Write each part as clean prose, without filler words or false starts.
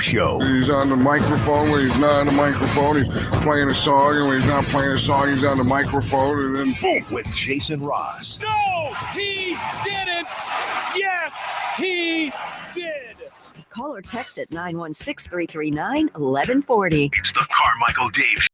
Show. He's on the microphone when he's not on the microphone. He's playing a song, and when he's not playing a song, he's on the microphone, and then boom. With Jason Ross. No, he didn't. Yes, he did. Call or text at 916-339-1140. It's the Carmichael Dave Show.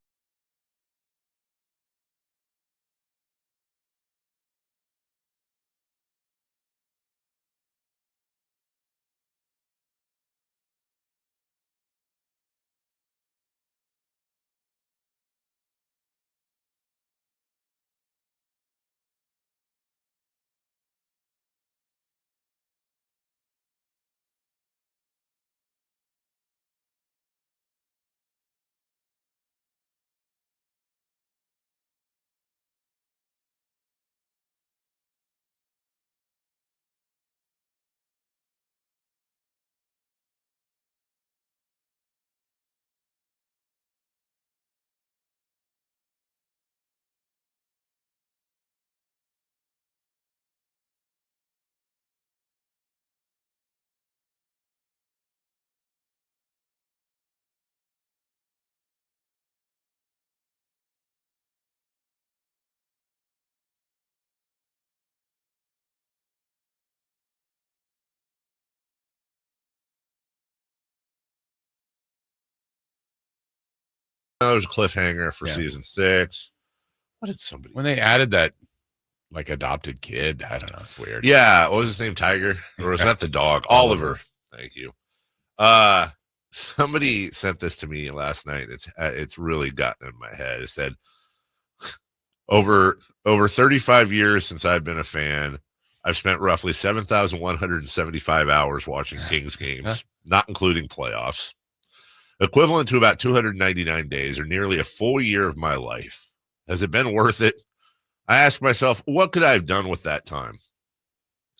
There's a cliffhanger for season 6. What did somebody when they added that like adopted kid? I don't know. It's weird. Yeah, what was his name? Tiger? Or was that the dog? Oliver. Thank you. Somebody sent this to me last night. It's really gotten in my head. It said over 35 years since I've been a fan, I've spent roughly 7,175 hours watching Kings games, not including playoffs. Equivalent to about 299 days or nearly a full year of my life. Has it been worth it? I ask myself, what could I have done with that time?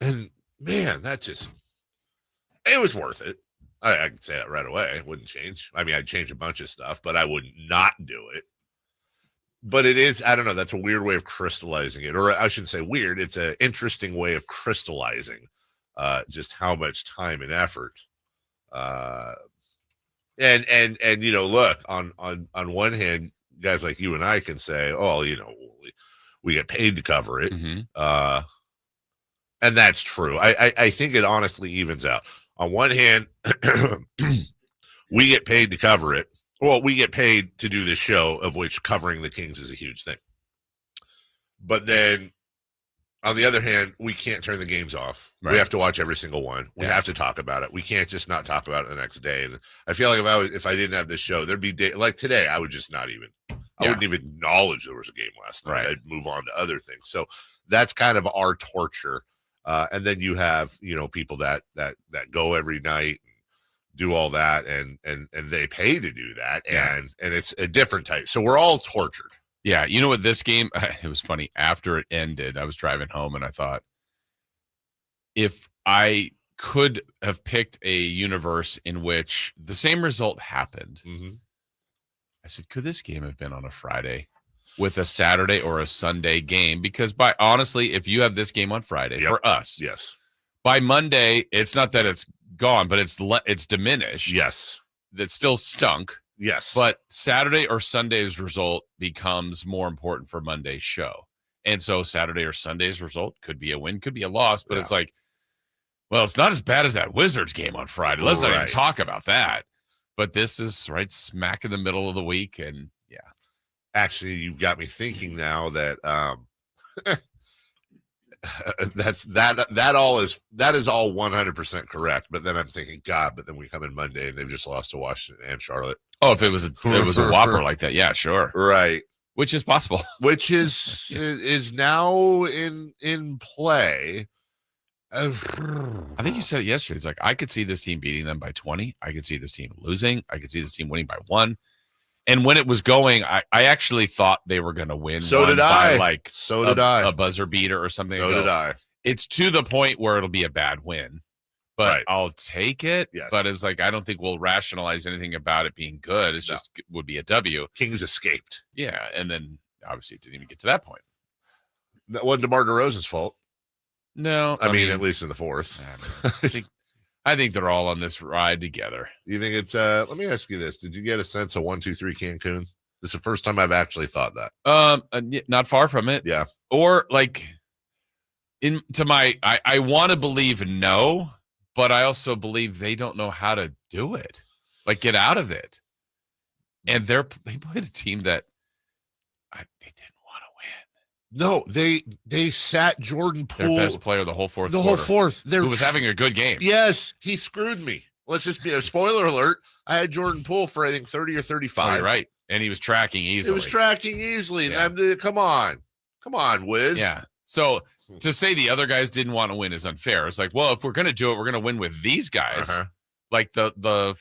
And man, it was worth it. I can say that right away. It wouldn't change. I mean, I'd change a bunch of stuff, but I would not do it. But it is, I don't know, that's a weird way of crystallizing it. Or I shouldn't say weird. It's an interesting way of crystallizing just how much time and effort And you know, look, on one hand, guys like you and I can say, oh, you know, we get paid to cover it. Mm-hmm. And that's true. I think it honestly evens out. On one hand, we get paid to cover it. Well, we get paid to do this show, of which covering the Kings is a huge thing. But then on the other hand, we can't turn the games off. Right. We have to watch every single one. We have to talk about it. We can't just not talk about it the next day. And I feel like if I didn't have this show, there'd be like today, I would just not even, I wouldn't even acknowledge there was a game last night. Right. I'd move on to other things. So that's kind of our torture. And then you have, you know, people that go every night, do all that, and they pay to do that. And it's a different type. So we're all tortured. Yeah, you know what, this game, it was funny. After it ended, I was driving home and I thought, if I could have picked a universe in which the same result happened, I said, could this game have been on a Friday with a Saturday or a Sunday game? Because honestly, if you have this game on Friday for us, by Monday, it's not that it's gone, but it's diminished. Yes. That still stunk. Yes. But Saturday or Sunday's result becomes more important for Monday's show. And so Saturday or Sunday's result could be a win, could be a loss, but it's like, well, it's not as bad as that Wizards game on Friday. Let's not even talk about that. But this is right smack in the middle of the week. And actually, you've got me thinking now that that is all 100% correct. But then I'm thinking, God, but then we come in Monday and they've just lost to Washington and Charlotte. Oh, if it was a whopper like that, yeah, sure, right. Which is possible. Which is now in play. I think you said it yesterday. It's like, I could see this team beating them by 20. I could see this team losing. I could see this team winning by 1. And when it was going, I actually thought they were going to win. So did I. Like a buzzer beater or something. So did I. It's to the point where it'll be a bad win, but I'll take it. Yes. But it was like, I don't think we'll rationalize anything about it being good. It's just would be a W. Kings escaped. Yeah, and then obviously it didn't even get to that point. That wasn't DeMar DeRozan's fault. No, I mean, at least in the fourth. I think I think they're all on this ride together. You think it's let me ask you this. Did you get a sense of 1-2-3 Cancun? This is the first time I've actually thought that. Not far from it. Yeah. Or like I want to believe no, but I also believe they don't know how to do it. Like get out of it. And they played a team that they didn't want to win. No, they sat Jordan Poole, their best player the whole fourth. Whole fourth. Who was having a good game. Yes, he screwed me. Let's just be a spoiler alert. I had Jordan Poole for I think 30 or 35. Oh, you're right, and he was tracking easily. Yeah. Come on, Wiz. Yeah. So to say the other guys didn't want to win is unfair. It's like, well, if we're going to do it, we're going to win with these guys, like the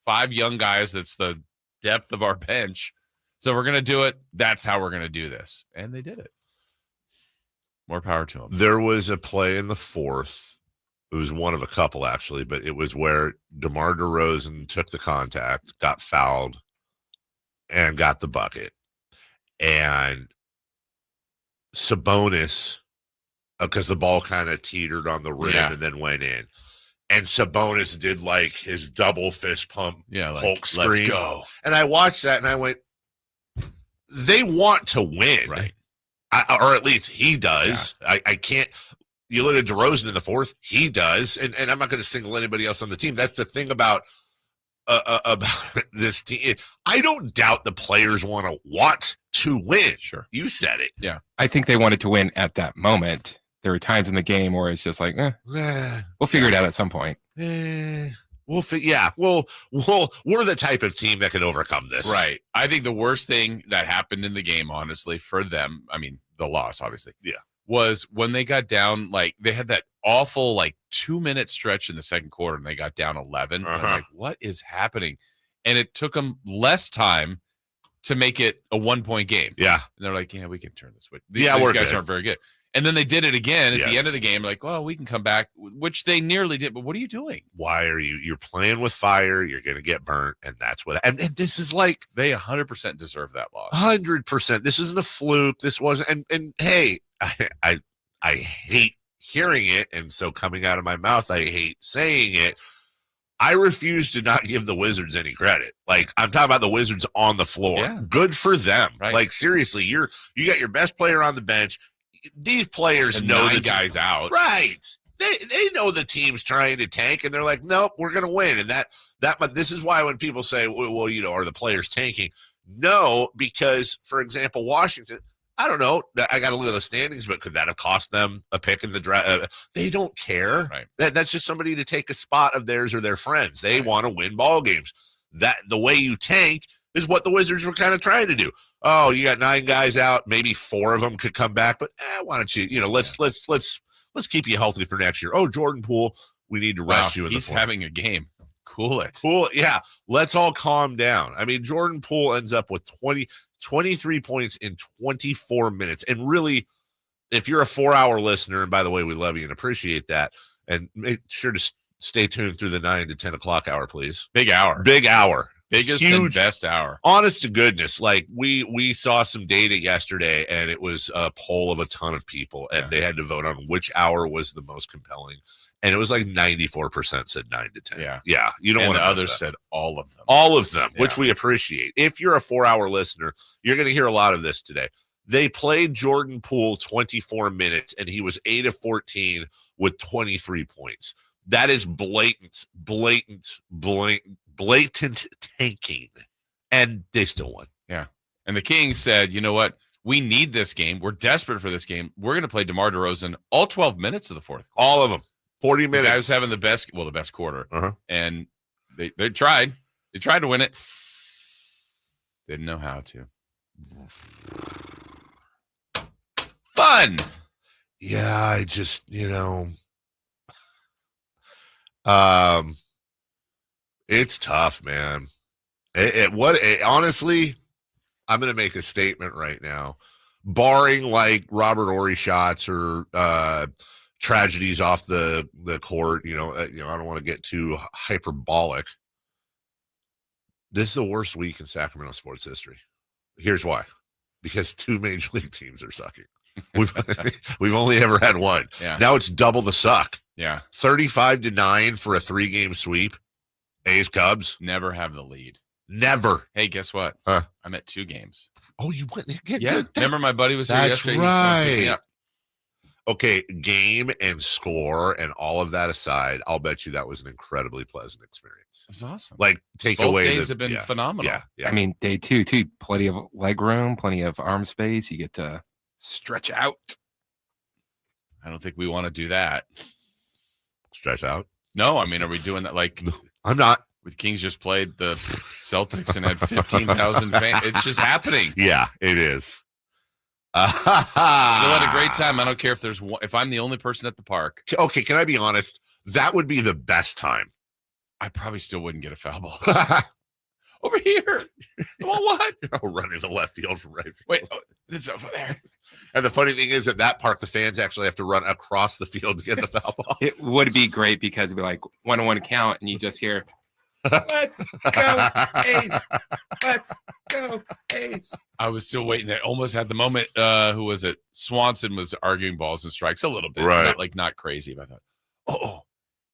5 young guys. That's the depth of our bench. So if we're going to do it, that's how we're going to do this. And they did it. More power to them. There was a play in the fourth. It was one of a couple, actually, but it was where DeMar DeRozan took the contact, got fouled, and got the bucket. And Sabonis, because the ball kind of teetered on the rim and then went in. And Sabonis did like his double fist pump, Hulk scream. Let's go. And I watched that and I went, they want to win. Right. Or at least he does. Yeah. I can't. You look at DeRozan in the fourth, he does. And I'm not going to single anybody else on the team. That's the thing about this team. I don't doubt the players want to win. Sure. You said it. Yeah. I think they wanted to win at that moment. There were times in the game where it's just like, we'll figure it out at some point. We're the type of team that can overcome this. Right. I think the worst thing that happened in the game, honestly, for them, I mean, the loss, obviously, was when they got down, like, they had that awful, 2-minute stretch in the second quarter, and they got down 11. And I'm like, what is happening? And it took them less time to make it a 1-point game. Yeah. And they're like, we can turn this. These guys aren't very good. And then they did it again at the end of the game. Like, well, we can come back, which they nearly did. But what are you doing? Why are you're playing with fire? You're going to get burnt. And that's what, and this is like, they 100% deserve that loss. 100%. This isn't a fluke. This wasn't, and hey, I hate hearing it. And so coming out of my mouth, I hate saying it. I refuse to not give the Wizards any credit. Like, I'm talking about the Wizards on the floor. Yeah. Good for them. Right. Like, seriously, you got your best player on the bench. These players know the guys out. Right. They know the team's trying to tank, and they're like, nope, we're going to win. And this is why when people say, well, are the players tanking? No, because, for example, Washington, I don't know. I got to look at the standings, but could that have cost them a pick in the draft? They don't care. Right. That's just somebody to take a spot of theirs or their friends. They want to win ball games. The way you tank is what the Wizards were kind of trying to do. Oh, you got 9 guys out. Maybe 4 of them could come back, but why don't you? Let's keep you healthy for next year. Oh, Jordan Poole, we need to rest you. He's having a game. Cool. Yeah. Let's all calm down. I mean, Jordan Poole ends up with 23 points in 24 minutes. And really, if you're a 4-hour listener, and by the way, we love you and appreciate that, and make sure to stay tuned through the 9 to 10 o'clock hour, please. Big hour. Biggest and best hour. Honest to goodness, like we saw some data yesterday, and it was a poll of a ton of people, and they had to vote on which hour was the most compelling. And it was like 94% said 9 to 10. Yeah. You don't want to. Others said all of them. All of them, which we appreciate. If you're a 4-hour listener, you're going to hear a lot of this today. They played Jordan Poole 24 minutes, and he was 8 of 14 with 23 points. That is blatant tanking, and they still won. Yeah. And the Kings said, you know what? We need this game. We're desperate for this game. We're going to play DeMar DeRozan all 12 minutes of the fourth quarter. All of them. 40 minutes. The guy was having the best quarter. And they tried. They tried to win it. Didn't know how to. Fun. Yeah, I just, it's tough, man. Honestly, I'm going to make a statement right now. Barring like Robert Horry shots or tragedies off the court, I don't want to get too hyperbolic. This is the worst week in Sacramento sports history. Here's why. Because 2 major league teams are sucking. We've only ever had one. Yeah. Now it's double the suck. Yeah. 35-9 for a 3-game sweep. A's Cubs. Never have the lead. Never. Hey, guess what? Huh? I'm at 2 games. Oh, you went. Yeah. Remember my buddy was here That's yesterday? He's gonna pick me right. up. Okay, game and score and all of that aside, I'll bet you that was an incredibly pleasant experience. It was awesome. Like, take Both away days the, have been phenomenal. Yeah. I mean, day 2 too. Plenty of leg room, plenty of arm space. You get to stretch out. I don't think we want to do that. Stretch out. No, I mean, are we doing that? Like, I'm not. with Kings just played the Celtics and had 15,000 fans. It's just happening. Yeah, it is. Still had a great time. I don't care if there's one, if I'm the only person at the park. Okay, can I be honest? That would be the best time. I probably still wouldn't get a foul ball. Over here. Well, what? Running to left field from right field. Wait, it's over there. And the funny thing is, at that park, the fans actually have to run across the field to get the foul ball. It would be great because it'd be like 1-on-1 count, and you just hear, "Let's go A's! Let's go A's!" I was still waiting. I almost had the moment. Who was it? Swanson was arguing balls and strikes a little bit, Right? Not crazy. But I thought, oh,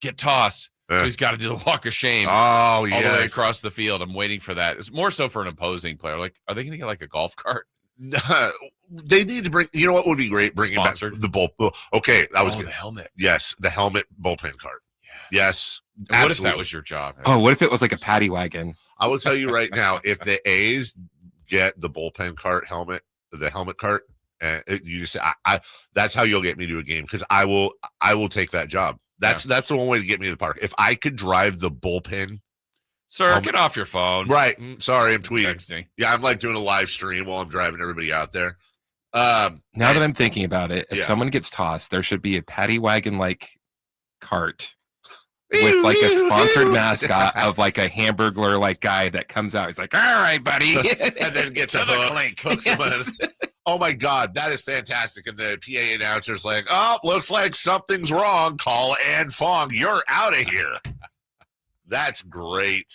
get tossed. So he's got to do the walk of shame. Oh, all the way yes. across the field. I'm waiting for that. It's more so for an opposing player. Like, are they going to get like a golf cart? They need to bring. You know what would be great? Bringing Sponsored. back the bull. Okay, I was the helmet. Yes, the helmet bullpen cart. Yes. And what if absolutely. that was your job? Oh, what if it was like a paddy wagon? I will tell you right now, if the A's get the bullpen cart helmet, the helmet cart, and you just, I that's how you'll get me to a game because I will take that job. That's the one way to get me to the park. If I could drive the bullpen, Sir, get off your phone. right? Sorry, I'm tweeting. Texting. Yeah, I'm like doing a live stream while I'm driving everybody out there. Now that I'm thinking about it, if Yeah. someone gets tossed, there should be a paddy wagon like cart with like a sponsored mascot of like a hamburger like guy that comes out. He's like, "All right, buddy," and then gets a hook, hooks him in. Oh my God, that is fantastic. And the PA announcer's like, "Oh, looks like something's wrong. Call Ann Fong. You're out of here." That's great.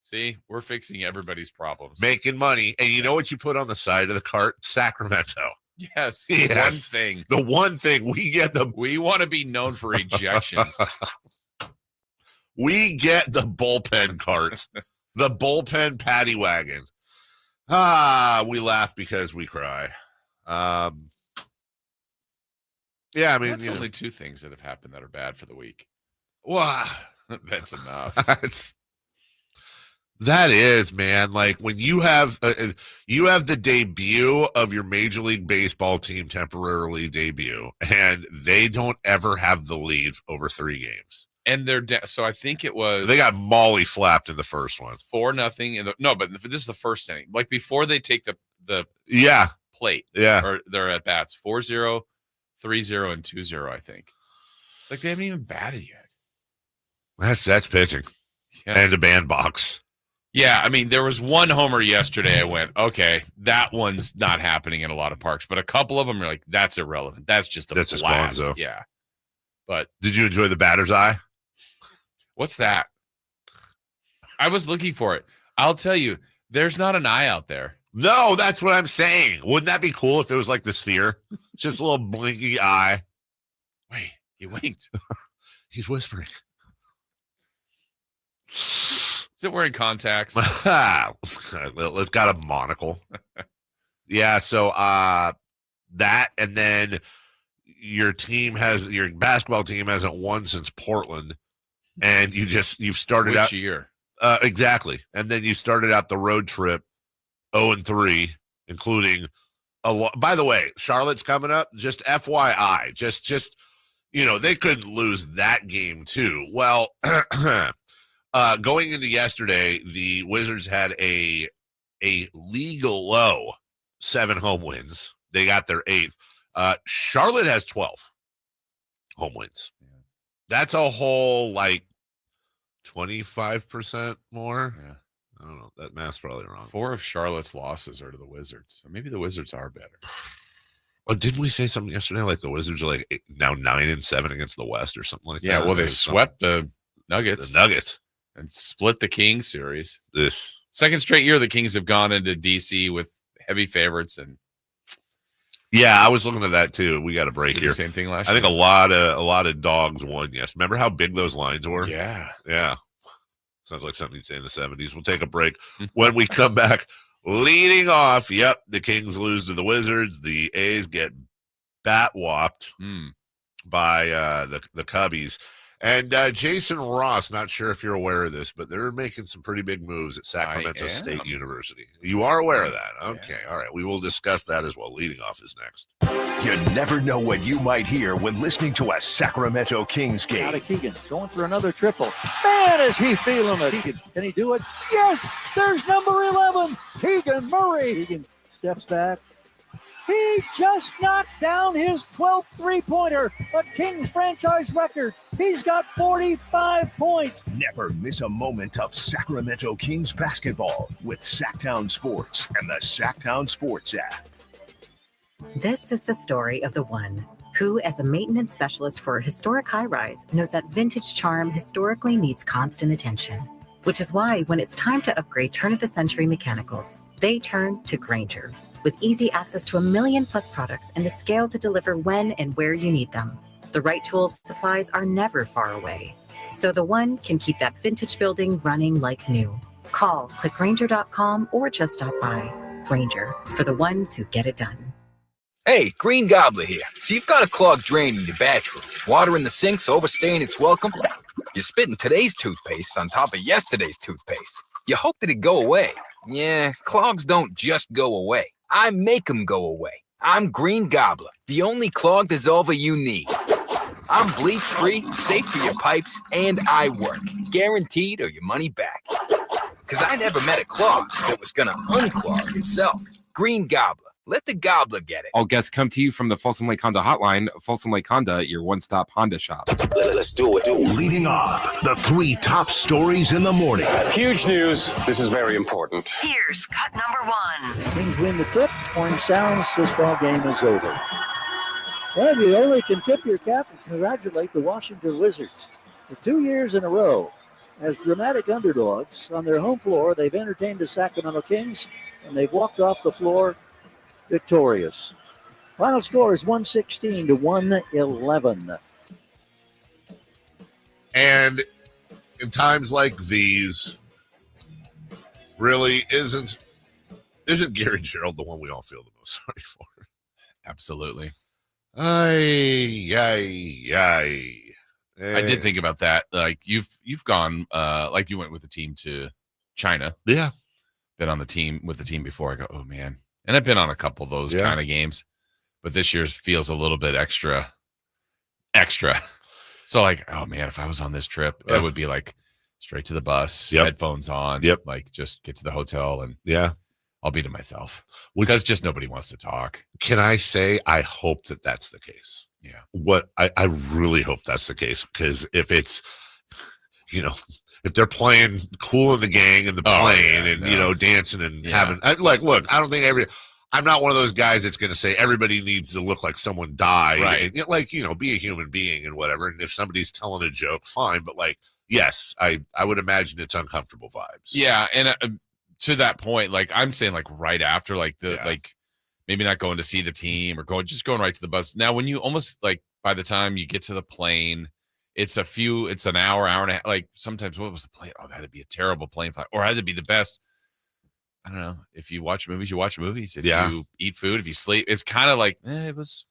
See, we're fixing everybody's problems. Making money. And you know what you put on the side of the cart? Sacramento. Yes. Yes. One thing. The one thing we get We want to be known for ejections. we get the bullpen cart. The bullpen paddy wagon. We laugh because we cry. Yeah, I mean, That's only 2 things that have happened that are bad for the week. Wow. That's enough. That is, man. Like when you have the debut of your Major League Baseball team temporarily debut, and they don't ever have the lead over 3 games. And they're so I think it was They got molly flapped in the first one. 4-0. No, but this is the first inning. Like before they take the Yeah, plate. yeah. Or they're at bats 4-0, 3-0, and 2-0. I think it's like they haven't even batted yet. That's pitching Yeah. and a bandbox. Yeah, I mean, there was one homer yesterday. I went, okay, that one's not happening in a lot of parks, but a couple of them are like, that's irrelevant. That's just a That's blast. just Gonzo. Yeah, but Did you enjoy the batter's eye? what's that? I was looking for it. I'll tell you, there's not an eye out there. No, that's what I'm saying. Wouldn't that be cool if it was like the sphere? Just a little blinky eye. Wait, he winked. He's whispering. Is it wearing contacts? It's got a monocle. Yeah, so that, and then your basketball team hasn't won since Portland, and you've started Which out year? exactly, and then you started out the road trip 0-3, including a lot. By the way, Charlotte's coming up. Just FYI, just they couldn't lose that game too. Well. Going into yesterday, the Wizards had a legal low 7 home wins. They got their 8th. Charlotte has 12 home wins. Yeah. That's a whole 25% more. Yeah. I don't know. That math's probably wrong. 4 of Charlotte's losses are to the Wizards. Or maybe the Wizards are better. Well, didn't we say something yesterday? Like the Wizards are now 9-7 against the West or something like that. Yeah, well, they swept the Nuggets. The Nuggets. And split the Kings series. This. Second straight year the Kings have gone into DC with heavy favorites, and Yeah, I was looking at that too. We got a break Did here. the same thing last I year. think a lot of dogs won. Yes, remember how big those lines were? Yeah. Sounds like something you'd say in the 70s. We'll take a break. When we come back, leading off, yep, the Kings lose to the Wizards. The A's get bat-whopped by the Cubbies. And Jason Ross, not sure if you're aware of this, but they're making some pretty big moves at Sacramento State University. You are aware of that? Okay, all right. We will discuss that as well. Leading off is next. You never know what you might hear when listening to a Sacramento Kings game. Out of Keegan, going for another triple. Man, is he feeling it. Keegan, can he do it? Yes, there's number 11, Keegan Murray. Keegan steps back. He just knocked down his 12th three-pointer, a Kings franchise record. He's got 45 points. Never miss a moment of Sacramento Kings basketball with Sacktown Sports and the Sacktown Sports app. This is the story of the one who, as a maintenance specialist for a historic high-rise, knows that vintage charm historically needs constant attention. Which is why when it's time to upgrade turn-of-the-century mechanicals, they turn to Grainger. With easy access to 1 million+ products and the scale to deliver when and where you need them. The right tools and supplies are never far away. So the one can keep that vintage building running like new. Call, click Grainger.com, or just stop by. Grainger, for the ones who get it done. Hey, Green Gobbler here. So you've got a clogged drain in your bathroom. Water in the sink's overstaying its welcome. You're spitting today's toothpaste on top of yesterday's toothpaste. You hope that it go away. Yeah, clogs don't just go away. I make them go away. I'm Green Gobbler, the only clog dissolver you need. I'm bleach-free, safe for your pipes, and I work. Guaranteed or your money back. Because I never met a clog that was going to unclog itself. Green Gobbler. Let the gobbler get it. All guests come to you from the Folsom Lake Honda hotline. Folsom Lake Honda, your one-stop Honda shop. Let's do it. Leading off, the 3 top stories in the morning. Huge news. This is very important. Here's cut number 1. Kings win the tip. Horn sounds. This ball game is over. And you only can tip your cap and congratulate the Washington Wizards. For 2 years in a row, as dramatic underdogs on their home floor, they've entertained the Sacramento Kings, and they've walked off the floor victorious. Final score is 116 to 111. And in times like these, really isn't Gary Gerald the one we all feel the most sorry for? Absolutely. I did think about that. Like you've gone like you went with the team to China. Yeah. Been on the team with the team before. I go, oh man. And I've been on a couple of those kind of games, but this year's feels a little bit extra. So like, oh man, if I was on this trip, it would be like straight to the bus, headphones on, like just get to the hotel and I'll be to myself because just nobody wants to talk. Can I say, I hope that that's the case. Yeah. What I really hope that's the case, because if it's, if they're playing Cool in the Gang and the plane dancing and having look, I don't think I'm not one of those guys that's going to say everybody needs to look like someone died. Right. And, be a human being and whatever. And if somebody's telling a joke, fine. But yes, I would imagine it's uncomfortable vibes. Yeah. And to that point, I'm saying right after maybe not going to see the team or going right to the bus. Now, when you almost by the time you get to the plane, it's an hour and a half. Sometimes what was the plane? Oh, that'd be a terrible plane flight. Or had to be the best. I don't know. If you watch movies, you watch movies. If you eat food, if you sleep, it's kind of it was.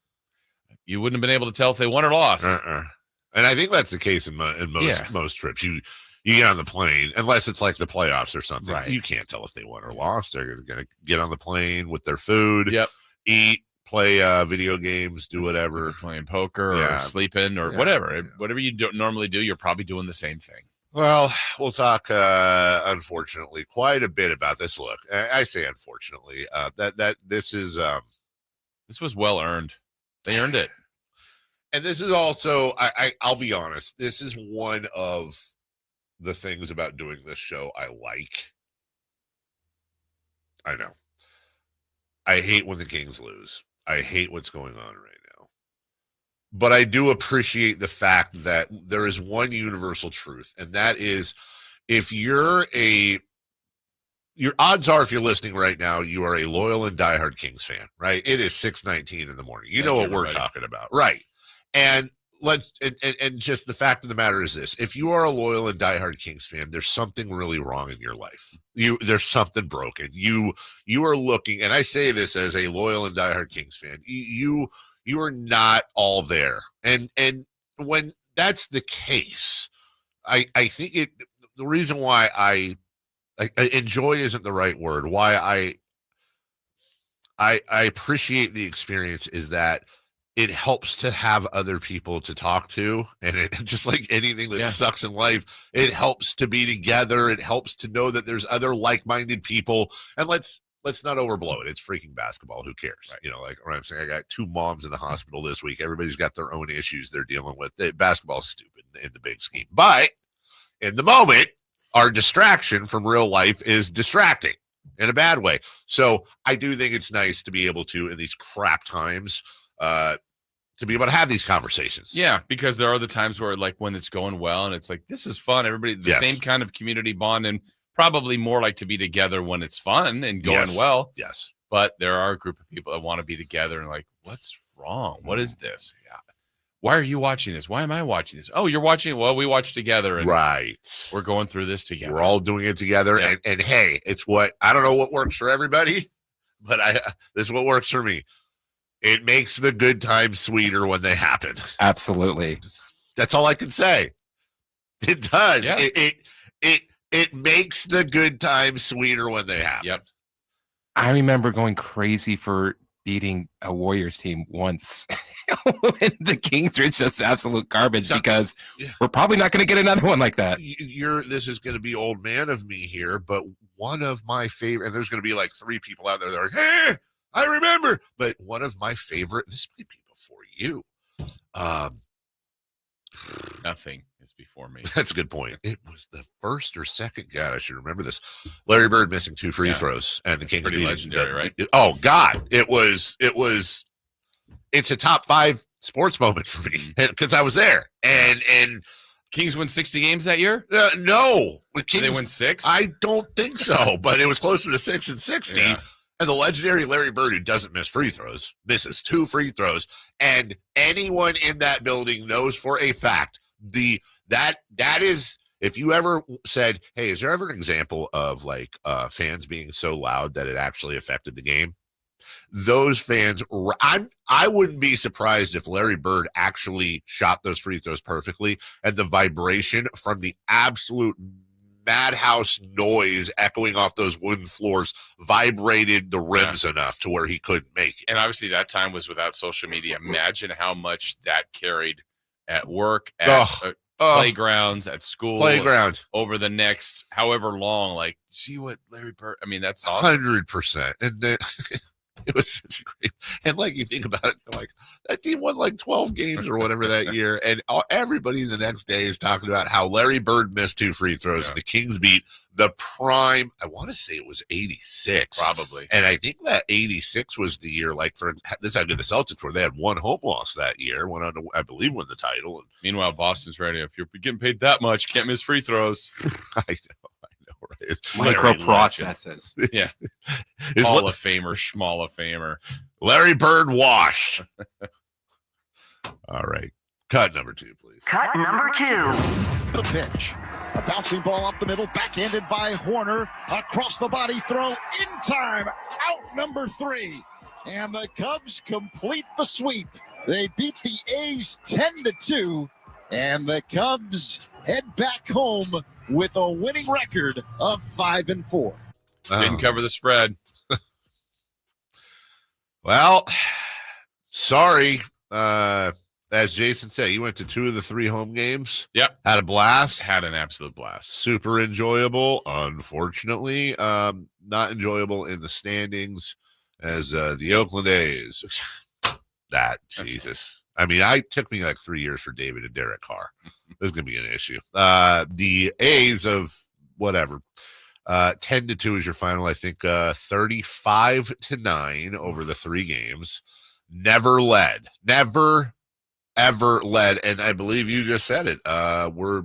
You wouldn't have been able to tell if they won or lost. And I think that's the case in most trips. You get on the plane, unless it's like the playoffs or something. Right. You can't tell if they won or lost. They're going to get on the plane with their food, eat, play video games, do whatever. Playing poker or sleeping or whatever. Whatever you normally do, you're probably doing the same thing. Well, we'll talk, unfortunately, quite a bit about this. Look, I say unfortunately, that this is this was well earned. They earned it. And this is also, I'll be honest, this is one of the things about doing this show I like. I know. I hate when the Kings lose. I hate what's going on right now. But I do appreciate the fact that there is one universal truth, and that is if you're a your odds are, if you're listening right now, you are a loyal and diehard Kings fan, right? It is 6:19 in the morning. You know what we're talking about, right? And and just the fact of the matter is this: if you are a loyal and diehard Kings fan, there's something really wrong in your life. There's something broken. You are looking, and I say this as a loyal and diehard Kings fan. You are not all there, and when that's the case, I think the reason why I enjoy isn't the right word. Why I appreciate the experience is that it helps to have other people to talk to, and it just like anything that sucks in life, it helps to be together. It helps to know that there's other like-minded people, and let's not overblow it. It's freaking basketball. Who cares? Right. You know, like what I'm saying, I got 2 moms in the hospital this week. Everybody's got their own issues they're dealing with. Basketball's stupid in the big scheme, but in the moment, our distraction from real life is distracting in a bad way. So I do think it's nice to be able to, in these crap times, to be able to have these conversations. Yeah, because there are the times where, like, when it's going well and it's like, this is fun. Everybody, the same kind of community bond, and probably more like to be together when it's fun and going well. Yes. But there are a group of people that want to be together and like, what's wrong? What is this? Yeah. Why are you watching this? Why am I watching this? Oh, you're watching it. Well, we watch together. And right. We're going through this together. We're all doing it together. Yeah. And hey, it's I don't know what works for everybody, but this is what works for me. It makes the good times sweeter when they happen. Absolutely. That's all I can say. It does. Yeah. It makes the good times sweeter when they happen. Yep. I remember going crazy for beating a Warriors team once. When the Kings are just absolute garbage because we're probably not going to get another one like that. This is going to be old man of me here, but one of my favorite, and there's going to be like 3 people out there that are like, hey, I remember, but one of my favorite, this might be before you. Nothing is before me. That's a good point. It was the first or second, God, I should remember this. Larry Bird missing 2 free throws and the Kings pretty beating. Legendary, right? Oh God, it's a top 5 sports moment for me because I was there and Kings win 60 games that year? No, Did they win 6? I don't think so, but it was closer to 6 and 60. Yeah. And the legendary Larry Bird, who doesn't miss free throws, misses 2 free throws, and anyone in that building knows for a fact that is, if you ever said, hey, is there ever an example of like fans being so loud that it actually affected the game? Those fans, I wouldn't be surprised if Larry Bird actually shot those free throws perfectly, and the vibration from the absolute madhouse noise echoing off those wooden floors vibrated the rims enough to where he couldn't make it. And obviously that time was without social media. Imagine how much that carried at work, at playgrounds, at school, over the next however long. Like, see what Larry Bird, I mean, that's awesome. 100%. And then it was such a great, and like you think about it, like that team won like 12 games or whatever that year, and everybody the next day is talking about how Larry Bird missed 2 free throws. And the Kings beat the prime. I want to say it was 86, probably, and I think that 86 was the year. Like for this, how good the Celtics were. They had 1 home loss that year. Went on to, I believe, win the title. And meanwhile, Boston's ready. If you're getting paid that much, can't miss free throws. I know. Right? Micro processes. Yeah. Hall of Famer, Schmall of Famer. Larry Bird washed. All right. Cut number 2, please. Cut number 2. The pitch. A bouncing ball up the middle, backhanded by Horner. Across the body throw in time. Out number 3. And the Cubs complete the sweep. They beat the A's 10-2. And the Cubs head back home with a winning record of 5-4. Didn't cover the spread. Well, sorry. As Jason said, you went to 2 of the 3 home games. Yep. Had a blast. Had an absolute blast. Super enjoyable. Unfortunately, not enjoyable in the standings as the Oakland A's. Jesus. I mean, it took me like 3 years for David and Derek Carr. There's going to be an issue. The A's of whatever, 10-2 is your final. I think 35-9 over the 3 games. Never led. Never, ever led. And I believe you just said it. We're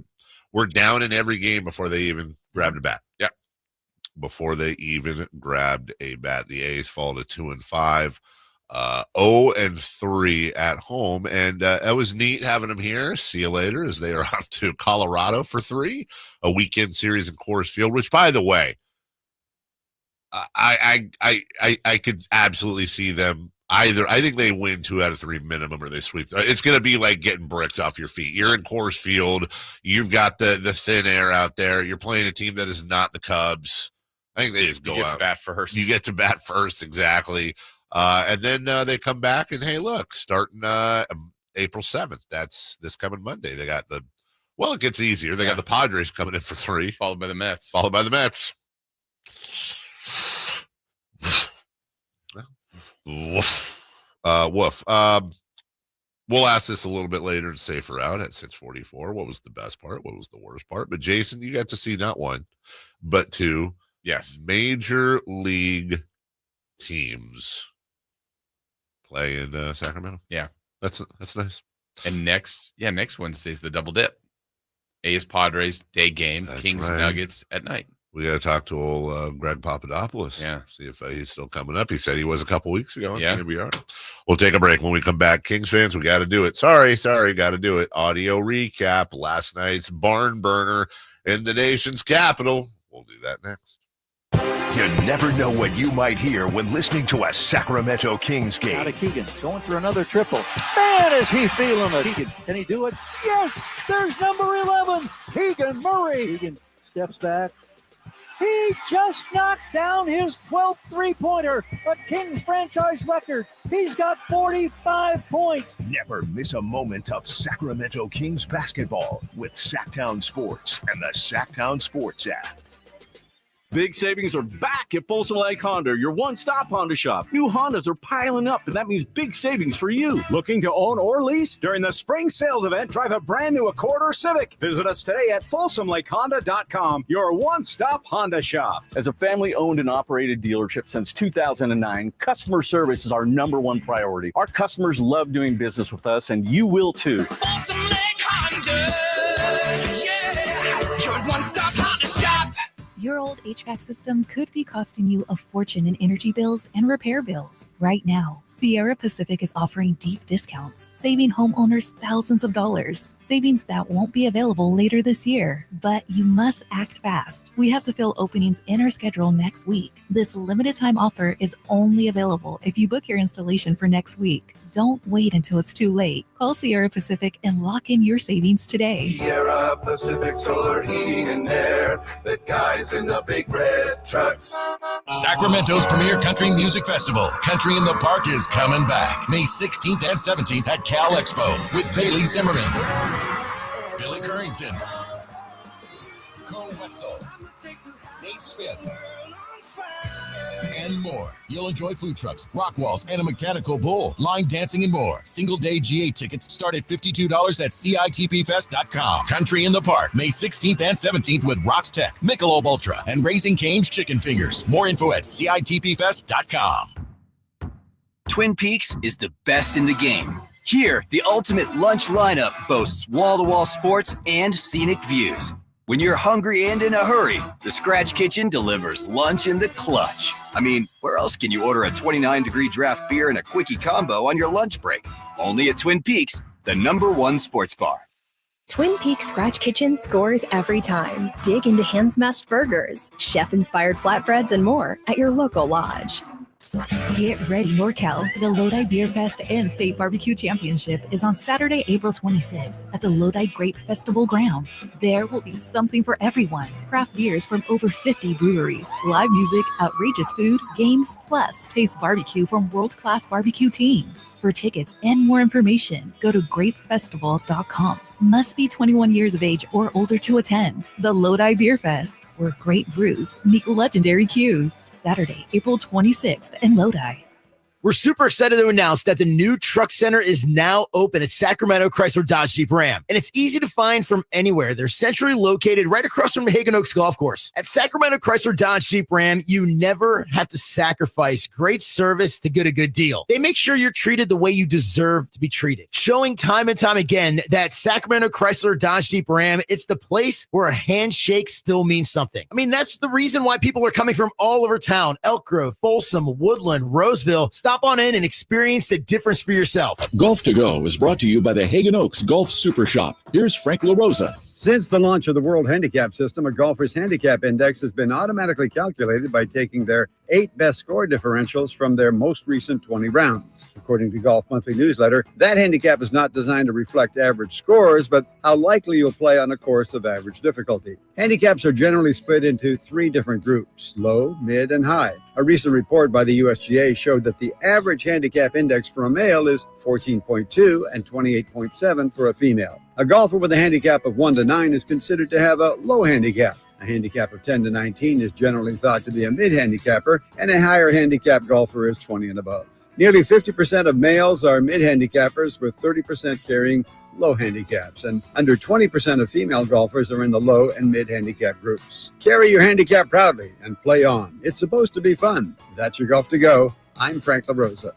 down in every game before they even grabbed a bat. Yeah. before they even grabbed a bat. The A's fall to 2-5, 0-3 at home, and it was neat having them here. See you later, as they are off to Colorado for 3, a weekend series in Coors Field. Which, by the way, I could absolutely see them either. I think they win 2 out of 3 minimum, or they sweep. It's going to be like getting bricks off your feet. You're in Coors Field. You've got the thin air out there. You're playing a team that is not the Cubs. I think they just go out. You get to bat first. You get to bat first, exactly. And then they come back and, hey, look, starting April 7th. That's this coming Monday. They got it gets easier. They got the Padres coming in for 3. Followed by the Mets. Woof. We'll ask this a little bit later and safer out at 6:44. What was the best part? What was the worst part? But Jason, you got to see not 1, but 2. Yes. Major league teams play in Sacramento. Yeah. That's nice. And next Wednesday's the double dip. A's Padres day game, That's Kings right. Nuggets at night. We got to talk to old Greg Papadopoulos. Yeah. See if he's still coming up. He said he was a couple weeks ago. Yeah. Maybe we are. We'll take a break. When we come back, Kings fans, we got to do it. Sorry, got to do it. Audio recap. Last night's barn burner in the nation's capital. We'll do that next. You never know what you might hear when listening to a Sacramento Kings game. Out of Keegan, going for another triple. Man, is he feeling it. Keegan, can he do it? Yes, there's number 11, Keegan Murray. Keegan steps back. He just knocked down his 12th three-pointer, a Kings franchise record. He's got 45 points. Never miss a moment of Sacramento Kings basketball with Sacktown Sports and the Sacktown Sports app. Big savings are back at Folsom Lake Honda, your one-stop Honda shop. New Hondas are piling up, and that means big savings for you. Looking to own or lease? During the spring sales event, drive a brand new Accord or Civic. Visit us today at FolsomLakeHonda.com, your one-stop Honda shop. As a family-owned and operated dealership since 2009, customer service is our #1 priority. Our customers love doing business with us, and you will too. Folsom Lake Honda, yeah, your one-stop Honda shop. Your old HVAC system could be costing you a fortune in energy bills and repair bills. Right now, Sierra Pacific is offering deep discounts, saving homeowners thousands of dollars. Savings that won't be available later this year. But you must act fast. We have to fill openings in our schedule next week. This limited time offer is only available if you book your installation for next week. Don't wait until it's too late. Call Sierra Pacific and lock in your savings today. Sierra Pacific Solar Heating and Air, the guys in the big red trucks. Sacramento's premier country music festival, Country in the Park, is coming back May 16th and 17th at Cal Expo with Bailey Zimmerman, Billy Currington, Cole Wetzel, Nate Smith, and more. You'll enjoy food trucks, rock walls, and a mechanical bull, line dancing, and more. Single-day GA tickets start at $52 at CITPFest.com. Country in the Park, May 16th and 17th with Rocks Tech, Michelob Ultra, and Raising Cane's Chicken Fingers. More info at CITPFest.com. Twin Peaks is the best in the game. Here, the ultimate lunch lineup boasts wall-to-wall sports and scenic views. When you're hungry and in a hurry, the Scratch Kitchen delivers lunch in the clutch. I mean, where else can you order a 29-degree draft beer and a quickie combo on your lunch break? Only at Twin Peaks, the #1 sports bar. Twin Peaks Scratch Kitchen scores every time. Dig into hand-smashed burgers, chef-inspired flatbreads, and more at your local lodge. Get ready, NorCal. The Lodi Beer Fest and State Barbecue Championship is on Saturday, April 26th at the Lodi Grape Festival grounds. There will be something for everyone. Craft beers from over 50 breweries, live music, outrageous food, games, plus taste barbecue from world-class barbecue teams. For tickets and more information, go to grapefestival.com. Must be 21 years of age or older to attend. The Lodi Beer Fest, where great brews meet legendary cues. Saturday, April 26th in Lodi. We're super excited to announce that the new Truck Center is now open at Sacramento Chrysler Dodge Jeep Ram. And it's easy to find from anywhere. They're centrally located right across from Hagan Oaks Golf Course. At Sacramento Chrysler Dodge Jeep Ram, you never have to sacrifice great service to get a good deal. They make sure you're treated the way you deserve to be treated. Showing time and time again that Sacramento Chrysler Dodge Jeep Ram, it's the place where a handshake still means something. I mean, that's the reason why people are coming from all over town. Elk Grove, Folsom, Woodland, Roseville. Stop on in and experience the difference for yourself. Golf to Go is brought to you by the Hagan Oaks Golf Super Shop. Here's Frank LaRosa. Since the launch of the World Handicap System, a golfer's handicap index has been automatically calculated by taking their 8 best score differentials from their most recent 20 rounds. According to Golf Monthly Newsletter, that handicap is not designed to reflect average scores, but how likely you'll play on a course of average difficulty. Handicaps are generally split into 3 different groups: low, mid, and high. A recent report by the USGA showed that the average handicap index for a male is 14.2 and 28.7 for a female. A golfer with a handicap of 1 to 9 is considered to have a low handicap. A handicap of 10 to 19 is generally thought to be a mid-handicapper, and a higher handicap golfer is 20 and above. Nearly 50% of males are mid-handicappers, with 30% carrying low handicaps, and under 20% of female golfers are in the low and mid-handicap groups. Carry your handicap proudly and play on. It's supposed to be fun. That's your Golf to Go. I'm Frank LaRosa.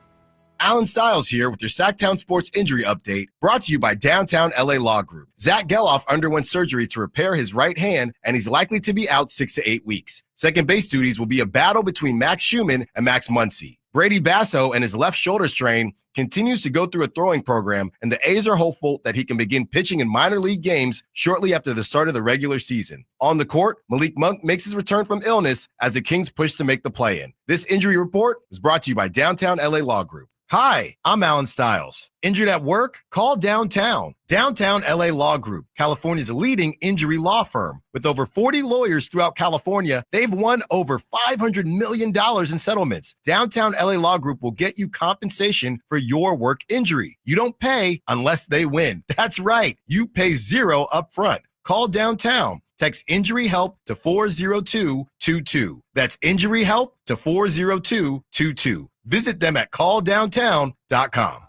Alan Stiles here with your Sacktown Sports Injury Update, brought to you by Downtown LA Law Group. Zach Geloff underwent surgery to repair his right hand, and he's likely to be out 6 to 8 weeks. Second base duties will be a battle between Max Schumann and Max Muncy. Brady Basso and his left shoulder strain continues to go through a throwing program, and the A's are hopeful that he can begin pitching in minor league games shortly after the start of the regular season. On the court, Malik Monk makes his return from illness as the Kings push to make the play-in. This injury report was brought to you by Downtown LA Law Group. Hi, I'm Alan Stiles. Injured at work? Call Downtown. Downtown LA Law Group, California's leading injury law firm. With over 40 lawyers throughout California, they've won over $500 million in settlements. Downtown LA Law Group will get you compensation for your work injury. You don't pay unless they win. That's right. You pay zero up front. Call Downtown. Text Injury Help to 40222. That's Injury Help to 40222. Visit them at calldowntown.com.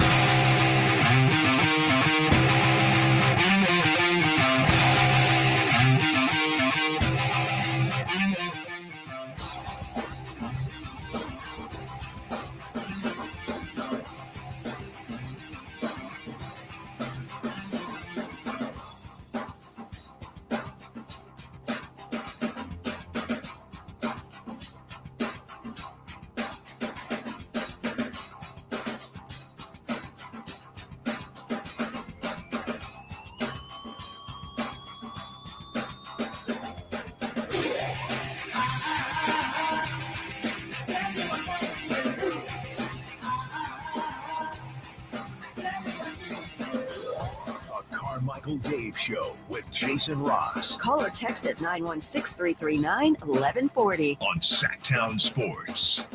Carmichael Dave Show with Jason Ross. Call or text at 916-339-1140 on Sacktown Sports.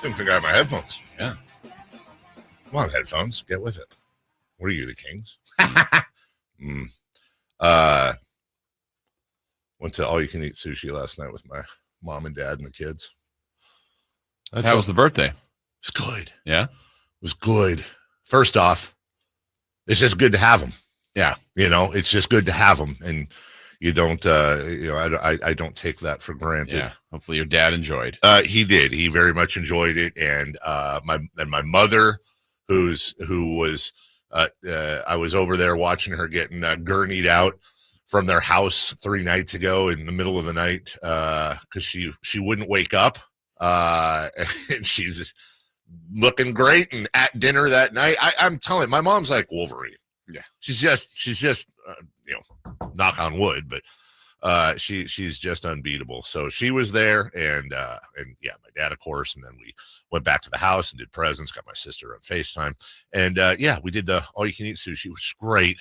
Didn't think I had my headphones. Yeah. Come on, headphones. Get with it. What are you, the Kings? Went to all-you-can-eat sushi last night with my mom and dad and the kids. How was the birthday? It was good. Yeah? It was good. First off, it's just good to have them. Yeah. You know, it's just good to have them. And you don't, I don't take that for granted. Yeah. Hopefully your dad enjoyed. He did. He very much enjoyed it. And my mother, who was, I was over there watching her getting gurneyed out from their house 3 nights ago in the middle of the night because she wouldn't wake up. And she's looking great. And at dinner that night, I'm telling you, my mom's like Wolverine. Yeah. She's just knock on wood, but she's just unbeatable. So she was there, and yeah, my dad, of course, and then we went back to the house and did presents, got my sister on FaceTime, and yeah, we did the all-you-can-eat sushi, which was great.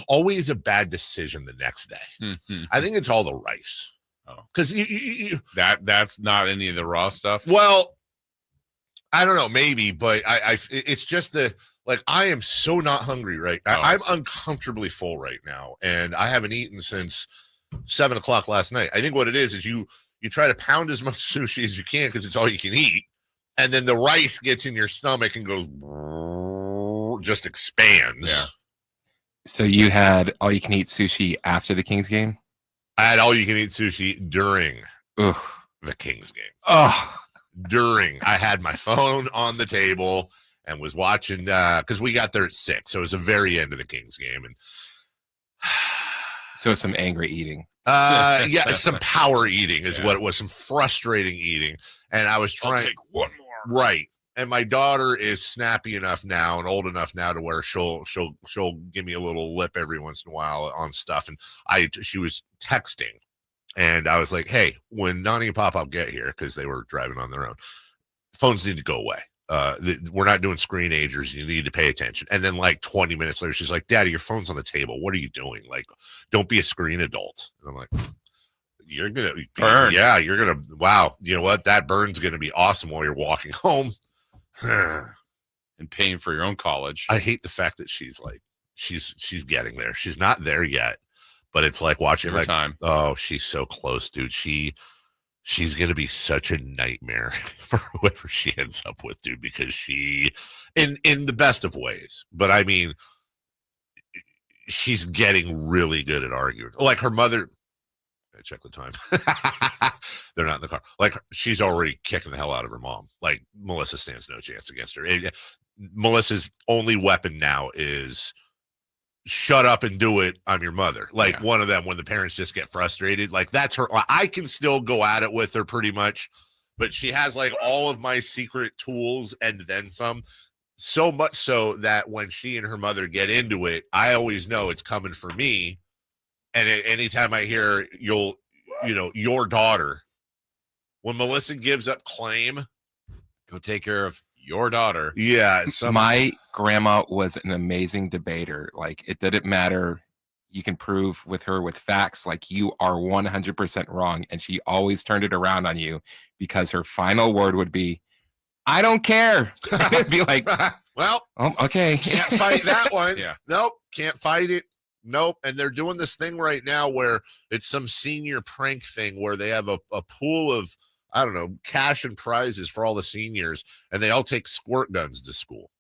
Always a bad decision the next day. Mm-hmm. I think it's all the rice. Oh, because that's not any of the raw stuff. Well, I don't know, maybe, but it's just Like, I am so not hungry I'm uncomfortably full right now, and I haven't eaten since 7 o'clock last night. I think what it is you try to pound as much sushi as you can because it's all you can eat, and then the rice gets in your stomach and goes just expands. Yeah. So you had all you can eat sushi after the Kings game? I had all you can eat sushi during the Kings game. I had my phone on the table and was watching because we got there at 6, so it was the very end of the Kings game, and so some angry eating. Some power eating is what it was. Some frustrating eating, and I was trying. I'll take one more. Right. And my daughter is snappy enough now and old enough now to where she'll give me a little lip every once in a while on stuff. And she was texting, and I was like, "Hey, when Nani and Pop get here," because they were driving on their own, phones need to go away. We're not doing screenagers. You need to pay attention. And then like 20 minutes later, she's like, "Daddy, your phone's on the table. What are you doing? Like, don't be a screen adult." And I'm like, "You're gonna burn. Yeah, you're gonna. Wow, you know what? That burn's gonna be awesome while you're walking home." And paying for your own college. I hate the fact that she's she's getting there. She's not there yet, but it's like watching time. Oh, she's so close, dude. She's gonna be such a nightmare for whoever she ends up with, dude, because she in the best of ways. But I mean, she's getting really good at arguing. Like her mother. I check the time. They're not in the car. Like, she's already kicking the hell out of her mom. Like, Melissa stands no chance against her. Melissa's only weapon now is shut up and do it. I'm your mother. Like, one of them, when the parents just get frustrated, like, that's her. I can still go at it with her pretty much, but she has like all of my secret tools and then some. So much so that when she and her mother get into it, I always know it's coming for me. And anytime I hear your daughter, when Melissa gives up claim, go take care of your daughter. Yeah. My grandma was an amazing debater. Like, it didn't matter. You can prove with her with facts, like, you are 100% wrong. And she always turned it around on you because her final word would be, "I don't care." It'd be like, well, okay. Can't fight that one. Yeah. Nope. Can't fight it. Nope. And they're doing this thing right now where it's some senior prank thing where they have a pool of, I don't know, cash and prizes for all the seniors, and they all take squirt guns to school.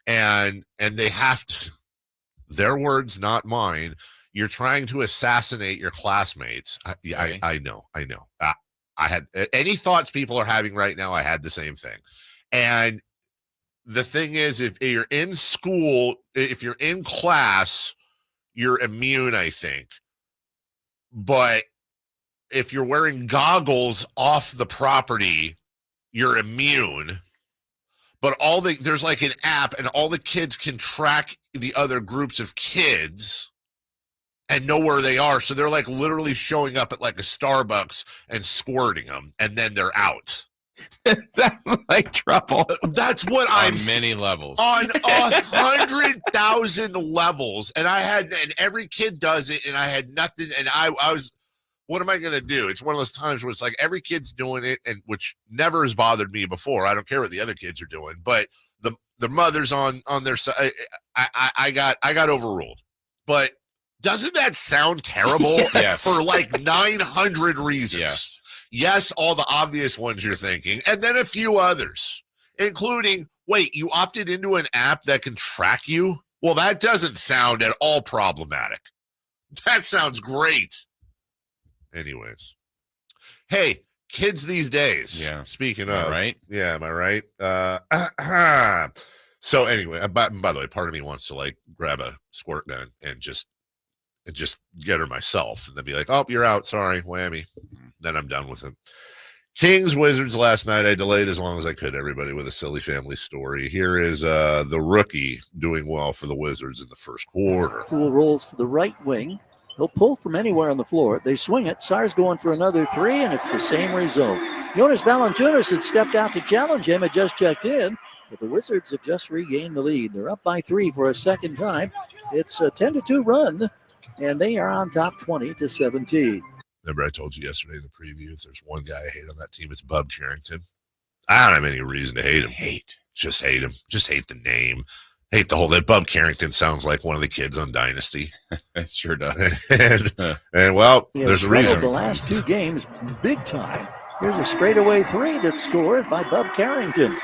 And they have to, their words, not mine. You're trying to assassinate your classmates. I know. I had any thoughts people are having right now. I had the same thing. And the thing is, if you're in school, if you're in class, you're immune, I think. But if you're wearing goggles off the property, you're immune. But there's like an app, and all the kids can track the other groups of kids and know where they are. So they're like literally showing up at like a Starbucks and squirting them, and then they're out. Sounds like trouble. That's what on many levels. On 100,000 levels. And every kid does it, and I had nothing. And I was, what am I going to do? It's one of those times where it's like every kid's doing it, and which never has bothered me before. I don't care what the other kids are doing, but the mother's on their side. I got overruled. But doesn't that sound terrible? Yes. For like 900 reasons. Yes. Yes, all the obvious ones you're thinking, and then a few others, including, wait, you opted into an app that can track you? Well, that doesn't sound at all problematic. That sounds great. Anyways. Hey, kids these days. Yeah. Speaking of. Right? Yeah, am I right? So anyway, by the way, part of me wants to like grab a squirt gun and just get her myself and then be like, "Oh, you're out. Sorry, whammy." Then I'm done with it. Kings Wizards last night. I delayed as long as I could, everybody, with a silly family story. Here is the rookie doing well for the Wizards in the first quarter. Poole rolls to the right wing. He'll pull from anywhere on the floor. They swing it. Sar's going for another three, and it's the same result. Jonas Valanciunas had stepped out to challenge him, had just checked in, but the Wizards have just regained the lead. They're up by 3 for a second time. It's a 10-2 run, and they are on top 20-17. Remember I told you yesterday in the preview, if there's one guy I hate on that team, it's Bub Carrington. I don't have any reason to hate him. Just hate him. Just hate the name. Hate the whole that Bub Carrington sounds like one of the kids on Dynasty. It sure does. and well, He there's has a reason. the last 2 games big time. Here's a straightaway 3 that's scored by Bub Carrington.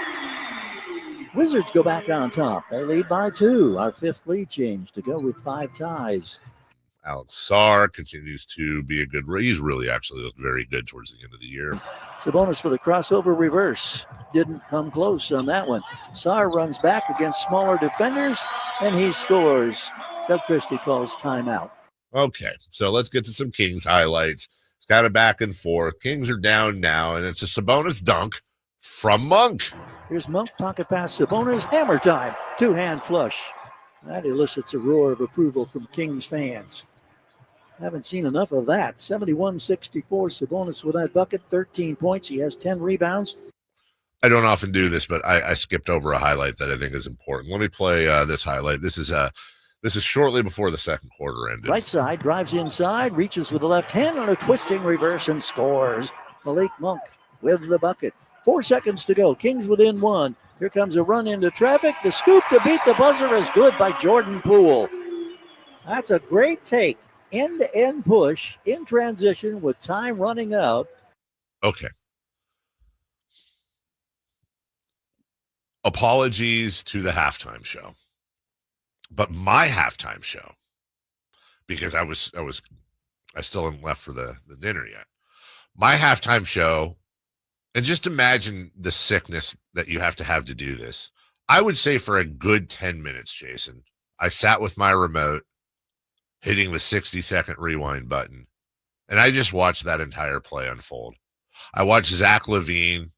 Wizards go back on top. They lead by 2. Our 5th lead change to go with 5 ties. Alex Sarr continues to be a good. He's really actually looked very good towards the end of the year. Sabonis for the crossover reverse. Didn't come close on that one. Sarr runs back against smaller defenders, and he scores. Doug Christie calls timeout. Okay, so let's get to some Kings highlights. It's kind of back and forth. Kings are down now, and it's a Sabonis dunk from Monk. Here's Monk, pocket pass, Sabonis, hammer time, 2-hand flush. That elicits a roar of approval from Kings fans. Haven't seen enough of that. 71-64, Sabonis with that bucket, 13 points. He has 10 rebounds. I don't often do this, but I skipped over a highlight that I think is important. Let me play this highlight. This is shortly before the second quarter ended. Right side, drives inside, reaches with the left hand on a twisting reverse and scores. Malik Monk with the bucket. 4 seconds to go. Kings within 1. Here comes a run into traffic. The scoop to beat the buzzer is good by Jordan Poole. That's a great take. End-to-end push in transition with time running out. Okay. Apologies to the halftime show. But my halftime show, because I still haven't left for the dinner yet. My halftime show, and just imagine the sickness that you have to do this. I would say for a good 10 minutes, Jason, I sat with my remote, hitting the 60-second rewind button, and I just watched that entire play unfold. I watched Zach LaVine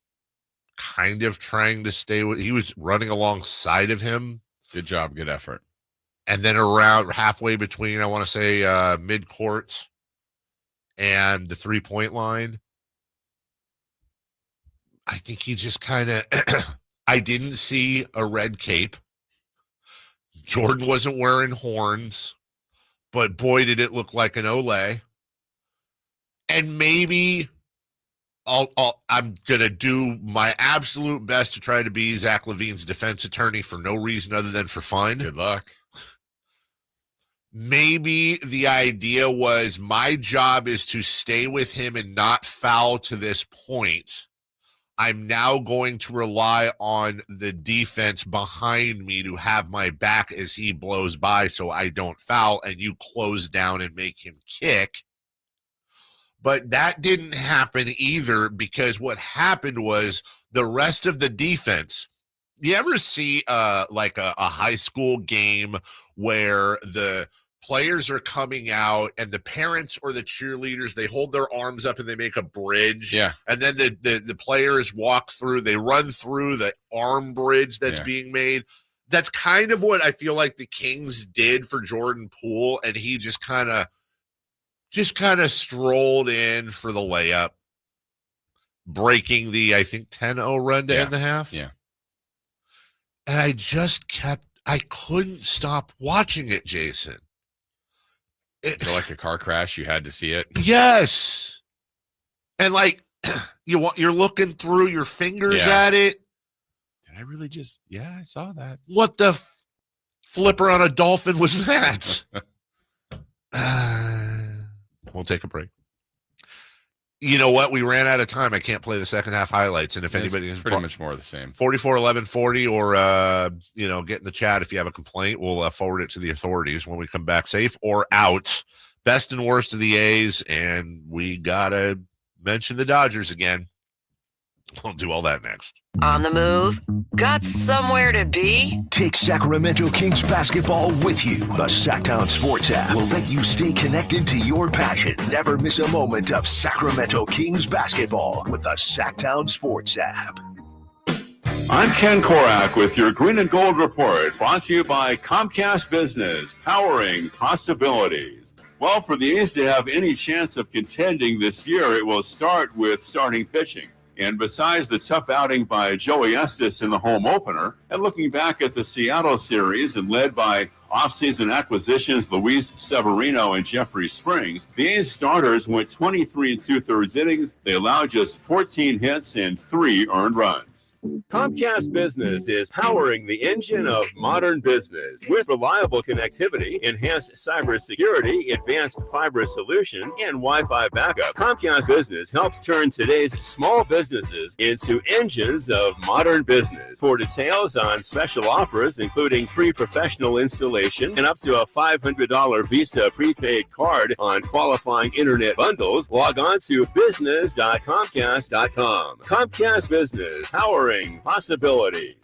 kind of trying to stay with, he was running alongside of him. Good job, good effort. And then around halfway between, I want to say mid-court and the three-point line, I think he just kind of, I didn't see a red cape. Jordan wasn't wearing horns, but boy, did it look like an Olay. And maybe I'm going to do my absolute best to try to be Zach LaVine's defense attorney for no reason other than for fun. Good luck. Maybe the idea was my job is to stay with him and not foul to this point. I'm now going to rely on the defense behind me to have my back as he blows by so I don't foul and you close down and make him kick. But that didn't happen either, because what happened was the rest of the defense. You ever see like a high school game where the players are coming out and the parents or the cheerleaders, they hold their arms up and they make a bridge. Yeah. And then the players walk through, they run through the arm bridge that's being made. That's kind of what I feel like the Kings did for Jordan Poole. And he just kind of strolled in for the layup, breaking the, I think, 10-0 run to end the half. Yeah. And I couldn't stop watching it, Jason. So like a car crash, you had to see it. Yes. And like you're looking through your fingers at it. Did I really just? Yeah, I saw that. What the flipper on a dolphin was that? We'll take a break. You know what? We ran out of time. I can't play the second half highlights. And if anybody is pretty much more of the same. 44-11-40 or, get in the chat if you have a complaint. We'll forward it to the authorities when we come back, safe or out. Best and worst of the A's. And we got to mention the Dodgers again. We'll do all that next. On the move? Got somewhere to be? Take Sacramento Kings basketball with you. The Sacktown Sports app will let you stay connected to your passion. Never miss a moment of Sacramento Kings basketball with the Sacktown Sports app. I'm Ken Korak with your Green and Gold Report, brought to you by Comcast Business, powering possibilities. Well, for the A's to have any chance of contending this year, it will start with starting pitching. And besides the tough outing by Joey Estes in the home opener, and looking back at the Seattle series and led by offseason acquisitions Luis Severino and Jeffrey Springs, the A's starters went 23 2/3 innings. They allowed just 14 hits and 3 earned runs. Comcast Business is powering the engine of modern business with reliable connectivity, enhanced cybersecurity, advanced fiber solution, and Wi-Fi backup. Comcast Business helps turn today's small businesses into engines of modern business. For details on special offers, including free professional installation and up to a $500 Visa prepaid card on qualifying internet bundles, log on to business.comcast.com. Comcast Business, powering possibilities.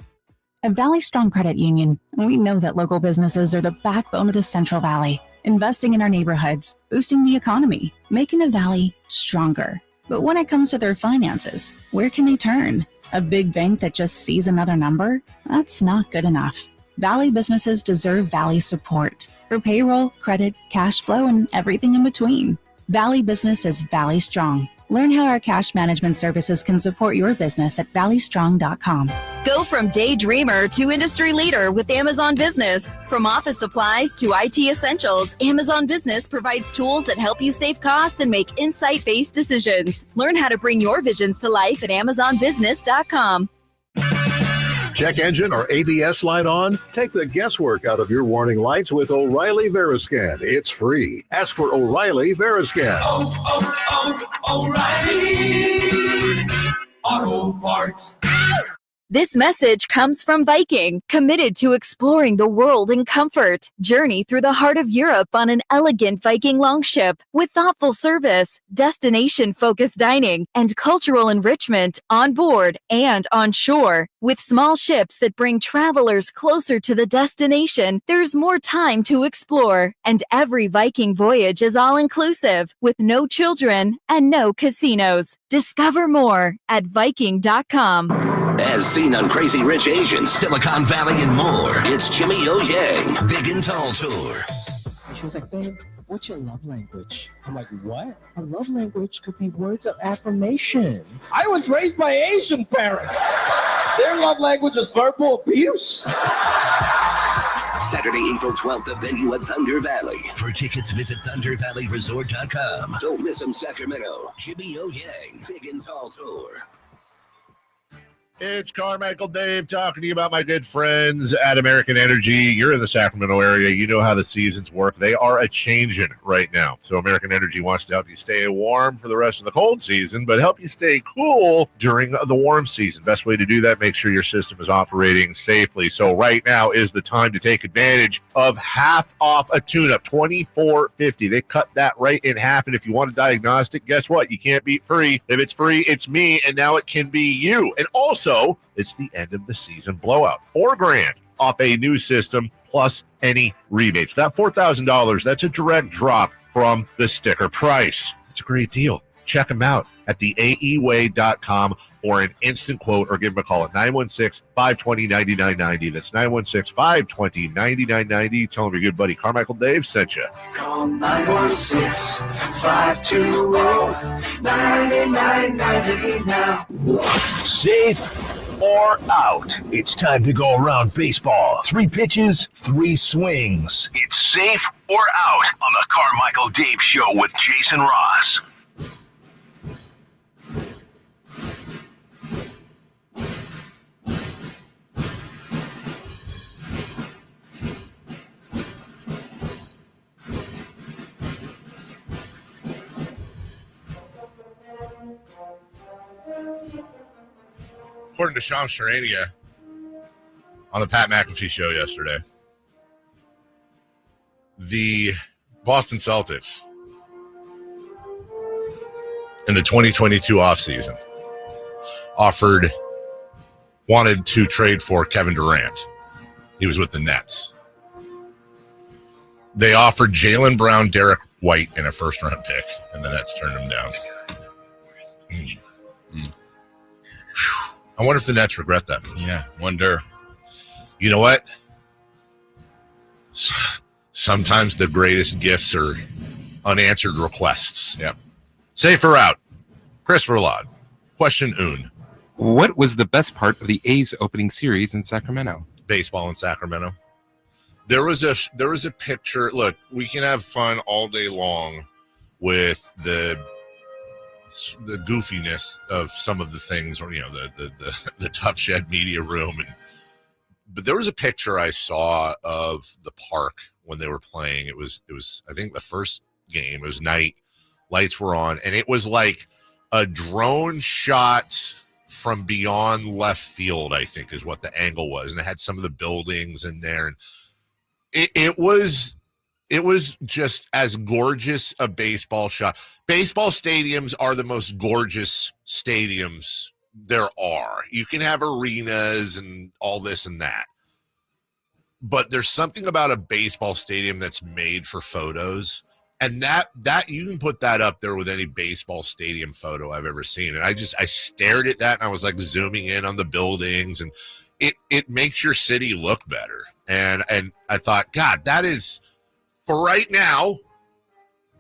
At Valley Strong Credit Union, we know that local businesses are the backbone of the Central Valley, investing in our neighborhoods, boosting the economy, making the Valley stronger. But when it comes to their finances, where can they turn? A big bank that just sees another number? That's not good enough. Valley businesses deserve Valley support for payroll, credit, cash flow, and everything in between. Valley Business is Valley Strong. Learn how our cash management services can support your business at valleystrong.com. Go from daydreamer to industry leader with Amazon Business. From office supplies to IT essentials, Amazon Business provides tools that help you save costs and make insight-based decisions. Learn how to bring your visions to life at amazonbusiness.com. Check engine or ABS light on? Take the guesswork out of your warning lights with O'Reilly Veriscan. It's free. Ask for O'Reilly Veriscan. O'Reilly Auto Parts. This message comes from Viking, committed to exploring the world in comfort. Journey through the heart of Europe on an elegant Viking longship with thoughtful service, destination-focused dining, and cultural enrichment on board and on shore. With small ships that bring travelers closer to the destination, there's more time to explore. And every Viking voyage is all-inclusive, with no children and no casinos. Discover more at Viking.com. As seen on Crazy Rich Asians, Silicon Valley, and more, it's Jimmy O Yang, Big and Tall Tour. She was like, babe, what's your love language? I'm like, what? A love language could be words of affirmation. I was raised by Asian parents. Their love language is verbal abuse. Saturday, April 12th, the venue at Thunder Valley. For tickets, visit ThunderValleyResort.com. Don't miss them, Sacramento. Jimmy O Yang, Big and Tall Tour. It's Carmichael Dave talking to you about my good friends at American Energy. You're in the Sacramento area. You know how the seasons work. They are a-changing right now. So American Energy wants to help you stay warm for the rest of the cold season, but help you stay cool during the warm season. Best way to do that, make sure your system is operating safely. So right now is the time to take advantage of half off a tune-up, $24.50. They cut that right in half, and if you want a diagnostic, guess what? You can't beat free. If it's free, it's me, and now it can be you. And also, it's the end of the season blowout. $4,000 off a new system plus any rebates. That $4,000, that's a direct drop from the sticker price. It's a great deal. Check them out at theaeway.com for an instant quote or give them a call at 916-520-9990. That's 916-520-9990. Tell them your good buddy Carmichael Dave sent you. Call 916-520-9990 now. Safe or out? It's time to go around baseball. 3 pitches, 3 swings. It's safe or out on the Carmichael Dave Show with Jason Ross. According to Sean Sharania on the Pat McAfee show yesterday, the Boston Celtics in the 2022 offseason wanted to trade for Kevin Durant. He was with the Nets. They offered Jaylen Brown, Derek White, and a first-round pick, and the Nets turned him down. I wonder if the Nets regret that move. Yeah, wonder. You know what? Sometimes the greatest gifts are unanswered requests. Yep. Safe or out? Christopher Laud. Question un. What was the best part of the A's opening series in Sacramento? Baseball in Sacramento. There was a picture. Look, we can have fun all day long with the the goofiness of some of the things, or the Tough Shed media room, but there was a picture I saw of the park when they were playing. It was I think the first game. It was night, lights were on, and it was like a drone shot from beyond left field, I think is what the angle was, and it had some of the buildings in there, and it was just as gorgeous a baseball shot. Baseball stadiums are the most gorgeous stadiums there are. You can have arenas and all this and that, but there's something about a baseball stadium that's made for photos, and that you can put that up there with any baseball stadium photo I've ever seen. And I stared at that, and I was like zooming in on the buildings, and it makes your city look better. And I thought, God, that is, for right now,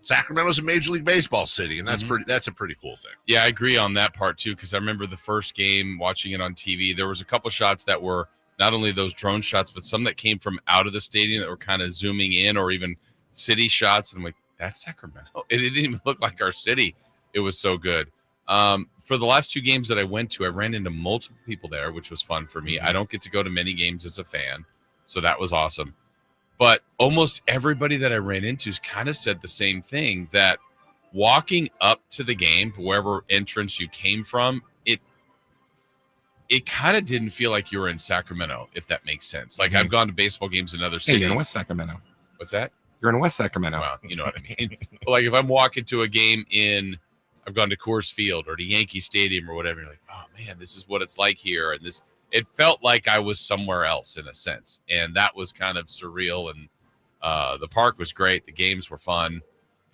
Sacramento's a Major League Baseball city, and that's a pretty cool thing. Yeah, I agree on that part too, because I remember the first game, watching it on TV, there was a couple shots that were not only those drone shots, but some that came from out of the stadium that were kind of zooming in, or even city shots. And I'm like, that's Sacramento. It didn't even look like our city. It was so good. For the last 2 games that I went to, I ran into multiple people there, which was fun for me. I don't get to go to many games as a fan, so that was awesome. But almost everybody that I ran into kind of said the same thing, that walking up to the game, wherever entrance you came from, it kind of didn't feel like you were in Sacramento, if that makes sense. Like, I've gone to baseball games in other cities. Hey, you're in West Sacramento. What's that? You're in West Sacramento. Well, you know what I mean. But like, if I'm walking to a game I've gone to Coors Field or to Yankee Stadium or whatever, you're like, oh man, this is what it's like here. And it felt like I was somewhere else in a sense. And that was kind of surreal. And the park was great. The games were fun.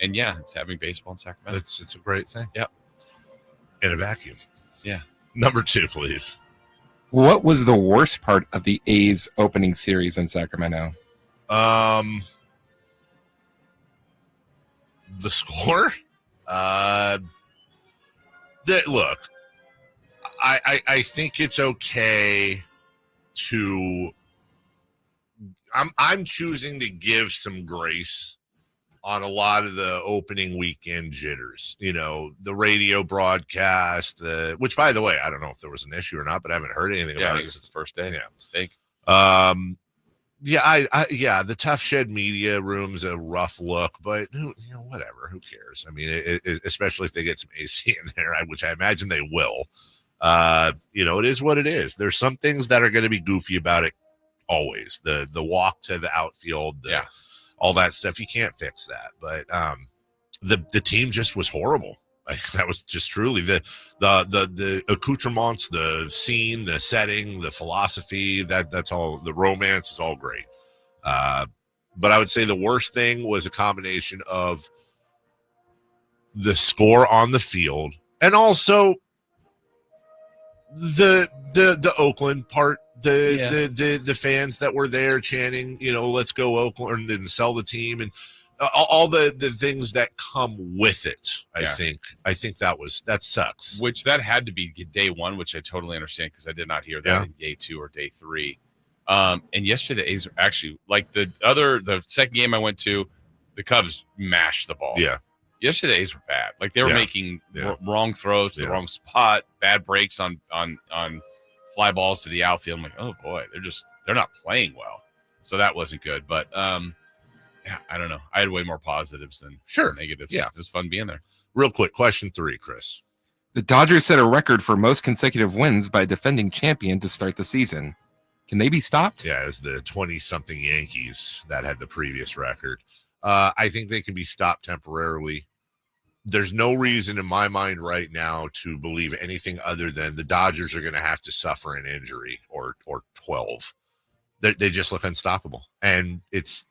And yeah, it's having baseball in Sacramento. It's a great thing. Yep. In a vacuum. Yeah. Number 2, please. What was the worst part of the A's opening series in Sacramento? The score? Look, I think it's okay to. I'm choosing to give some grace on a lot of the opening weekend jitters. The radio broadcast, which, by the way, I don't know if there was an issue or not, but I haven't heard anything about it. It's the first day. Yeah. I think. The Tough Shed media room's a rough look, but whatever. Who cares? I mean, especially if they get some AC in there, which I imagine they will. It is what it is. There's some things that are going to be goofy about it. Always the walk to the outfield, all that stuff. You can't fix that. But the team just was horrible. Like, that was just truly the accoutrements, the scene, the setting, the philosophy. That's all. The romance is all great. But I would say the worst thing was a combination of the score on the field and also the Oakland part. The fans that were there chanting, let's go Oakland and sell the team, and all the things that come with it. I think that sucks. Which that had to be day 1, which I totally understand, because I did not hear that in day 2 or day 3. And yesterday the A's are actually, like the second game I went to, the Cubs mashed the ball. Yeah. Yesterday the A's were bad. Like, they were making wrong throws to the wrong spot, bad breaks on fly balls to the outfield. I'm like, oh boy, they're not playing well. So that wasn't good. But I don't know. I had way more positives than negatives. Yeah. It was fun being there. Real quick, question 3, Chris. The Dodgers set a record for most consecutive wins by a defending champion to start the season. Can they be stopped? Yeah, it's the 20-something Yankees that had the previous record. I think they can be stopped temporarily. There's no reason in my mind right now to believe anything other than the Dodgers are going to have to suffer an injury or 12. They just look unstoppable. And it's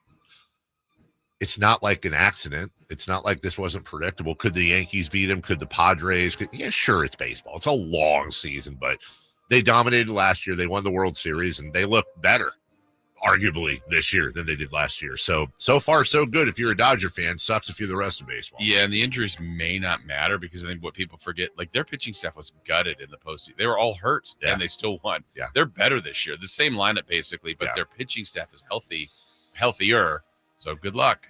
not like an accident. It's not like this wasn't predictable. Could the Yankees beat them? Could the Padres? Yeah, sure, it's baseball. It's a long season, but they dominated last year. They won the World Series, and they look better, arguably, this year than they did last year. So far, so good. If you're a Dodger fan, sucks if you're the rest of baseball. Yeah, and the injuries may not matter, because I think what people forget, like, their pitching staff was gutted in the postseason. They were all hurt, and they still won. Yeah. They're better this year. The same lineup, basically, but their pitching staff is healthier. So good luck.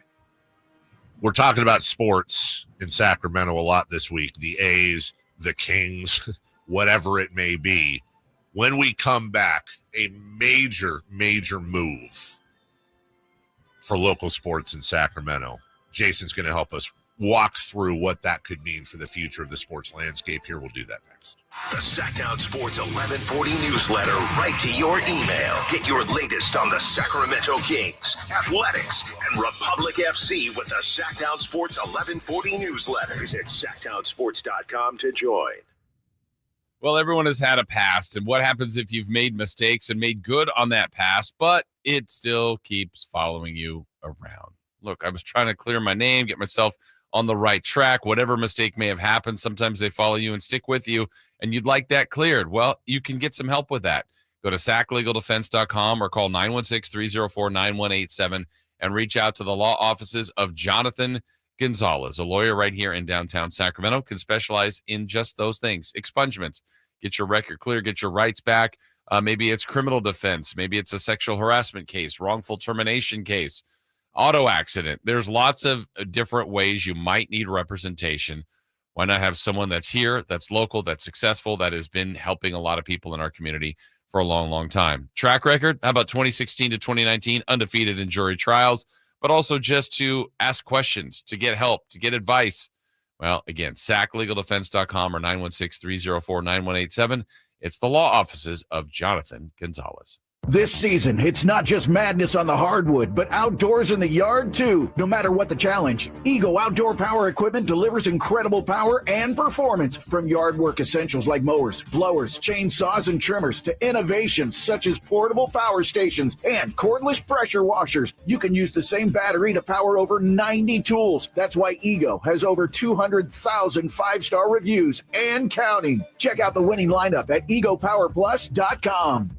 We're talking about sports in Sacramento a lot this week. The A's, the Kings, whatever it may be. When we come back, a major, major move for local sports in Sacramento. Jason's going to help us walk through what that could mean for the future of the sports landscape here. We'll do that next. The Sacktown Sports 1140 newsletter right to your email. Get your latest on the Sacramento Kings, athletics, and Republic FC with the Sacktown Sports 1140 newsletter. Visit sacktownsports.com to join. Well, everyone has had a past, and what happens if you've made mistakes and made good on that past, but it still keeps following you around? Look, I was trying to clear my name, get myself on the right track. Whatever mistake may have happened, sometimes they follow you and stick with you, and you'd like that cleared. Well, you can get some help with that. Go to saclegaldefense.com or call 916-304-9187 and reach out to the law offices of Jonathan Gonzalez, a lawyer right here in downtown Sacramento, can specialize in just those things. Expungements, get your record clear, get your rights back. Maybe it's criminal defense. Maybe it's a sexual harassment case, wrongful termination case, auto accident. There's lots of different ways you might need representation. Why not have someone that's here, that's local, that's successful, that has been helping a lot of people in our community for a long, long time? Track record, how about 2016 to 2019, undefeated in jury trials, but also just to ask questions, to get help, to get advice. Well, again, saclegaldefense.com or 916-304-9187. It's the law offices of Jonathan Gonzalez. This season, it's not just madness on the hardwood, but outdoors in the yard too, no matter what the challenge. Ego Outdoor Power Equipment delivers incredible power and performance, from yard work essentials like mowers, blowers, chainsaws, and trimmers to innovations such as portable power stations and cordless pressure washers. You can use the same battery to power over 90 tools. That's why Ego has over 200,000 five-star reviews and counting. Check out the winning lineup at egopowerplus.com.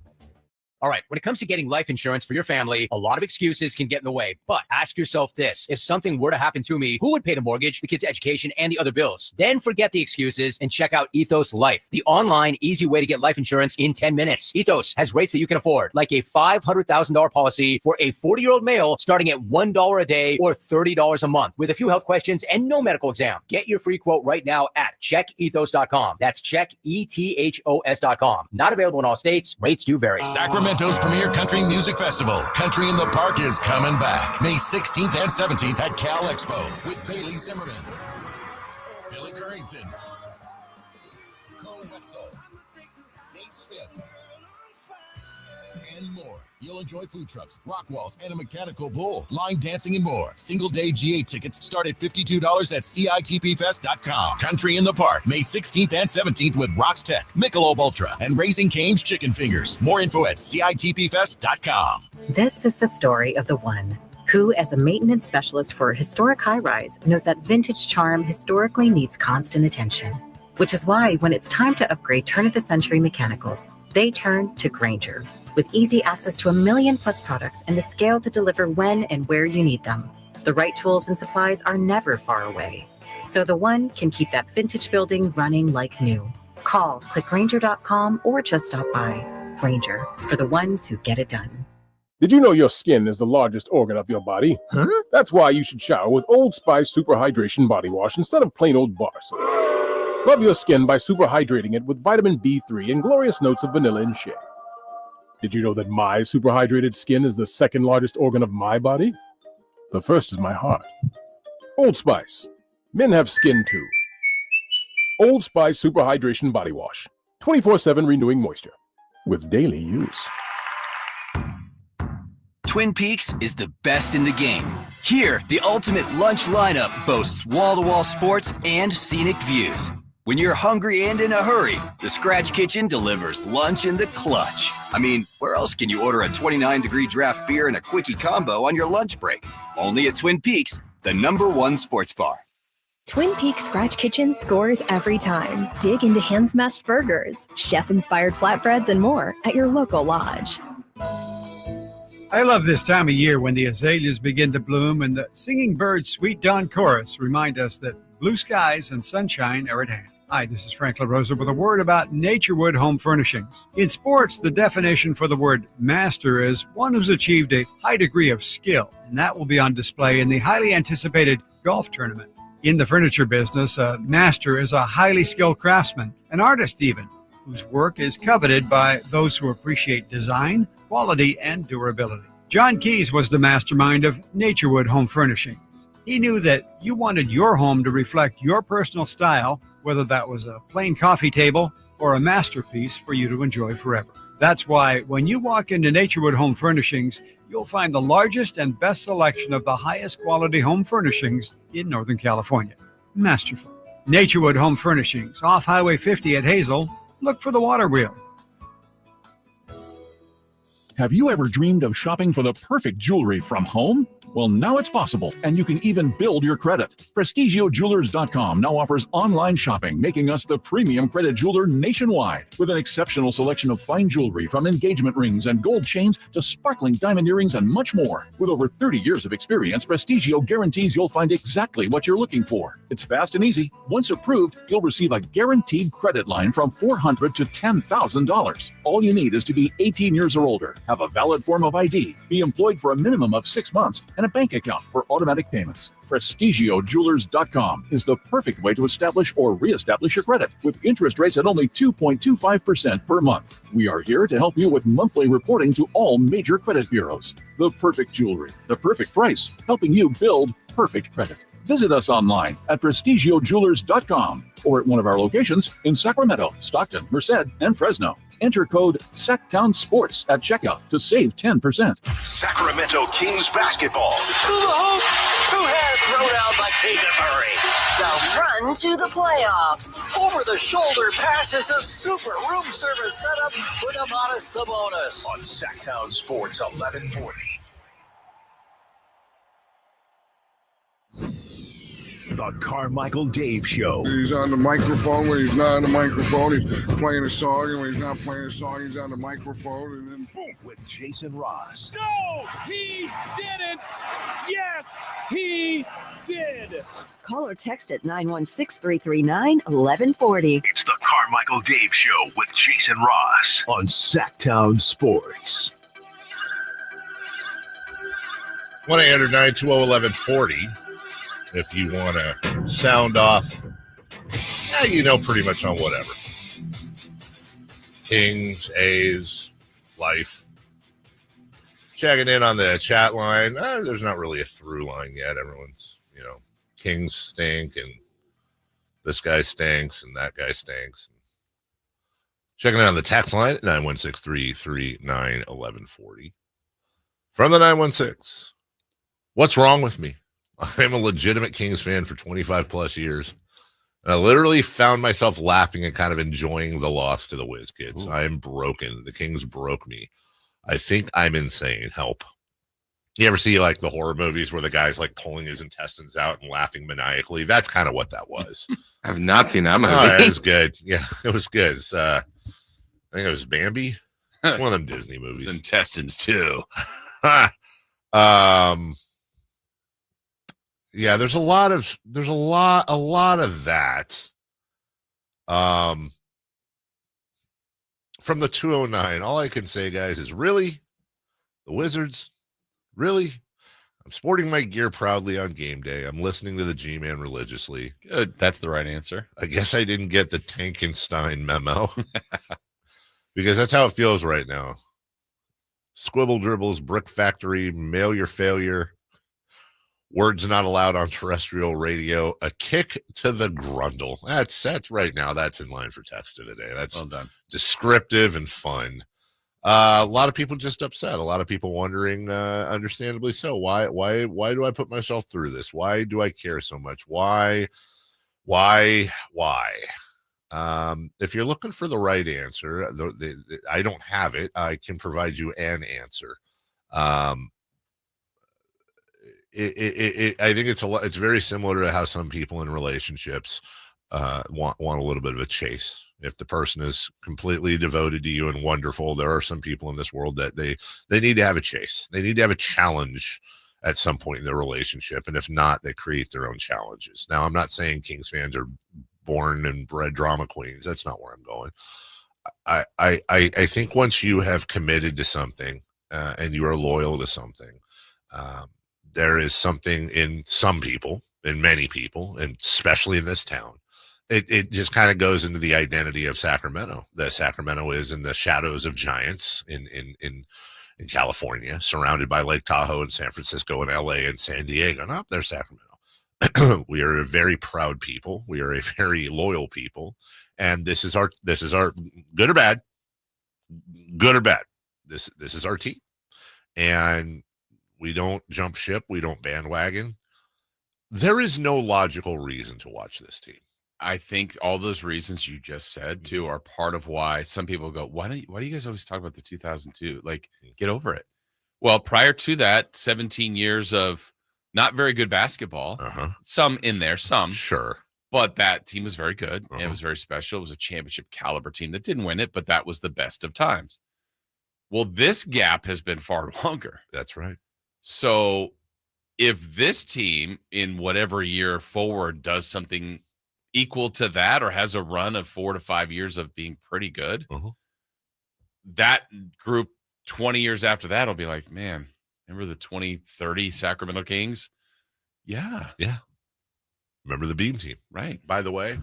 All right, when it comes to getting life insurance for your family, a lot of excuses can get in the way. But ask yourself this: if something were to happen to me, who would pay the mortgage, the kids' education, and the other bills? Then forget the excuses and check out Ethos Life, the online, easy way to get life insurance in 10 minutes. Ethos has rates that you can afford, like a $500,000 policy for a 40-year-old male starting at $1 a day or $30 a month, with a few health questions and no medical exam. Get your free quote right now at checkethos.com. That's checkethos.com. Not available in all states. Rates do vary. Sacramento's premier country music festival, Country in the Park, is coming back May 16th and 17th at Cal Expo with Bailey Zimmerman, Billy Currington, Cole Wetzel, Nate Smith, and more. You'll enjoy food trucks, rock walls, and a mechanical bull, line dancing, and more. Single-day GA tickets start at $52 at CITPFest.com. Country in the Park, May 16th and 17th with Rocks Tech, Michelob Ultra, and Raising Cane's Chicken Fingers. More info at CITPFest.com. This is the story of the one who, as a maintenance specialist for a historic high-rise, knows that vintage charm historically needs constant attention. Which is why when it's time to upgrade turn-of-the-century mechanicals, they turn to Grainger. With easy access to 1 million+ products and the scale to deliver when and where you need them. The right tools and supplies are never far away. So the one can keep that vintage building running like new. Call, click Grainger.com, or just stop by. Grainger, for the ones who get it done. Did you know your skin is the largest organ of your body? Huh? That's why you should shower with Old Spice Super Hydration Body Wash instead of plain old bar soap. Love your skin by super hydrating it with vitamin B3 and glorious notes of vanilla and shea. Did you know that my super hydrated skin is the second largest organ of my body? The first is my heart. Old Spice. Men have skin too. Old Spice Super Hydration Body Wash. 24/7 renewing moisture. With daily use. Twin Peaks is the best in the game. Here, the ultimate lunch lineup boasts wall-to-wall sports and scenic views. When you're hungry and in a hurry, the Scratch Kitchen delivers lunch in the clutch. I mean, where else can you order a 29-degree draft beer and a quickie combo on your lunch break? Only at Twin Peaks, the #1 sports bar. Twin Peaks Scratch Kitchen scores every time. Dig into hand-smashed burgers, chef-inspired flatbreads, and more at your local lodge. I love this time of year when the azaleas begin to bloom and the singing birds' sweet dawn chorus remind us that blue skies and sunshine are at hand. Hi, this is Frank LaRosa with a word about Naturewood Home Furnishings. In sports, the definition for the word master is one who's achieved a high degree of skill and that will be on display in the highly anticipated golf tournament. In the furniture business, a master is a highly skilled craftsman, an artist even, whose work is coveted by those who appreciate design, quality, and durability. John Keyes was the mastermind of Naturewood Home Furnishings. He knew that you wanted your home to reflect your personal style, whether that was a plain coffee table or a masterpiece for you to enjoy forever. That's why when you walk into Naturewood Home Furnishings, you'll find the largest and best selection of the highest quality home furnishings in Northern California. Masterful. Naturewood Home Furnishings, off Highway 50 at Hazel. Look for the water wheel. Have you ever dreamed of shopping for the perfect jewelry from home? Well, now it's possible, and you can even build your credit. PrestigiOJewelers.com now offers online shopping, making us the premium credit jeweler nationwide. With an exceptional selection of fine jewelry, from engagement rings and gold chains to sparkling diamond earrings and much more. With over 30 years of experience, Prestigio guarantees you'll find exactly what you're looking for. It's fast and easy. Once approved, you'll receive a guaranteed credit line from $400 to $10,000. All you need is to be 18 years or older, have a valid form of ID, be employed for a minimum of 6 months, and a bank account for automatic payments. PrestigioJewelers.com is the perfect way to establish or reestablish your credit, with interest rates at only 2.25% per month. We are here to help you with monthly reporting to all major credit bureaus. The perfect jewelry, the perfect price, helping you build perfect credit. Visit us online at PrestigioJewelers.com or at one of our locations in Sacramento, Stockton, Merced, and Fresno. Enter code SACTOWNSPORTS at checkout to save 10%. Sacramento Kings basketball. To the hoop, two-hand throwdown by Keegan Murray. The run to the playoffs. Over-the-shoulder pass is a super room service setup for Domantas Sabonis. On Sacktown Sports 1140. The Carmichael Dave Show. He's on the microphone when he's not on the microphone. He's playing a song, and when he's not playing a song, he's on the microphone, and then boom. With Jason Ross. No, he didn't. Yes, he did. Call or text at 916-339-1140. It's the Carmichael Dave Show with Jason Ross on Sacktown Sports. 1-800-920-1140. If you want to sound off, pretty much on whatever. Kings, A's, life. Checking in on the chat line. There's not really a through line yet. Everyone's, Kings stink, and this guy stinks, and that guy stinks. Checking in on the text line at 916-339-1140. From the 916, what's wrong with me? I'm a legitimate Kings fan for 25 plus years. And I literally found myself laughing and kind of enjoying the loss to the Whiz Kids. I am broken. The Kings broke me. I think I'm insane. Help. You ever see like the horror movies where the guy's like pulling his intestines out and laughing maniacally? That's kind of what that was. I've not seen that movie. Oh, it was good. Yeah, it was good. It's, I think it was Bambi. It's one of them Disney movies. It's intestines too. Yeah, there's a lot of that. From the 209, all I can say, guys, is really the Wizards. Really, I'm sporting my gear proudly on game day. I'm listening to the G-Man religiously. Good, that's the right answer. I guess I didn't get the Tankenstein memo because that's how it feels right now. Squibble dribbles, brick factory, mail your failure. Words not allowed on terrestrial radio. A kick to the grundle. That's right now. That's in line for text of the day. That's well done. Descriptive and fun. A lot of people just upset. A lot of people wondering, understandably so. Why do I put myself through this? Why do I care so much? Why? If you're looking for the right answer, I don't have it. I can provide you an answer. I think it's very similar to how some people in relationships want a little bit of a chase. If the person is completely devoted to you and wonderful, there are some people in this world that they need to have a chase. They need to have a challenge at some point in their relationship, and if not, they create their own challenges. Now, I'm not saying Kings fans are born and bred drama queens. That's not where I'm going. I think once you have committed to something and you are loyal to something, there is something in some people, in many people, and especially in this town. It just kind of goes into the identity of Sacramento. That Sacramento is in the shadows of giants in California, surrounded by Lake Tahoe and San Francisco and LA and San Diego. And up there, Sacramento. We are a very proud people. We are a very loyal people. And this is our good or bad. This is our team. And we don't jump ship. We don't bandwagon. There is no logical reason to watch this team. I think all those reasons you just said too are part of why some people go, why do you guys always talk about the 2002? Like, get over it. Well, prior to that, 17 years of not very good basketball, some in there, some. Sure. But that team was very good. And it was very special. It was a championship caliber team that didn't win it, but that was the best of times. Well, this gap has been far longer. That's right. So if this team in whatever year forward does something equal to that or has a run of 4 to 5 years of being pretty good, that group 20 years after that will be like, man, remember the 2030 Sacramento Kings? Yeah. Remember the Beam team. Right. By the way,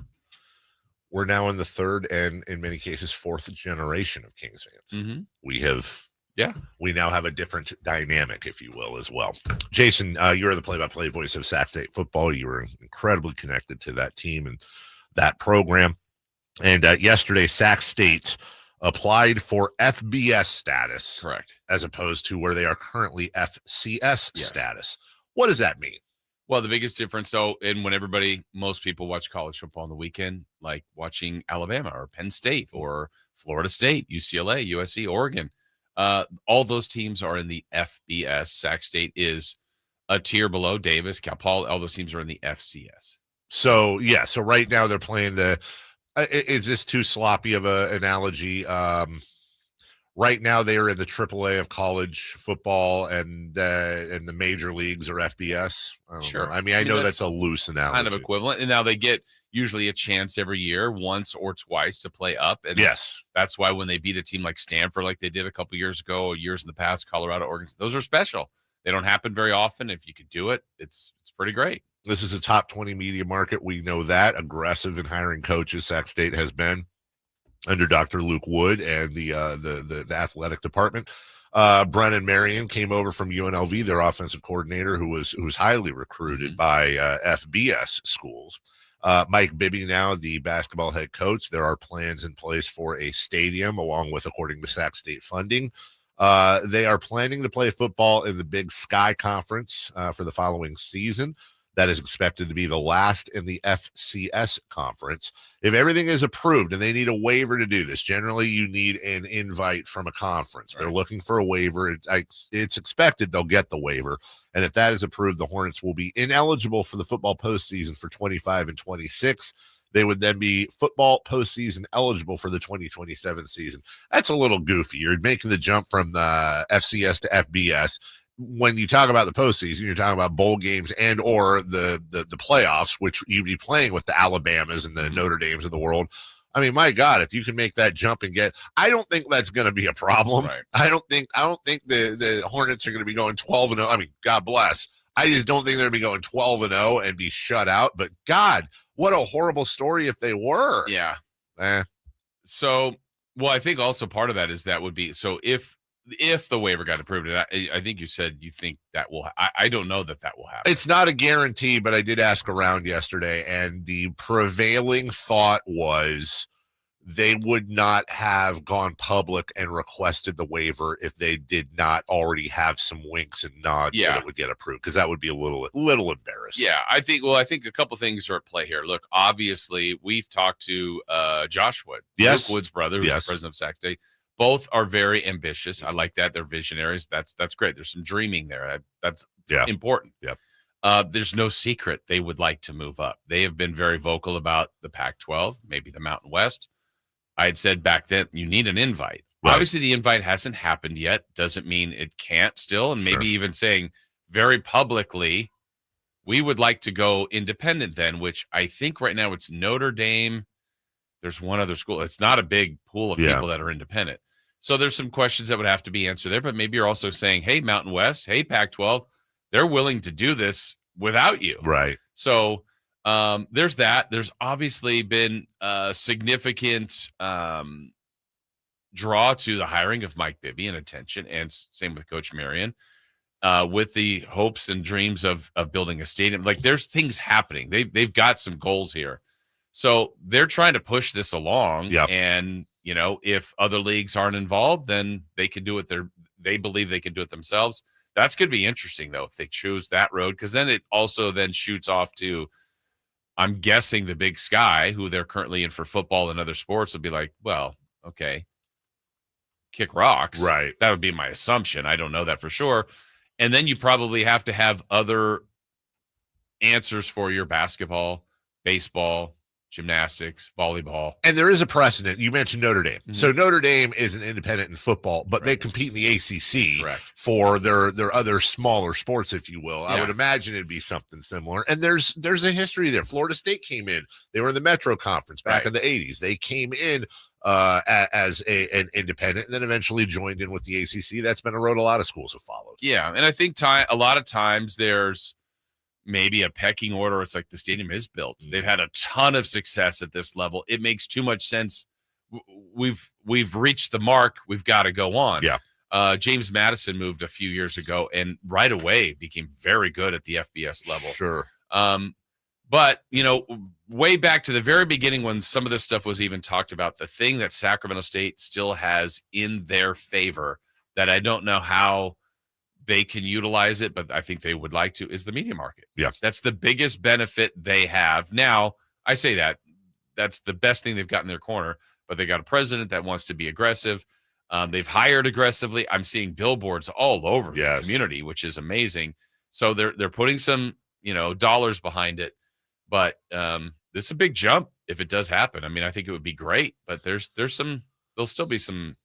we're now in the third and in many cases fourth generation of Kings fans. We now have a different dynamic, if you will, as well. Jason, you're the play-by-play voice of Sac State football. You were incredibly connected to that team and that program. And yesterday, Sac State applied for FBS status. Correct. As opposed to where they are currently FCS status. What does that mean? Well, the biggest difference, and when most people watch college football on the weekend, like watching Alabama or Penn State or Florida State, UCLA, USC, Oregon, all those teams are in the FBS. Sac State is a tier below. Davis, Cal Poly, all those teams are in the FCS. So right now they're playing is this too sloppy of an analogy? Right now they are in the AAA of college football, and the major leagues are FBS. Sure. I mean, that's a loose analogy. Kind of equivalent. And now they get usually a chance every year, once or twice, to play up. And that's why when they beat a team like Stanford, like they did a couple years ago, or years in the past, Colorado, Oregon, those are special. They don't happen very often. If you could do it, it's pretty great. This is a top 20 media market. We know that. Aggressive in hiring coaches. Sac State has been under Dr. Luke Wood and the athletic department. Brennan Marion came over from UNLV, their offensive coordinator, who was highly recruited by FBS schools. Mike Bibby now the basketball head coach. There are plans in place for a stadium, along with, according to Sac State, funding. They are planning to play football in the Big Sky Conference for the following season. That is expected to be the last in the FCS conference. If everything is approved, and they need a waiver to do this, generally you need an invite from a conference. Right. They're looking for a waiver. It's expected they'll get the waiver. And if that is approved, the Hornets will be ineligible for the football postseason for 25 and 26. They would then be football postseason eligible for the 2027 season. That's a little goofy. You're making the jump from the FCS to FBS. When you talk about the postseason, you're talking about bowl games and or the playoffs, which you'd be playing with the Alabamas and the Notre Dames of the world. I mean, my God, if you can make that jump and I don't think that's going to be a problem. Right. I don't think the Hornets are going to be going 12-0. I mean, God bless. I just don't think they're going to be going 12-0 and be shut out. But God, what a horrible story if they were. Yeah. So, well, I think also part of that is that would be, so if the waiver got approved, and I think you said you think that will, I don't know that will happen. It's not a guarantee, but I did ask around yesterday, and the prevailing thought was they would not have gone public and requested the waiver if they did not already have some winks and nods that it would get approved, because that would be a little embarrassing. Yeah, I think a couple things are at play here. Look, obviously, we've talked to Josh Wood, Luke Wood's brother, who's the president of Sac State. Both are very ambitious. I like that. They're visionaries. That's great. There's some dreaming there. That's important. Yep. There's no secret they would like to move up. They have been very vocal about the Pac-12, maybe the Mountain West. I had said back then, you need an invite. Right. Obviously, the invite hasn't happened yet. Doesn't mean it can't still. And maybe even saying very publicly, we would like to go independent then, which I think right now it's Notre Dame. There's one other school. It's not a big pool of people that are independent. So there's some questions that would have to be answered there, but maybe you're also saying, hey, Mountain West, hey, Pac-12, they're willing to do this without you. Right. So there's that. There's obviously been a significant draw to the hiring of Mike Bibby and attention, and same with Coach Marion, with the hopes and dreams of building a stadium. Like, there's things happening. They've got some goals here. So they're trying to push this along. Yep. And, you know, if other leagues aren't involved, then they can do it. They believe they can do it themselves. That's going to be interesting, though, if they choose that road, because then it also then shoots off to, I'm guessing, the Big Sky, who they're currently in for football and other sports, will be like, well, okay, kick rocks. Right. That would be my assumption. I don't know that for sure. And then you probably have to have other answers for your basketball, baseball, gymnastics, volleyball. And there is a precedent. You mentioned Notre Dame. Mm-hmm. So Notre Dame is an independent in football, but they compete in the ACC for their other smaller sports, if you will. I would imagine it'd be something similar. And there's a history there. Florida State came in. They were in the Metro Conference back in the 80s. They came in as an independent and then eventually joined in with the ACC. That's been a road a lot of schools have followed. Yeah, and I think a lot of times there's maybe a pecking order. It's like the stadium is built. They've had a ton of success at this level. It makes too much sense. We've reached the mark. We've got to go on. Yeah. James Madison moved a few years ago and right away became very good at the FBS level. Sure. But, you know, way back to the very beginning when some of this stuff was even talked about, the thing that Sacramento State still has in their favor that I don't know how they can utilize it, but I think they would like to, is the media market. Yeah. That's the biggest benefit they have. Now, I say that's the best thing they've got in their corner, but they got a president that wants to be aggressive. They've hired aggressively. I'm seeing billboards all over the community, which is amazing. So they're putting some, you know, dollars behind it, but this is a big jump if it does happen. I mean, I think it would be great, but there'll still be some,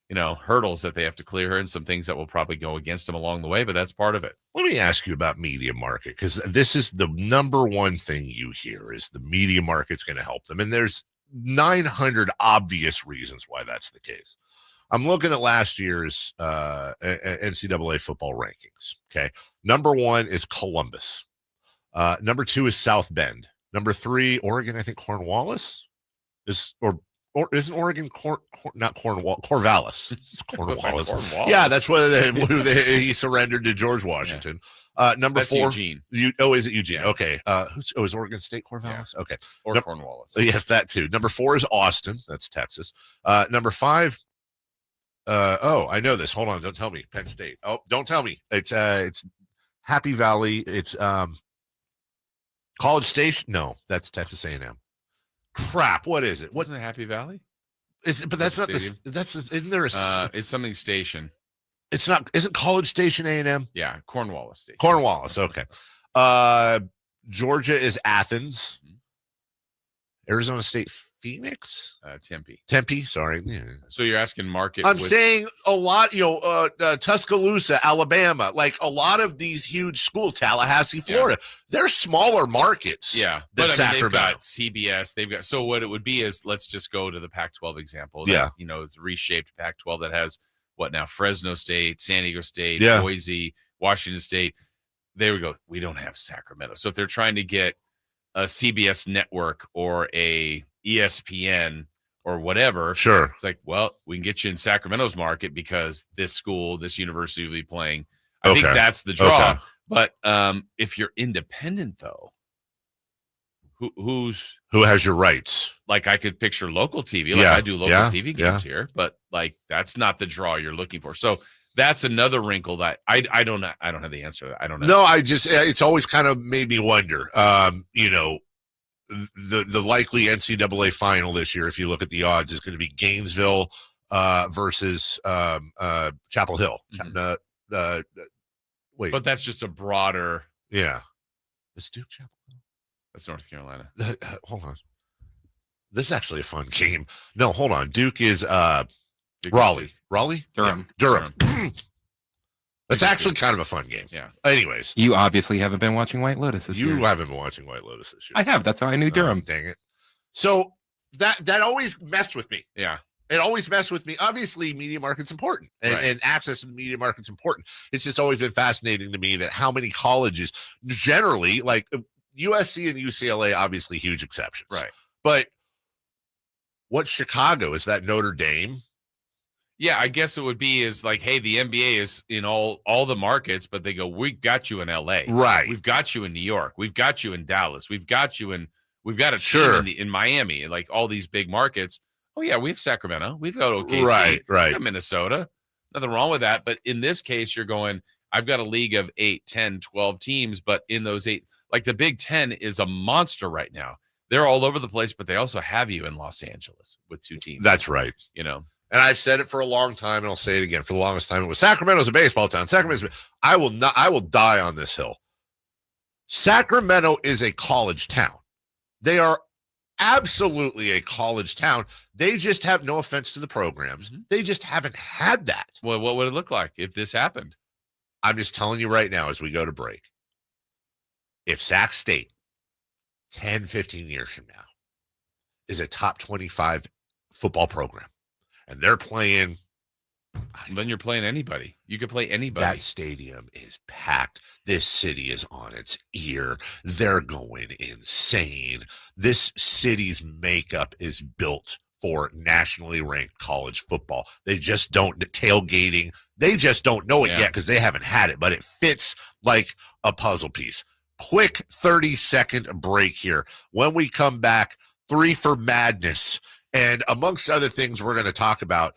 you know, hurdles that they have to clear and some things that will probably go against them along the way, but that's part of it. Let me ask you about media market, because this is the number one thing you hear is the media market's going to help them. And there's 900 obvious reasons why that's the case. I'm looking at last year's NCAA football rankings. Okay. Number 1 is Columbus. Number 2 is South Bend. Number 3, Oregon, I think Cornwallis or isn't Oregon not Cornwall, Corvallis? It's Cornwallis. Yeah, that's what he surrendered to George Washington. Number that's 4, Eugene. Is it Eugene? Yeah. Okay. Is Oregon State Corvallis? Yeah. Okay. Or Cornwallis. Yes, that too. Number 4 is Austin. That's Texas. Number 5. I know this. Hold on. Don't tell me. Penn State. Oh, don't tell me. It's Happy Valley. It's College Station. No, that's Texas A&M. Crap. What is it? Wasn't it Happy Valley? But that's not the. Isn't there a? It's something station. It's not. Isn't College Station A&M? Yeah, Cornwallis Station. Cornwallis. Okay. Georgia is Athens. Arizona State, Phoenix, Tempe. Sorry. Yeah. So you're asking market. I'm saying a lot. Tuscaloosa, Alabama, like a lot of these huge schools, Tallahassee, Florida. They're smaller markets. Yeah, than but Sacramento. They've got CBS. They've got. So what it would be is, let's just go to the Pac-12 example. It's reshaped Pac-12 that has what now? Fresno State, San Diego State, Boise, Washington State. There we go. We don't have Sacramento. So if they're trying to get a CBS network or a ESPN or whatever, sure, it's like, well, we can get you in Sacramento's market because this school, this university will be playing. I think that's the draw. Okay. But if you're independent, though, who has your rights? Like, I could picture local TV. Like I do local TV games here, but like that's not the draw you're looking for. So that's another wrinkle that I don't have the answer to that. I don't know. No, it's always kind of made me wonder. The likely NCAA final this year, if you look at the odds, is going to be Gainesville versus Chapel Hill. Mm-hmm. Wait, but that's just a broader. Yeah, is Duke Chapel Hill? That's North Carolina. Hold on, this is actually a fun game. No, hold on. Duke is Raleigh, Durham. That's actually kind of a fun game. Yeah. Anyways, you obviously haven't been watching White Lotus this year. You haven't been watching White Lotus this year. I have. That's how I knew Durham. Dang it. So that always messed with me. Yeah. It always messed with me. Obviously, media market's important, and access to the media market's important. It's just always been fascinating to me that how many colleges, generally, like USC and UCLA, obviously huge exceptions. Right. But what's Chicago? Is that Notre Dame? Yeah, I guess it would be is like, hey, the NBA is in all the markets, but they go, we've got you in LA. Right. We've got you in New York. We've got you in Dallas. We've got a team in Miami, like all these big markets. Oh, yeah, we have Sacramento. We've got OKC. Right. We've got Minnesota. Nothing wrong with that. But in this case, you're going, I've got a league of 8, 10, 12 teams. But in those 8, like the Big Ten is a monster right now. They're all over the place, but they also have you in Los Angeles with 2 teams. That's right. You know. And I've said it for a long time, and I'll say it again. For the longest time, it was Sacramento's a baseball town. I will die on this hill. Sacramento is a college town. They are absolutely a college town. They just have, no offense to the programs, they just haven't had that. Well, what would it look like if this happened? I'm just telling you right now as we go to break. If Sac State 10, 15 years from now is a top 25 football program and they're playing, then you're playing anybody. You could play anybody. That stadium is packed. This city is on its ear. They're going insane. This city's makeup is built for nationally ranked college football. They just don't tailgating. They just don't know it yet because they haven't had it, but it fits like a puzzle piece. Quick 30-second break here. When we come back, 3 for Madness. And amongst other things we're going to talk about,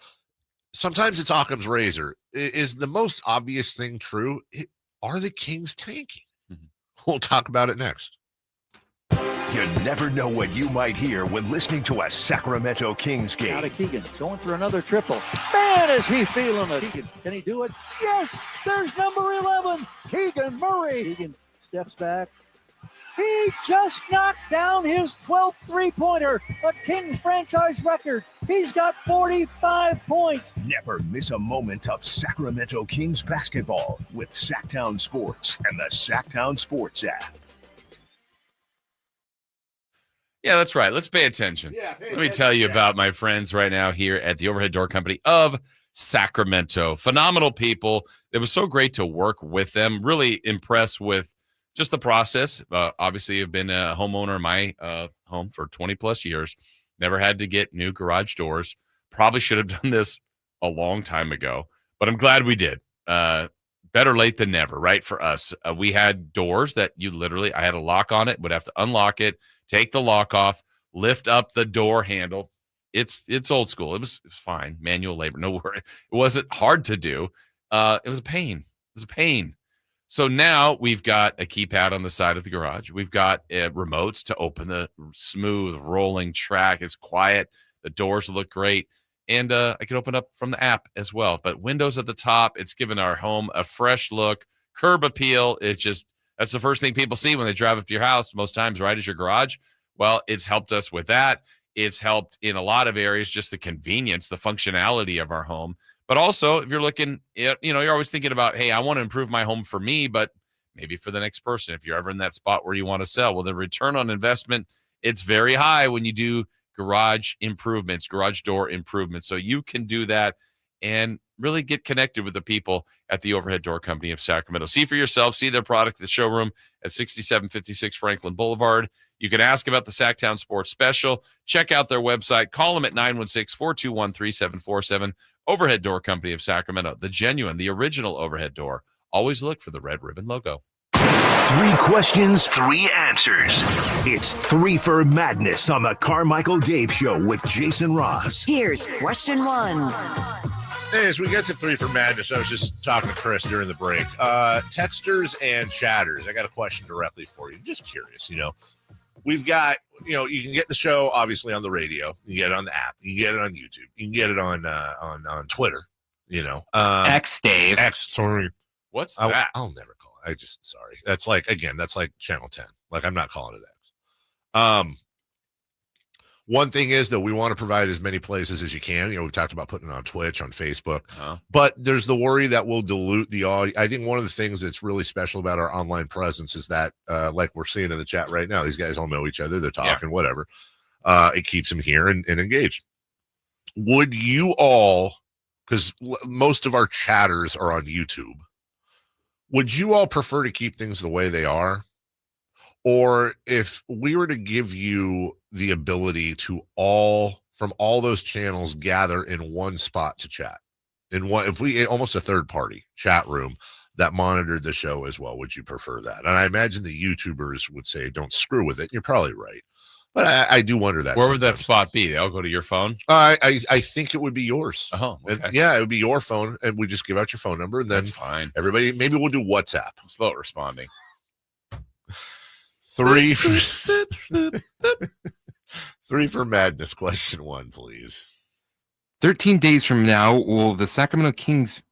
sometimes it's Occam's razor. Is the most obvious thing true? Are the Kings tanking? We'll talk about it next. You never know what you might hear when listening to a Sacramento Kings game. Out of Keegan, going for another triple. Man, is he feeling it. Keegan, can he do it? Yes, there's number 11, Keegan Murray. Keegan steps back. He just knocked down his 12th three-pointer, a Kings franchise record. He's got 45 points. Never miss a moment of Sacramento Kings basketball with Sacktown Sports and the Sacktown Sports app. Yeah, that's right. Let's pay attention. Let me tell you about my friends right now here at the Overhead Door Company of Sacramento. Phenomenal people. It was so great to work with them. Really impressed with just the process. Obviously, I've been a homeowner in my home for 20 plus years. Never had to get new garage doors. Probably should have done this a long time ago, but I'm glad we did. Better late than never, right? For us, we had doors that I had a lock on it, would have to unlock it, take the lock off, lift up the door handle. It's old school. It was fine. Manual labor. No worry. It wasn't hard to do. It was a pain. So now we've got a keypad on the side of the garage. We've got remotes to open the smooth rolling track. It's quiet. The doors look great. And I can open up from the app as well. But windows at the top, it's given our home a fresh look. Curb appeal. That's the first thing people see when they drive up to your house most times, right, is your garage. Well, it's helped us with that. It's helped in a lot of areas, just the convenience, the functionality of our home. But also, if you're looking, you're always thinking about, hey, I want to improve my home for me, but maybe for the next person, if you're ever in that spot where you want to sell. Well, the return on investment, it's very high when you do garage improvements, garage door improvements. So you can do that and really get connected with the people at the Overhead Door Company of Sacramento. See for yourself, see their product at the showroom at 6756 Franklin Boulevard. You can ask about the Sacktown Sports Special. Check out their website. Call them at 916-421-3747. Overhead Door Company of Sacramento, the genuine, the original overhead door. Always look for the red ribbon logo. 3 questions, 3 answers. It's 3 for Madness on the Carmichael Dave Show with Jason Ross. Here's question 1. Hey, as we get to 3 for Madness, I was just talking to Chris during the break. Texters and chatters, I got a question directly for you. Just curious, We've got, you can get the show obviously on the radio. You can get it on the app. You can get it on YouTube. You can get it on Twitter. X Dave. X. Sorry, what's that? I'll never call it. Sorry. That's like Channel 10. Like I'm not calling it X. One thing is that we want to provide as many places as you can. We've talked about putting it on Twitch, on Facebook, but there's the worry that we'll dilute the audio. I think one of the things that's really special about our online presence is that, like we're seeing in the chat right now, these guys all know each other. They're talking, whatever. It keeps them here and engaged. would you all, because most of our chatters are on YouTube, would you all prefer to keep things the way they are? Or if we were to give you the ability to from all those channels gather in one spot to chat, if we almost a third party chat room that monitored the show as well, would you prefer that? And I imagine the YouTubers would say, don't screw with it. You're probably right. But I do wonder that. Where would that spot be? I'll go to your phone. I think it would be yours. Oh, okay. It would be your phone, and we just give out your phone number, and then that's fine. Everybody, maybe we'll do WhatsApp. I'm slow at responding. 3 for madness. Question 1, please. 13 days from now, will the Sacramento Kings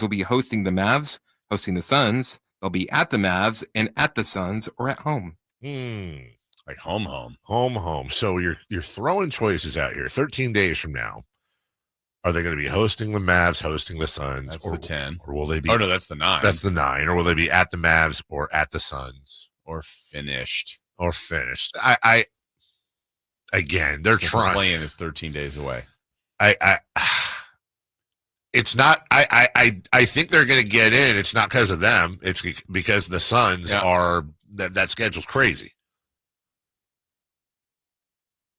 will be hosting the Mavs, hosting the Suns. They'll be at the Mavs and at the Suns, or at home. Like home. So you're throwing choices out here. 13 days from now, are they going to be hosting the Mavs, hosting the Suns? That's the 10. Or will they be? Oh no, that's the 9. That's the 9. Or will they be at the Mavs or at the Suns? Or finished. I again, they're trying. Playing is 13 days away. It's not. I think they're going to get in. It's not because of them. It's because the Suns are that schedule's crazy.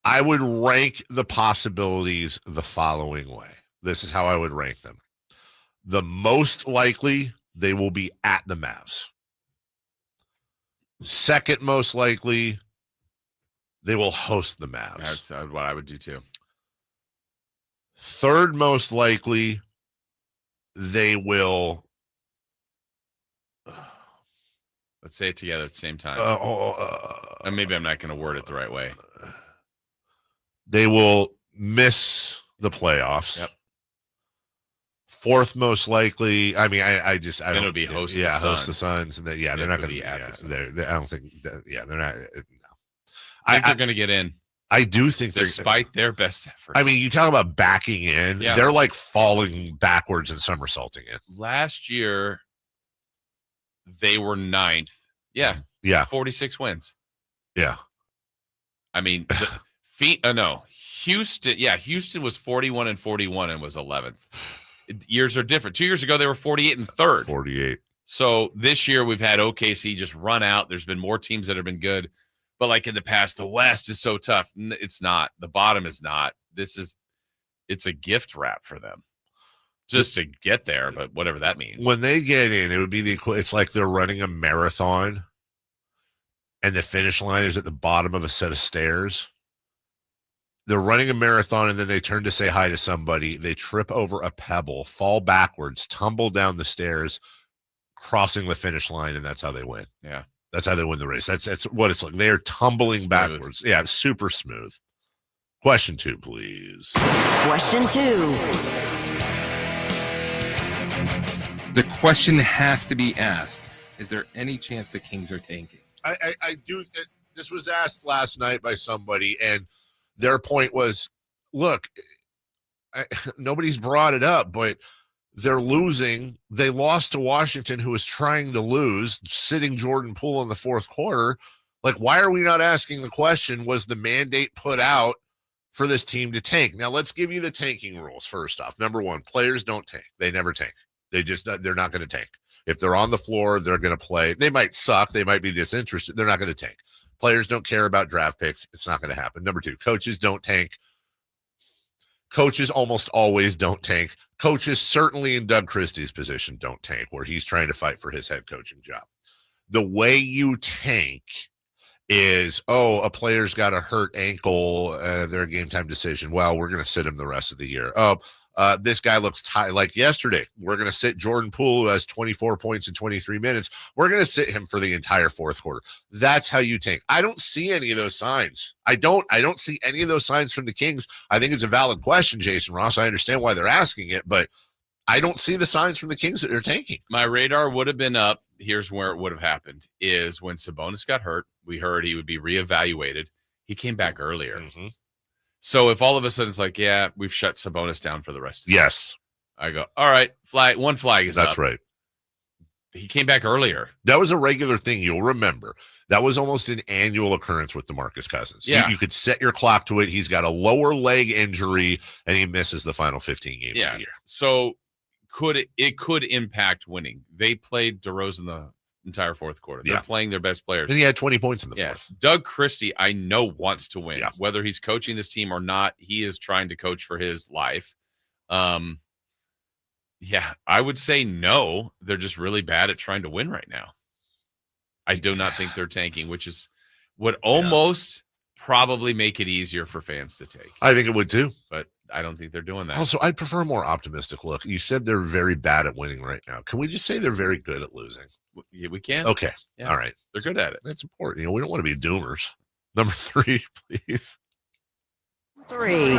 I would rank the possibilities the following way. This is how I would rank them. The most likely, they will be at the Mavs. Second most likely, they will host the Mavs. That's what I would do too. Third most likely, they will. Let's say it together at the same time. And maybe I'm not going to word it the right way. They will miss the playoffs. Yep. Fourth most likely. I mean, I don't. It'll be host the Suns, and they're not going to be at the Suns. I don't think. They're not. No. I think they're going to get in. I do think despite their best efforts. I mean, you talk about backing in. Yeah. They're like falling backwards and somersaulting in. Last year, they were 9th. Yeah. 46 wins. Yeah. I mean, Houston. Yeah, Houston was 41-41 and was 11th. Years are different. 2 years ago, they were 48 and 3rd. 48. So this year, we've had OKC just run out. There's been more teams that have been good. But like in the past, the West is so tough. It's not. The bottom is not. It's a gift wrap for them just to get there, but whatever that means. When they get in, it would be it's like they're running a marathon and the finish line is at the bottom of a set of stairs. They're running a marathon and then they turn to say hi to somebody. They trip over a pebble, fall backwards, tumble down the stairs, crossing the finish line, and that's how they win. Yeah. That's how they win the race. That's what it's like. They are tumbling backwards. Yeah, super smooth. Question 2, please. Question 2. The question has to be asked. Is there any chance the Kings are tanking? I do. This was asked last night by somebody, and their point was, look, nobody's brought it up, but they're losing. They lost to Washington, who was trying to lose, sitting Jordan Poole in the fourth quarter. Like, why are we not asking the question, was the mandate put out for this team to tank? Now, let's give you the tanking rules first off. Number 1, players don't tank. They never tank. They're not going to tank. If they're on the floor, they're going to play. They might suck. They might be disinterested. They're not going to tank. Players don't care about draft picks. It's not going to happen. Number 2, coaches don't tank. Coaches almost always don't tank. Coaches, certainly in Doug Christie's position, don't tank, where he's trying to fight for his head coaching job. The way you tank is, a player's got a hurt ankle, they're a game time decision. Well, we're going to sit him the rest of the year. This guy looks tired. Like yesterday, we're going to sit Jordan Poole, who has 24 points in 23 minutes. We're going to sit him for the entire fourth quarter. That's how you tank. I don't see any of those signs. I don't see any of those signs from the Kings. I think it's a valid question, Jason Ross. I understand why they're asking it, but I don't see the signs from the Kings that they're tanking. My radar would have been up. Here's where it would have happened is when Sabonis got hurt, we heard he would be reevaluated. He came back earlier. Mm-hmm. So if all of a sudden it's like, yeah, we've shut Sabonis down for the rest of the Yes. year. I go, all right, one flag is up. That's right. He came back earlier. That was a regular thing. You'll remember. That was almost an annual occurrence with DeMarcus Cousins. Yeah. You could set your clock to it. He's got a lower leg injury, and he misses the final 15 games of the year. So it could impact winning. They played DeRozan the entire fourth quarter. They're playing their best players. And he had 20 points in the fourth. Doug Christie, I know, wants to win. Whether he's coaching this team or not, he is trying to coach for his life. I would say no. They're just really bad at trying to win right now. I do not think they're tanking, which would almost probably make it easier for fans to take. I think it would too. But I don't think they're doing that. Also, I'd prefer a more optimistic look. You said they're very bad at winning right now. Can we just say they're very good at losing? Yeah, we can. Okay. Yeah. All right. They're good at it. That's important. We don't want to be doomers. Number 3, please. 3.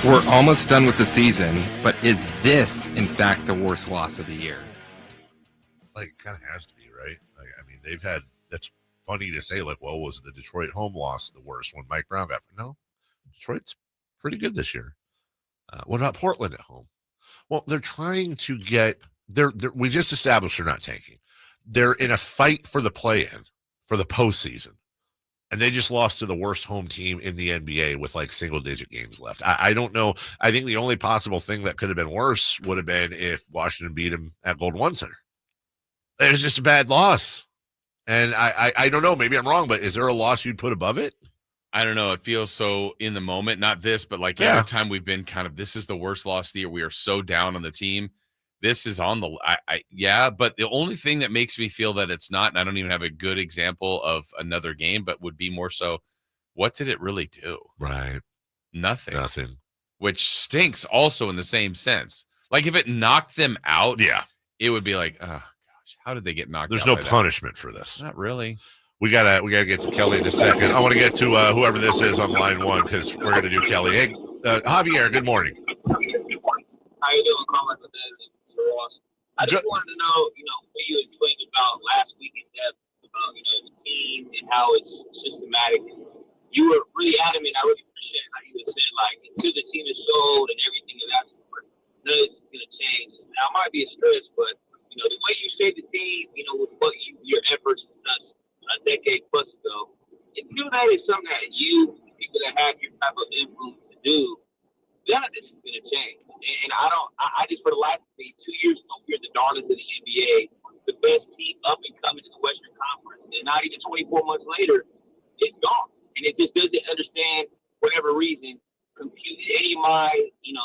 We're almost done with the season, but is this, in fact, the worst loss of the year? Like, it kind of has to be, right? Like, I mean, they've had, that's funny to say, like, well, was the Detroit home loss the worst when Mike Brown got, no, Detroit's pretty good this year. What about Portland at home? Well, they're trying to get, we just established they're not tanking. They're in a fight for the play-in, for the postseason. And they just lost to the worst home team in the NBA with like single-digit games left. I don't know. I think the only possible thing that could have been worse would have been if Washington beat them at Golden One Center. It was just a bad loss. And I don't know. Maybe I'm wrong, but is there a loss you'd put above it? I don't know. It feels so in the moment. Not this, but like every time we've been kind of, this is the worst loss of the year. We are so down on the team. This is on the, but the only thing that makes me feel that it's not, and I don't even have a good example of another game, but would be more so, what did it really do? Right. Nothing. Which stinks also in the same sense. Like if it knocked them out, it would be like, oh gosh, how did they get knocked out? There's no punishment for this. Not really. We gotta get to Kelly in a second. I want to get to whoever this is on line 1 because we're gonna do Kelly. Hey, Javier, good morning. How you doing, Carmichael Dave? I just wanted to know, what you explained about last week in depth about, the team and how it's systematic. You were really adamant. I really appreciate how you said, like, until the team is sold and everything of that sort, nothing's going to change. Now, it might be a stretch, but, the way you saved the team, with what your efforts done a decade plus ago, until that is something that you, people that have your type of influence to do, none of this is going to change. And I just, for the last 2 years, we're the darlings of the NBA, the best team up and coming to the Western Conference. And not even 24 months later, it's gone. And it just doesn't understand, for whatever reason, compute any of my,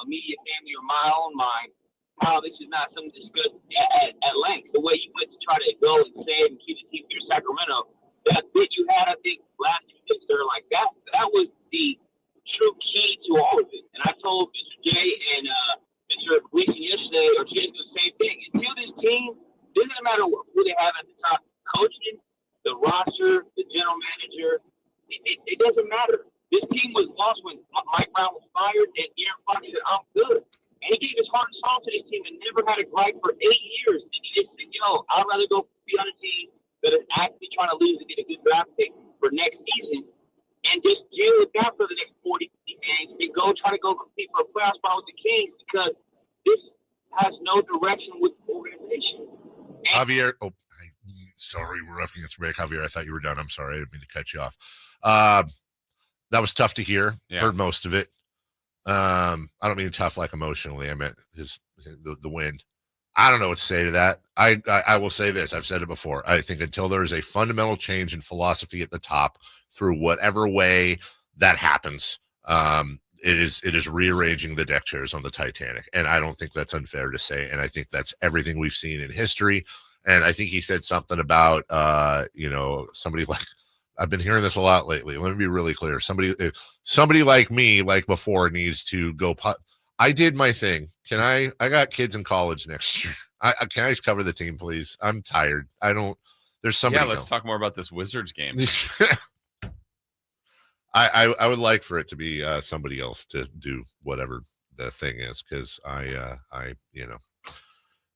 immediate family or my own mind, how this is not something discussed at length. The way you went to try to go and save and keep the team here in Sacramento, that bit you had, I think, last year, like that was the true key to all of it. And I told Mr. J and Mr. Gleason yesterday, or Jay, the same thing. Until this team, it doesn't matter who they have at the top, coaching, the roster, the general manager, it doesn't matter. This team was lost when Mike Brown was fired, and Aaron Fox said, I'm good. And he gave his heart and soul to this team and never had a gripe for 8 years. And he just said, I'd rather go be on a team that is actually trying to lose and get a good draft pick for next season and just deal with that for the next 40 games and try to go compete for a playoff spot with the Kings, because this has no direction with the organization. Javier, sorry, we're up against break. Javier, I thought you were done. I'm sorry. I didn't mean to cut you off. That was tough to hear. Yeah. Heard most of it. I don't mean tough like emotionally. I meant the wind. I don't know what to say to that. I will say this. I've said it before. I think until there is a fundamental change in philosophy at the top, through whatever way that happens, it is rearranging the deck chairs on the Titanic. And I don't think that's unfair to say. And I think that's everything we've seen in history. And I think he said something about, somebody like, I've been hearing this a lot lately. Let me be really clear. Somebody like me, like before, needs to go. I did my thing. I got kids in college next year. Can I just cover the team, please? I'm tired. There's somebody. Yeah, let's talk more about this Wizards game. I would like for it to be somebody else to do whatever the thing is, because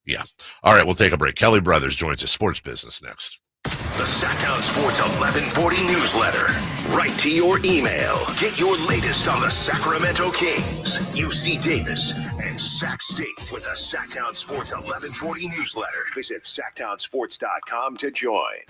yeah. All right, we'll take a break. Kelly Brothers joins us, Sports Business, next. The Sacktown Sports 1140 newsletter. Right to your email. Get your latest on the Sacramento Kings, UC Davis, and Sac State with the Sacktown Sports 1140 newsletter. Visit sacktownsports.com to join.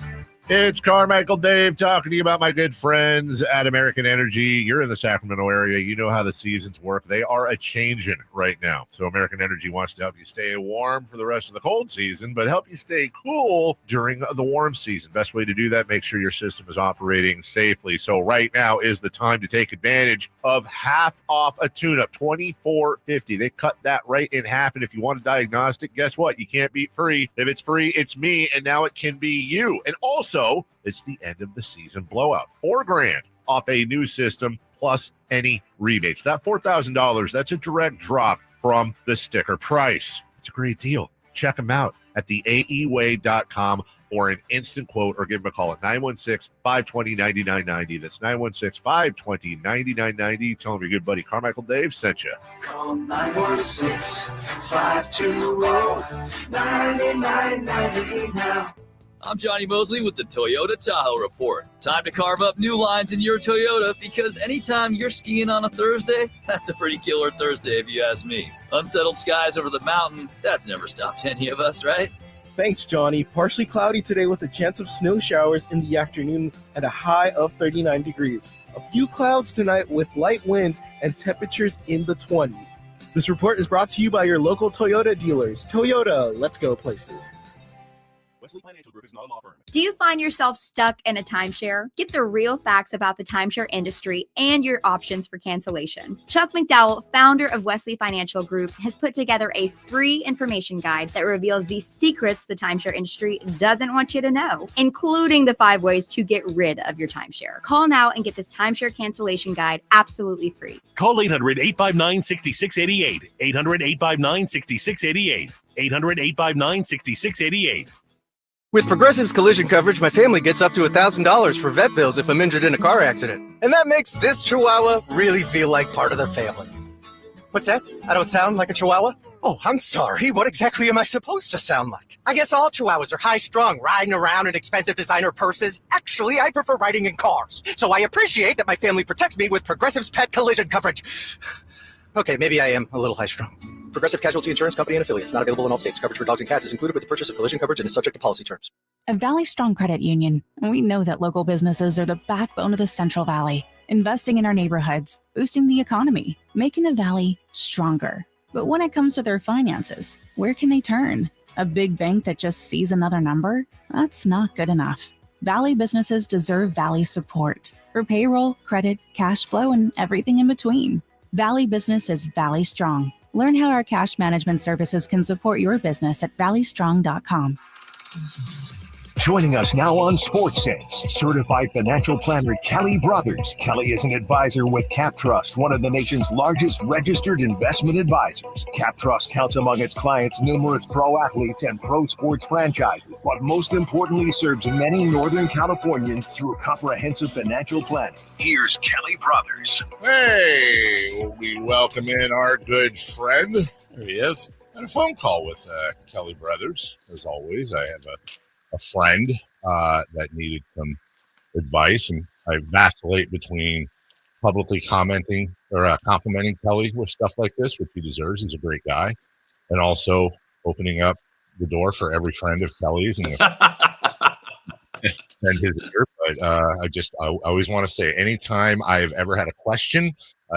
It's Carmichael Dave talking to you about my good friends at American Energy. You're in the Sacramento area. You know how the seasons work. They are a-changing right now. So American Energy wants to help you stay warm for the rest of the cold season, but help you stay cool during the warm season. Best way to do that, make sure your system is operating safely. So right now is the time to take advantage of half off a tune-up, $24.50. They cut that right in half, and if you want a diagnostic, guess what? You can't beat free. If it's free, it's me, and now it can be you. And also, it's the end of the season blowout. $4,000 off a new system plus any rebates. That $4,000, that's a direct drop from the sticker price. It's a great deal. Check them out at theaeway.com for an instant quote or give them a call at 916-520-9990. That's 916-520-9990. Tell them your good buddy Carmichael Dave sent you. Call 916-520-9990 now. I'm Johnny Mosley with the Toyota Tahoe Report. Time to carve up new lines in your Toyota because anytime you're skiing on a Thursday, that's a pretty killer Thursday if you ask me. Unsettled skies over the mountain, that's never stopped any of us, right? Thanks, Johnny. Partially cloudy today with a chance of snow showers in the afternoon and a high of 39 degrees. A few clouds tonight with light winds and temperatures in the 20s. This report is brought to you by your local Toyota dealers. Toyota, let's go places. Wesley Financial Group is not a law firm. Do you find yourself stuck in a timeshare? Get the real facts about the timeshare industry and your options for cancellation. Chuck McDowell, founder of Wesley Financial Group, has put together a free information guide that reveals the secrets the timeshare industry doesn't want you to know, including the 5 ways to get rid of your timeshare. Call now and get this timeshare cancellation guide absolutely free. Call 800-859-6688. 800-859-6688. 800-859-6688. With Progressive's collision coverage, my family gets up to $1,000 for vet bills if I'm injured in a car accident. And that makes this Chihuahua really feel like part of the family. What's that? I don't sound like a Chihuahua? Oh, I'm sorry. What exactly am I supposed to sound like? I guess all Chihuahuas are high-strung, riding around in expensive designer purses. Actually, I prefer riding in cars. So I appreciate that my family protects me with Progressive's pet collision coverage. Okay, maybe I am a little high-strung. Progressive Casualty Insurance Company and affiliates. Not available in all states. Coverage for dogs and cats is included with the purchase of collision coverage and is subject to policy terms. At Valley Strong Credit Union, we know that local businesses are the backbone of the Central Valley, investing in our neighborhoods, boosting the economy, making the Valley stronger. But when it comes to their finances, where can they turn? A big bank that just sees another number? That's not good enough. Valley businesses deserve Valley support for payroll, credit, cash flow, and everything in between. Valley Business is Valley Strong. Learn how our cash management services can support your business at valleystrong.com. Joining us now on Sports Sense, certified financial planner Kelly Brothers. Kelly is an advisor with Cap Trust, one of the nation's largest registered investment advisors. Cap Trust counts among its clients numerous pro athletes and pro sports franchises, but most importantly serves many Northern Californians through comprehensive financial planning. Here's Kelly Brothers. Hey, we welcome in our good friend. There he is. And a phone call with Kelly Brothers. As always, I have a friend that needed some advice, and I vacillate between publicly commenting or complimenting Kelly with stuff like this, which he deserves. He's a great guy, and also opening up the door for every friend of Kelly's and his ear. But I always want to say, anytime I've ever had a question,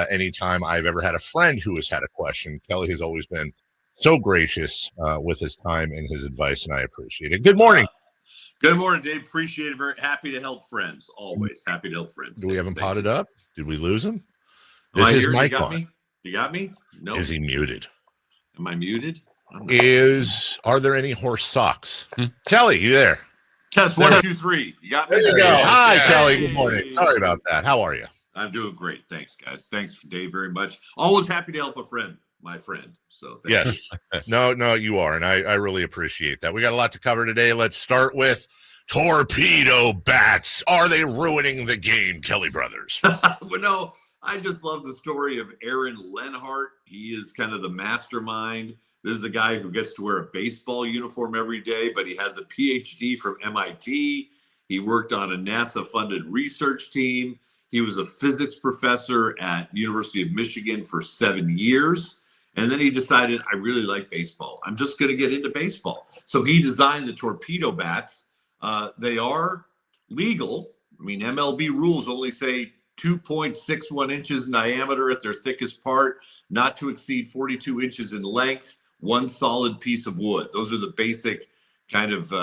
anytime I've ever had a friend who has had a question, Kelly has always been so gracious with his time and his advice, and I appreciate it. Good morning. Good morning, Dave. Appreciate it. Very happy to help friends. Always happy to help friends. Do we have him potted up? Did we lose him? Am Is I his here? mic You got on? me? You got me? No. Is he muted? Am I muted? Are there any horse socks? Kelly, you there? Test 1, 2, 3. You got me? There you go. Hi, Yeah. Kelly. Good morning. Sorry about that. How are you? I'm doing great. Thanks, guys. Thanks, Dave, very much. Always happy to help a friend, my friend. So thank Yes. No, you are. And I really appreciate that. We got a lot to cover today. Let's start with torpedo bats. Are they ruining the game, Kelly Brothers? Well, no, I just love the story of Aaron Lenhart. He is kind of the mastermind. This is a guy who gets to wear a baseball uniform every day, but he has a PhD from MIT. He worked on a NASA-funded research team. He was a physics professor at University of Michigan for 7 years. And then he decided, I really like baseball. I'm just going to get into baseball. So he designed the torpedo bats. They are legal. I mean, MLB rules only say 2.61 inches in diameter at their thickest part, not to exceed 42 inches in length, one solid piece of wood. Those are the basic kind of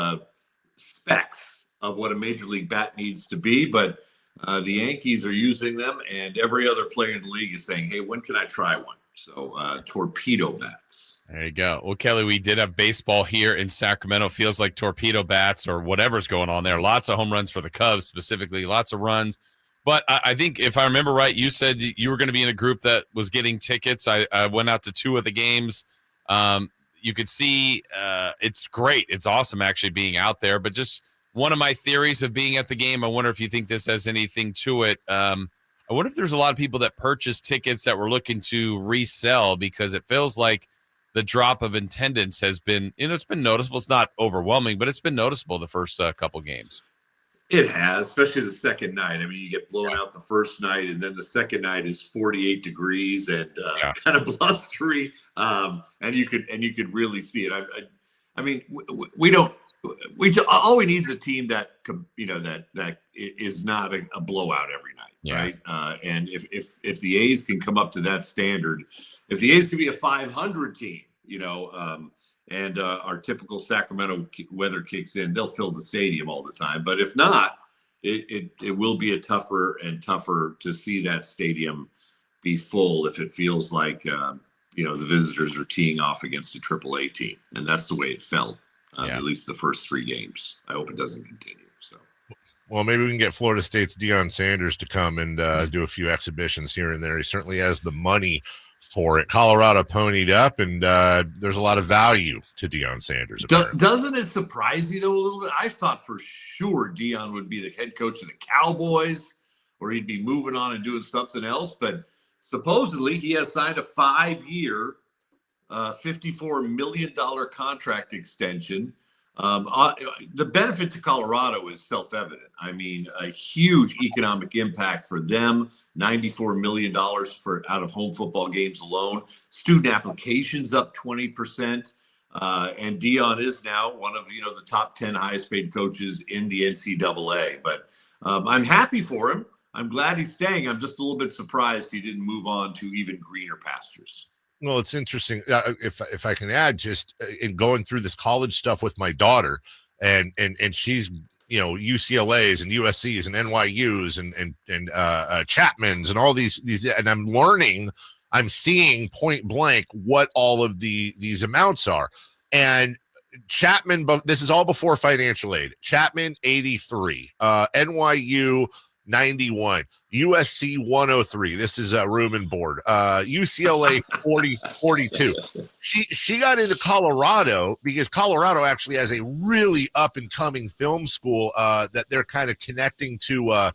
specs of what a major league bat needs to be. But the Yankees are using them, and every other player in the league is saying, hey, when can I try one? So torpedo bats. There you go. Well, Kelly, we did have baseball here in Sacramento. Feels like torpedo bats or whatever's going on there. Lots of home runs for the Cubs specifically, lots of runs. But I think if I remember right, you said you were going to be in a group that was getting tickets. I went out to 2 of the games. You could see it's great. It's awesome actually being out there. But just one of my theories of being at the game, I wonder if you think this has anything to it. I wonder if there's a lot of people that purchased tickets that were looking to resell, because it feels like the drop of attendance has been, it's been noticeable. It's not overwhelming, but it's been noticeable the first couple games. It has, especially the second night. I mean, you get blown out the first night, and then the second night is 48 degrees and kind of blustery, and you could really see it. I mean, all we need is a team that that is not a blowout every night, right? And if the A's can come up to that standard, if the A's can be a 500 team, and our typical Sacramento weather kicks in, they'll fill the stadium all the time. But if not, it will be a tougher and tougher to see that stadium be full if it feels like the visitors are teeing off against a AAA team, and that's the way it felt. At least the first 3 games. I hope it doesn't continue. So, well, maybe we can get Florida State's Deion Sanders to come and do a few exhibitions here and there. He certainly has the money for it. Colorado ponied up, and there's a lot of value to Deion Sanders. Doesn't it surprise you, though, a little bit? I thought for sure Deion would be the head coach of the Cowboys, or he'd be moving on and doing something else. But supposedly he has signed a 5-year $54 million contract extension. The benefit to Colorado is self-evident. I mean, a huge economic impact for them, $94 million for out-of-home football games alone. Student applications up 20%. And Deion is now one of the top 10 highest-paid coaches in the NCAA. But I'm happy for him. I'm glad he's staying. I'm just a little bit surprised he didn't move on to even greener pastures. Well, it's interesting. If I can add, just in going through this college stuff with my daughter, and she's UCLA's and USC's and NYU's and Chapman's and all these, and I'm seeing point blank what all of these amounts are. And Chapman, this is all before financial aid. Chapman 83, NYU 91, USC 103. This is a room and board. UCLA 42. She got into Colorado because Colorado actually has a really up and coming film school that they're kind of connecting to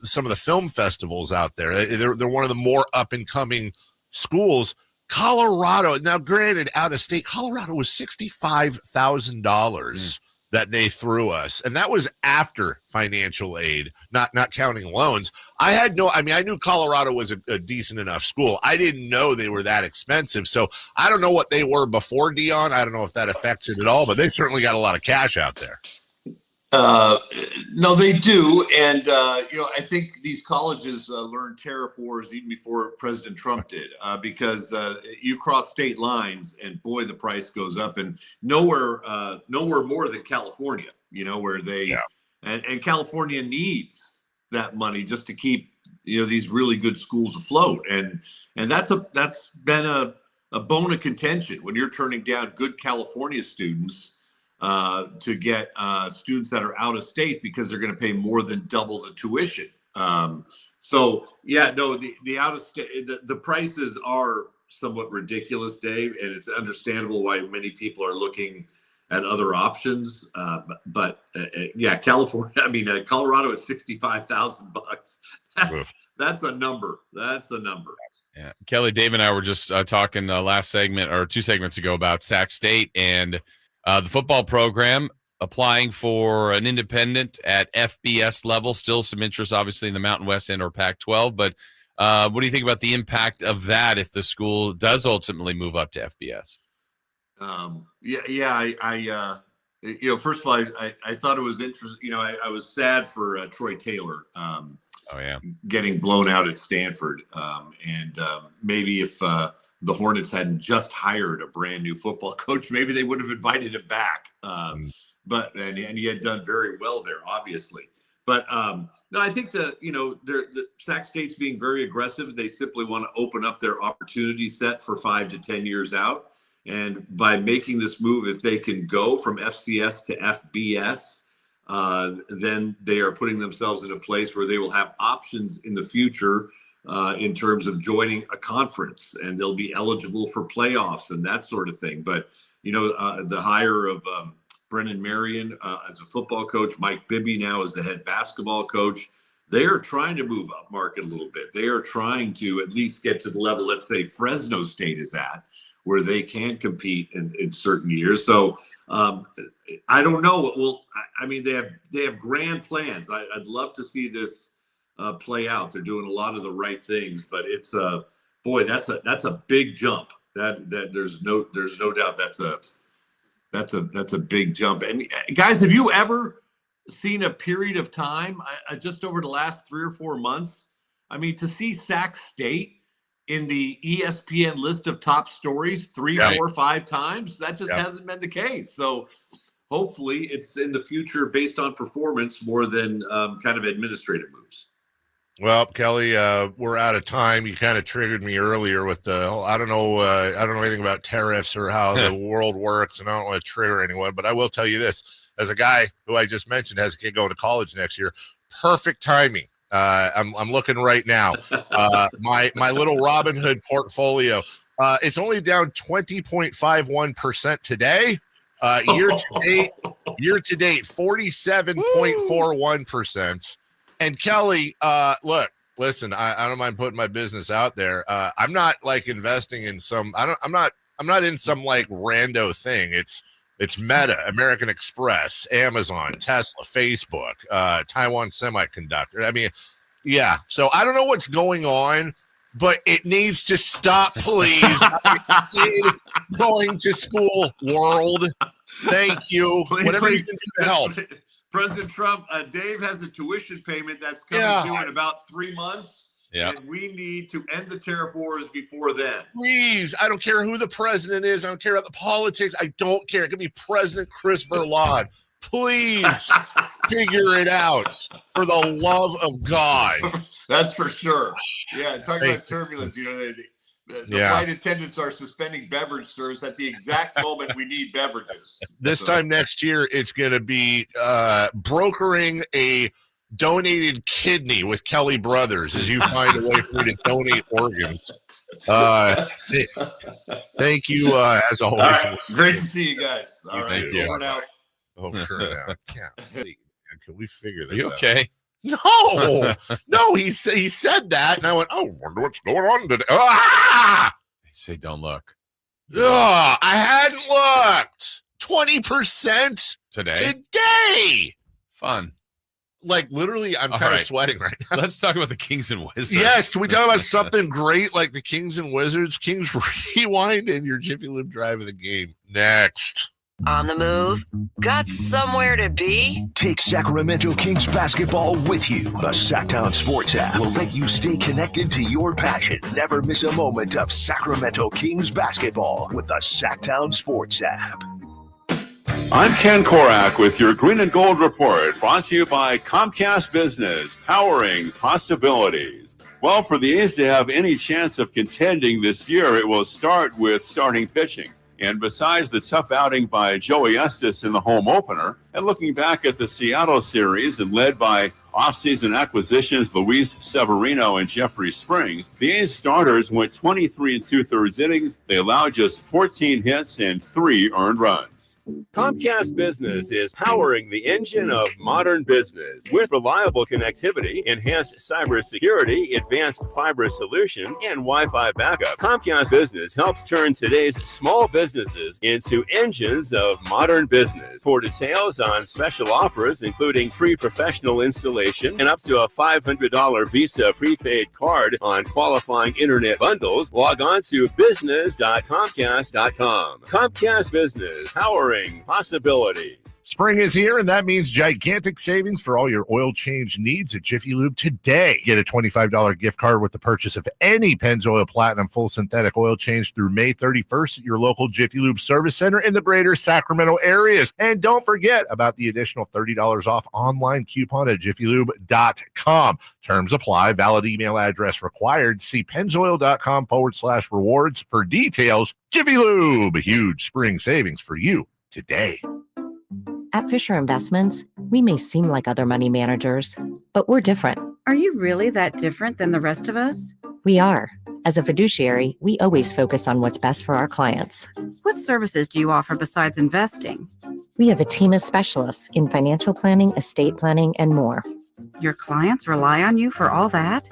some of the film festivals out there. They're one of the more up and coming schools. Colorado, now granted, out of state, Colorado was $65,000 that they threw us, and that was after financial aid, not counting loans. I knew Colorado was a decent enough school. I didn't know they were that expensive, so I don't know what they were before Deion. I don't know if that affects it at all, but they certainly got a lot of cash out there. No, they do, and I think these colleges learned tariff wars even before President Trump did, because you cross state lines, and boy, the price goes up, and nowhere more than California, where they and California needs that money just to keep these really good schools afloat, and that's been a bone of contention when you're turning down good California students to get students that are out of state because they're going to pay more than double the tuition. The out of state, the prices are somewhat ridiculous, Dave, and it's understandable why many people are looking at other options. California, Colorado at $65,000. That's a number. Yeah, Kelly, Dave, and I were just talking last segment or 2 segments ago about Sac State and the football program. applying for an independent at FBS level. Still some interest, obviously, in the Mountain West and or Pac-12. But what do you think about the impact of that if the school does ultimately move up to FBS? First of all, I thought it was interesting. I was sad for Troy Taylor. Getting blown out at Stanford. Maybe if the Hornets hadn't just hired a brand new football coach, maybe they would have invited him back. But he had done very well there, obviously. But no, I think the Sac State's being very aggressive. They simply want to open up their opportunity set for 5 to 10 years out. And by making this move, if they can go from FCS to FBS, then they are putting themselves in a place where they will have options in the future in terms of joining a conference, and they'll be eligible for playoffs and that sort of thing. But, the hire of Brennan Marion as a football coach, Mike Bibby now as the head basketball coach, they are trying to move up market a little bit. They are trying to at least get to the level, let's say, Fresno State is at, where they can compete in certain years. So I don't know. Well, they have grand plans. I'd love to see this play out. They're doing a lot of the right things, but it's that's a big jump. That there's no doubt that's a big jump. And guys, have you ever seen a period of time just over the last 3 or 4 months? To see Sac State in the ESPN list of top stories 3, 4, 5 times, that just hasn't been the case. So hopefully it's in the future based on performance more than kind of administrative moves. Well, Kelly, we're out of time. You kind of triggered me earlier with I don't know anything about tariffs or how the world works, and I don't want to trigger anyone, but I will tell you this. As a guy who I just mentioned has a kid going to college next year, perfect timing. I'm looking right now. My little Robinhood portfolio, it's only down 20.51% today. Year to date, 47.41%. And Kelly, look, listen, I don't mind putting my business out there. I'm not like investing in some. I'm not in some like rando thing. It's Meta, American Express, Amazon, Tesla, Facebook, Taiwan Semiconductor. So I don't know what's going on, but it needs to stop, please. Going to school world. Thank you. Whatever you can do to help. President Trump, Dave has a tuition payment that's coming due in about 3 months. Yeah. And we need to end the tariff wars before then. Please, I don't care who the president is. I don't care about the politics. I don't care. It could be President Christopher Laud. Please figure it out for the love of God. That's for sure. Yeah, talking about turbulence, the flight attendants are suspending beverage service at the exact moment we need beverages. This time next year, it's going to be brokering a donated kidney with Kelly Brothers as you find a way for me to donate organs. Thank you, as always. Right. Great to see you guys. All right. Thank you. Over and out. Over and out. Can we figure this out? Okay. No, he said that, and I went, I wonder what's going on today. Ah! They say don't look. I hadn't looked. 20% today. Fun. Like literally, I'm kind of sweating right now. Let's talk about the Kings and Wizards. Yes, can we talk about something great like the Kings and Wizards? Kings Rewind and your Jiffy Lube drive of the game. Next. On the move? Got somewhere to be? Take Sacramento Kings basketball with you. The Sacktown Sports app will let you stay connected to your passion. Never miss a moment of Sacramento Kings basketball with the Sacktown Sports app. I'm Ken Korak with your Green and Gold Report, brought to you by Comcast Business, powering possibilities. Well, for the A's to have any chance of contending this year, it will start with starting pitching. And besides the tough outing by Joey Estes in the home opener, and looking back at the Seattle series and led by offseason acquisitions Luis Severino and Jeffrey Springs, the A's starters went 23 2/3 innings. They allowed just 14 hits and 3 earned runs. Comcast Business is powering the engine of modern business with reliable connectivity, enhanced cybersecurity, advanced fiber solution, and Wi-Fi backup. Comcast Business helps turn today's small businesses into engines of modern business. For details on special offers, including free professional installation and up to a $500 Visa prepaid card on qualifying internet bundles, log on to business.comcast.com. Comcast Business, powering possibilities. Spring is here, and that means gigantic savings for all your oil change needs at Jiffy Lube today. Get a $25 gift card with the purchase of any Pennzoil Platinum full synthetic oil change through May 31st at your local Jiffy Lube service center in the greater Sacramento areas. And don't forget about the additional $30 off online coupon at jiffylube.com. Terms apply. Valid email address required. See pennzoil.com/rewards for details. Jiffy Lube, huge spring savings for you today. At Fisher Investments, we may seem like other money managers, but we're different. Are you really that different than the rest of us? We are. As a fiduciary, we always focus on what's best for our clients. What services do you offer besides investing? We have a team of specialists in financial planning, estate planning, and more. Your clients rely on you for all that?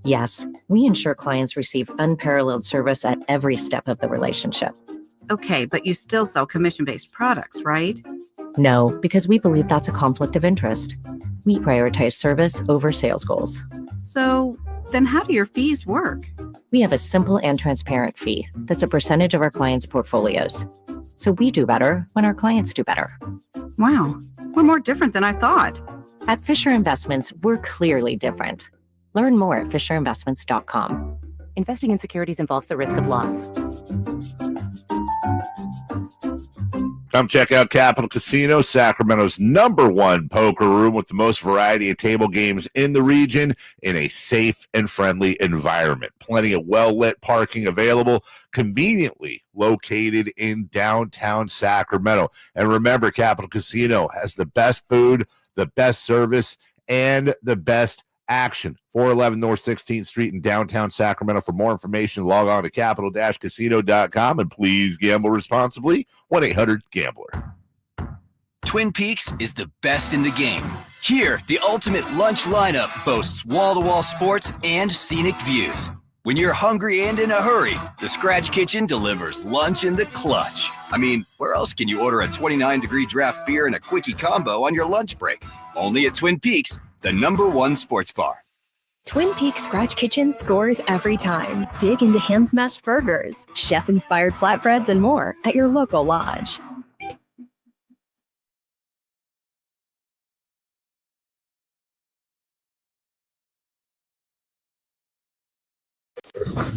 Yes, we ensure clients receive unparalleled service at every step of the relationship. Okay, but you still sell commission-based products, right? No, because we believe that's a conflict of interest. We prioritize service over sales goals. So then how do your fees work? We have a simple and transparent fee that's a percentage of our clients' portfolios. So we do better when our clients do better. Wow, we're more different than I thought. At Fisher Investments, we're clearly different. Learn more at fisherinvestments.com. Investing in securities involves the risk of loss. Come check out Capital Casino, Sacramento's #1 poker room with the most variety of table games in the region in a safe and friendly environment. Plenty of well-lit parking available, conveniently located in downtown Sacramento. And remember, Capital Casino has the best food, the best service, and the best action. 411 North 16th Street in downtown Sacramento. For more information, log on to capital-casino.com, and please gamble responsibly. 1-800-GAMBLER. Twin Peaks is the best in the game. Here, the ultimate lunch lineup boasts wall-to-wall sports and scenic views. When you're hungry and in a hurry, the Scratch Kitchen delivers lunch in the clutch. I mean, where else can you order a 29-degree draft beer and a quickie combo on your lunch break? Only at Twin Peaks, the #1 sports bar. Twin Peaks Scratch Kitchen scores every time. Dig into hand-smashed burgers, chef-inspired flatbreads, and more at your local lodge.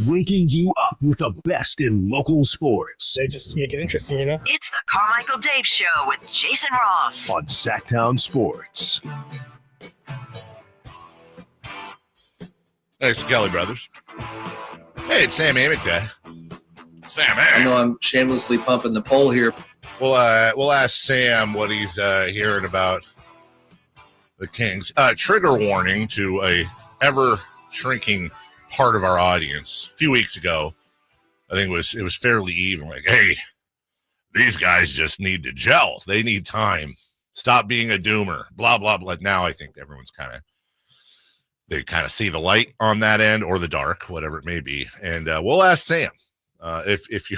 Waking you up with the best in local sports. They just make it interesting, you know? It's the Carmichael Dave Show with Jason Ross on Sacktown Sports. Thanks, Kelly Brothers. Hey, it's Sam Amic Day. Sam Amic. I know I'm shamelessly pumping the poll here. We'll ask Sam what he's hearing about the Kings. Trigger warning to a ever-shrinking part of our audience. A few weeks ago, I think it was fairly even. Like, hey, these guys just need to gel. They need time. Stop being a doomer. Blah, blah, blah. Now I think everyone's they kind of see the light on that end, or the dark, whatever it may be. And we'll ask Sam if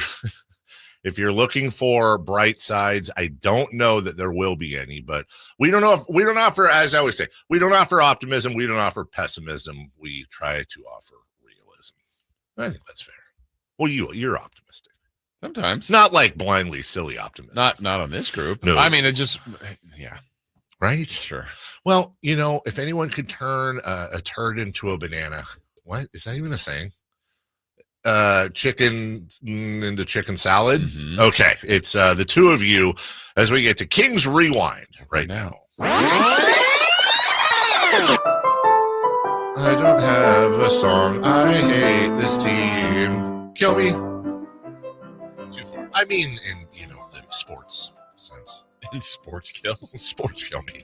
you're looking for bright sides. I don't know that there will be any, but we don't offer, as I always say, we don't offer optimism. We don't offer pessimism. We try to offer realism. I think that's fair. Well, you're optimistic sometimes, not like blindly silly optimism. Not on this group. No. I mean, it just, yeah. Right? Sure. Well, if anyone could turn a turd into a banana, what is that even a saying? Chicken into chicken salad. Mm-hmm. Okay. It's the two of you as we get to King's Rewind right now. I don't have a song. I hate this team. Kill me. Too far. I mean, in the sports sense. In sports kill. Sports kill me.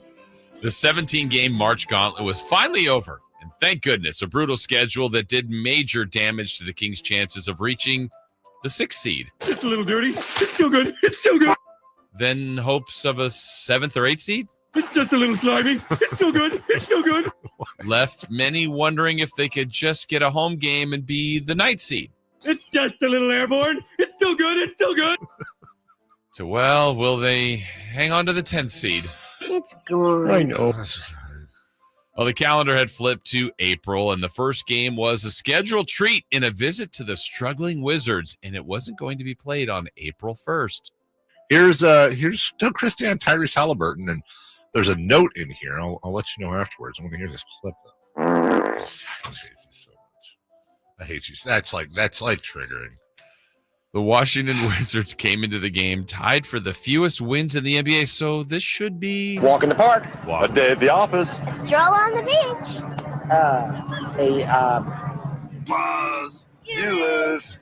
The 17-game March gauntlet was finally over, and thank goodness, a brutal schedule that did major damage to the Kings' chances of reaching the 6th seed. It's a little dirty. It's still good. It's still good. than hopes of a 7th or 8th seed. It's just a little slimy. It's still good. It's still good. Left many wondering if they could just get a home game and be the 9th seed. It's just a little airborne. It's still good. It's still good. So, well, will they hang on to the 10th seed? It's good. I know. Well, the calendar had flipped to April, and the first game was a scheduled treat in a visit to the struggling Wizards, and it wasn't going to be played on April 1st. Here's Doug Christie and Tyrese Halliburton, and there's a note in here. I'll let you know afterwards. I want to hear this clip, though. I hate you so much. I hate you. That's like triggering. The Washington Wizards came into the game tied for the fewest wins in the NBA, so this should be... Walk in the park. Walk. A day at the office. Stroll on the beach. Buzz. You lose.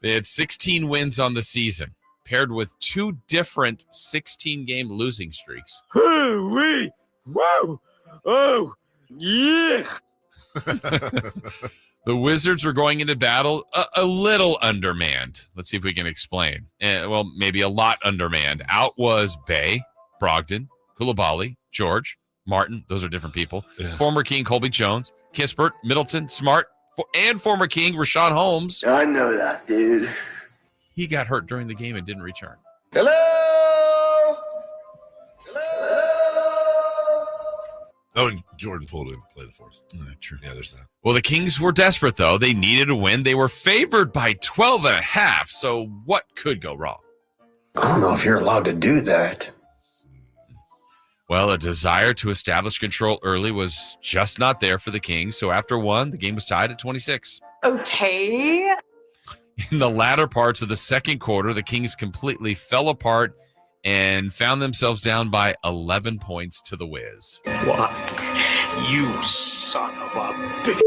They had 16 wins on the season, paired with 2 different 16-game losing streaks. Woo-wee. Whoa. Oh, yeah. The Wizards were going into battle a little undermanned. Let's see if we can explain. Well, maybe a lot undermanned. Out was Bay, Brogdon, Coulibaly, George, Martin. Those are different people. Yeah. Former King Colby Jones, Kispert, Middleton, Smart, and former King Rashawn Holmes. I know that, dude. He got hurt during the game and didn't return. Hello? Oh, and Jordan Poole didn't play the 4th. True. Yeah, there's that. Well, the Kings were desperate, though. They needed a win. They were favored by 12.5, so what could go wrong? I don't know if you're allowed to do that. Well, a desire to establish control early was just not there for the Kings, so after 1, the game was tied at 26. Okay. In the latter parts of the second quarter, the Kings completely fell apart and found themselves down by 11 points to the Wiz. What? You son of a bitch.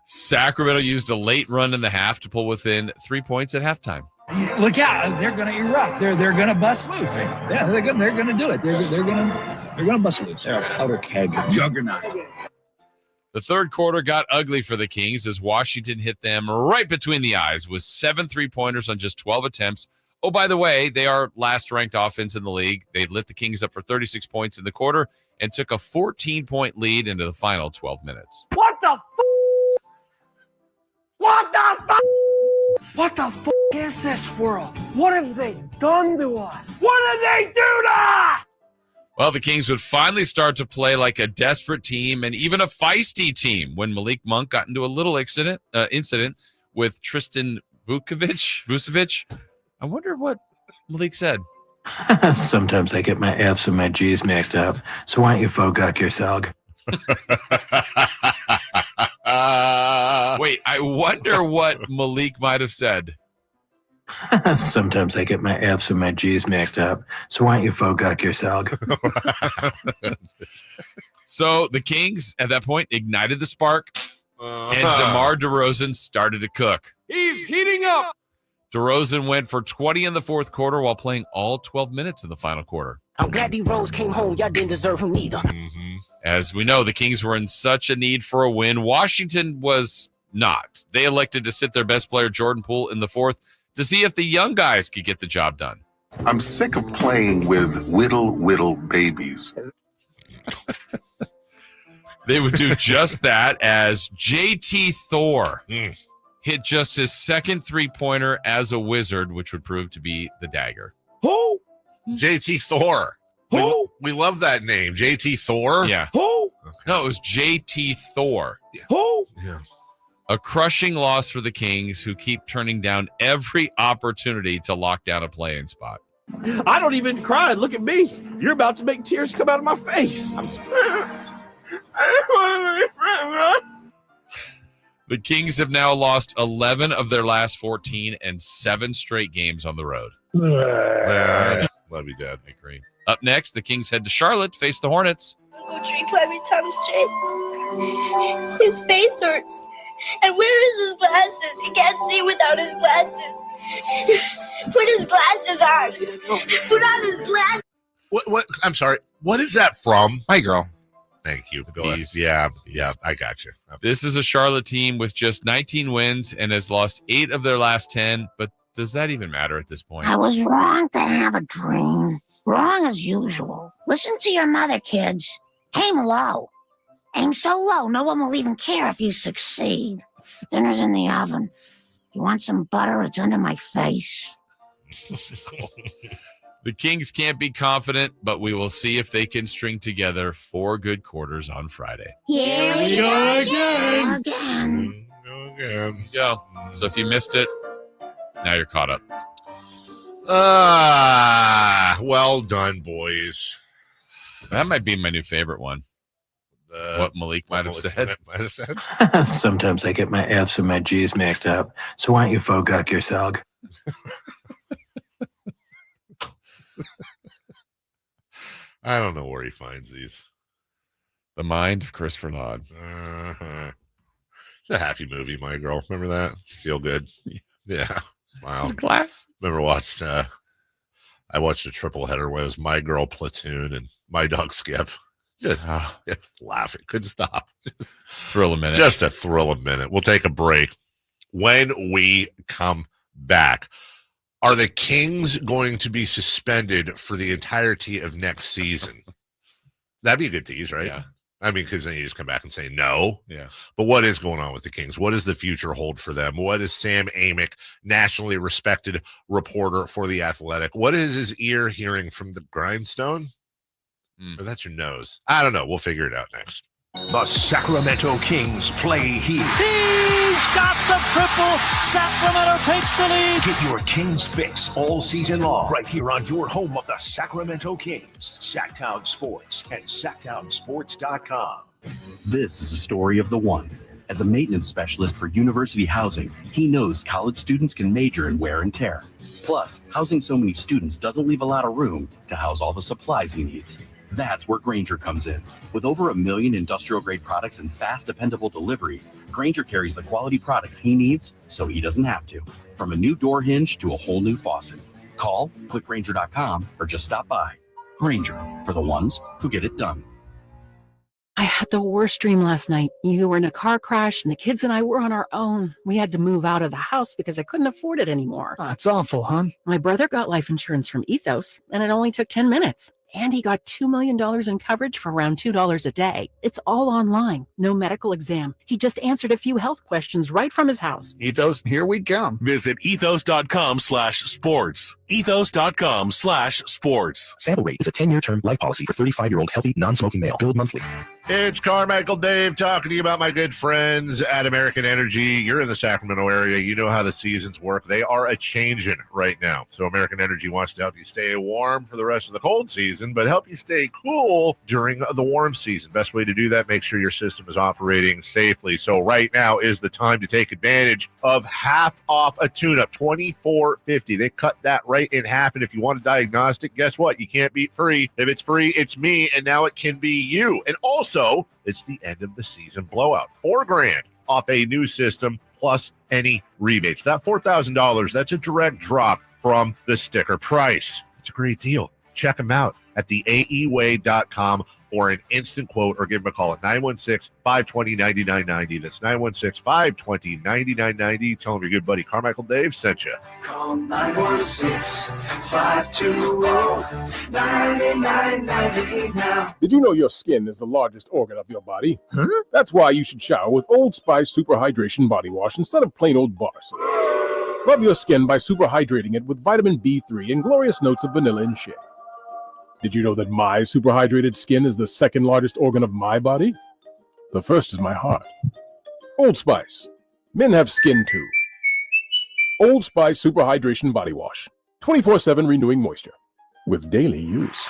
Sacramento used a late run in the half to pull within 3 points at halftime. Look out! They're going to erupt. They're going to bust loose. Yeah, they're going to do it. They're going to bust loose. They're a powder keg juggernaut. The third quarter got ugly for the Kings as Washington hit them right between the eyes with 7 3-pointers on just 12 attempts. Oh, by the way, they are last-ranked offense in the league. They lit the Kings up for 36 points in the quarter and took a 14-point lead into the final 12 minutes. What the What the What the is this world? What have they done to us? What did they do to us? Well, the Kings would finally start to play like a desperate team and even a feisty team when Malik Monk got into a little incident with Tristan Vucevic. I wonder what Malik said. Sometimes I get my F's and my G's mixed up. So why don't you focus yourself? Wait, I wonder what Malik might have said. Sometimes I get my F's and my G's mixed up. So why don't you focus yourself? So the Kings, at that point, ignited the spark, and DeMar DeRozan started to cook. He's heating up. DeRozan went for 20 in the fourth quarter while playing all 12 minutes in the final quarter. I'm glad D-Rose came home. Y'all didn't deserve him neither. Mm-hmm. As we know, the Kings were in such a need for a win. Washington was not. They elected to sit their best player, Jordan Poole, in the fourth to see if the young guys could get the job done. I'm sick of playing with whittle babies. They would do just that as JT Thor hit just his second three-pointer as a Wizard, which would prove to be the dagger. Who? JT Thor. Who? We love that name. JT Thor? Yeah. Who? Okay. No, it was JT Thor. Yeah. Who? Yeah. A crushing loss for the Kings, who keep turning down every opportunity to lock down a play-in spot. I don't even cry. Look at me. You're about to make tears come out of my face. I'm scared. I don't want to be friends. The Kings have now lost 11 of their last 14 and 7 straight games on the road. Love you, Dad. I agree. Up next, the Kings head to Charlotte to face the Hornets. Go drink every time straight. His face hurts. And where is his glasses? He can't see without his glasses. Put his glasses on. Put on his glasses. What? I'm sorry. What is that from? Hi, girl. Thank you. Yeah, I got you. This is a Charlotte team with just 19 wins and has lost 8 of their last 10, but does that even matter at this point? I was wrong to have a dream. Wrong as usual. Listen to your mother, kids. Aim low. Aim so low, no one will even care if you succeed. Dinner's in the oven. You want some butter? It's under my face. The Kings can't be confident, but we will see if they can string together 4 good quarters on Friday. Here we go again. Again. Yeah. So if you missed it, now you're caught up. Well done, boys. That might be my new favorite one. What Malik might have said. Sometimes I get my F's and my G's mixed up. So why don't you fuck yourself? I don't know where he finds these. The Mind of Christopher Laud. It's a happy movie, My Girl. Remember that? Feel good. Yeah. Smile. Class. Remember I watched a triple header where it was My Girl, Platoon, and My Dog Skip. Just laughing. Couldn't stop. Just thrill a minute. Just a thrill a minute. We'll take a break. When we come back, are the Kings going to be suspended for the entirety of next season? That'd be a good tease, right? Yeah. I mean, because then you just come back and say no. Yeah. But what is going on with the Kings? What does the future hold for them? What is Sam Amic, nationally respected reporter for The Athletic? What is his ear hearing from the grindstone? Or that's your nose. I don't know. We'll figure it out next. The Sacramento Kings play here. He's got the triple. Sacramento takes the lead. Get your Kings fix all season long right here on your home of the Sacramento Kings, Sacktown Sports and SacktownSports.com. This is a story of the one. As a maintenance specialist for university housing, he knows college students can major in wear and tear. Plus, housing so many students doesn't leave a lot of room to house all the supplies he needs. That's where Grainger comes in. With over 1 million industrial-grade products and fast, dependable delivery, Grainger carries the quality products he needs so he doesn't have to. From a new door hinge to a whole new faucet. Call, click Grainger.com, or just stop by. Grainger, for the ones who get it done. I had the worst dream last night. You were in a car crash, and the kids and I were on our own. We had to move out of the house because I couldn't afford it anymore. That's awful, hon. My brother got life insurance from Ethos, and it only took 10 minutes. And he got $2 million in coverage for around $2 a day. It's all online. No medical exam. He just answered a few health questions right from his house. Ethos, here we come. Visit ethos.com/sports. Ethos.com/sports. Sample rate is a 10-year term life policy for 35-year-old healthy, non-smoking male. Billed monthly. It's Carmichael Dave talking to you about my good friends at American Energy. You're in the Sacramento area. You know how the seasons work. They are a-changing right now. So American Energy wants to help you stay warm for the rest of the cold season, but help you stay cool during the warm season. Best way to do that, make sure your system is operating safely. So right now is the time to take advantage of half off a tune-up, $24.50. They cut that right in half, and if you want a diagnostic, guess what? You can't beat free. If it's free, it's me, and now it can be you. And also, it's the end of the season blowout. $4,000 off a new system plus any rebates. That $4,000, that's a direct drop from the sticker price. It's a great deal. Check them out at theaeway.com or an instant quote, or give them a call at 916-520-9990. That's 916-520-9990. Tell them your good buddy Carmichael Dave sent you. Call 916-520-9990 now. Did you know your skin is the largest organ of your body? Huh? That's why you should shower with Old Spice Super Hydration Body Wash instead of plain old bar soap. Love your skin by super hydrating it with vitamin B3 and glorious notes of vanilla and shea. Did you know that my super hydrated skin is the second largest organ of my body? The first is my heart. Old Spice. Men have skin too. Old Spice Super Hydration Body Wash. 24/7 renewing moisture. With daily use.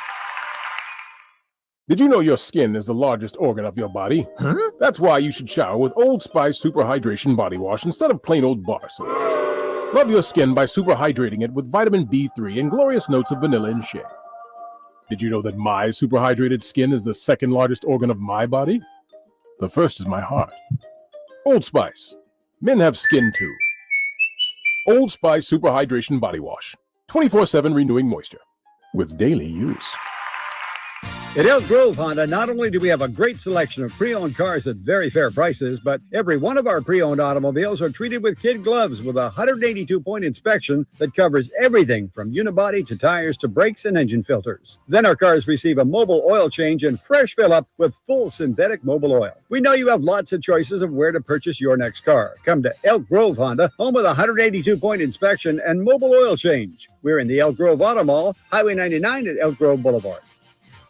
Did you know your skin is the largest organ of your body? Huh? That's why you should shower with Old Spice Super Hydration Body Wash instead of plain old bar soap. Love your skin by super hydrating it with vitamin B3 and glorious notes of vanilla and shea. Did you know that my super hydrated skin is the second largest organ of my body? The first is my heart. Old Spice. Men have skin too. Old Spice Super Hydration Body Wash. 24/7 renewing moisture. With daily use. At Elk Grove Honda, not only do we have a great selection of pre-owned cars at very fair prices, but every one of our pre-owned automobiles are treated with kid gloves with a 182-point inspection that covers everything from unibody to tires to brakes and engine filters. Then our cars receive a mobile oil change and fresh fill-up with full synthetic mobile oil. We know you have lots of choices of where to purchase your next car. Come to Elk Grove Honda, home with a 182-point inspection and mobile oil change. We're in the Elk Grove Auto Mall, Highway 99 at Elk Grove Boulevard.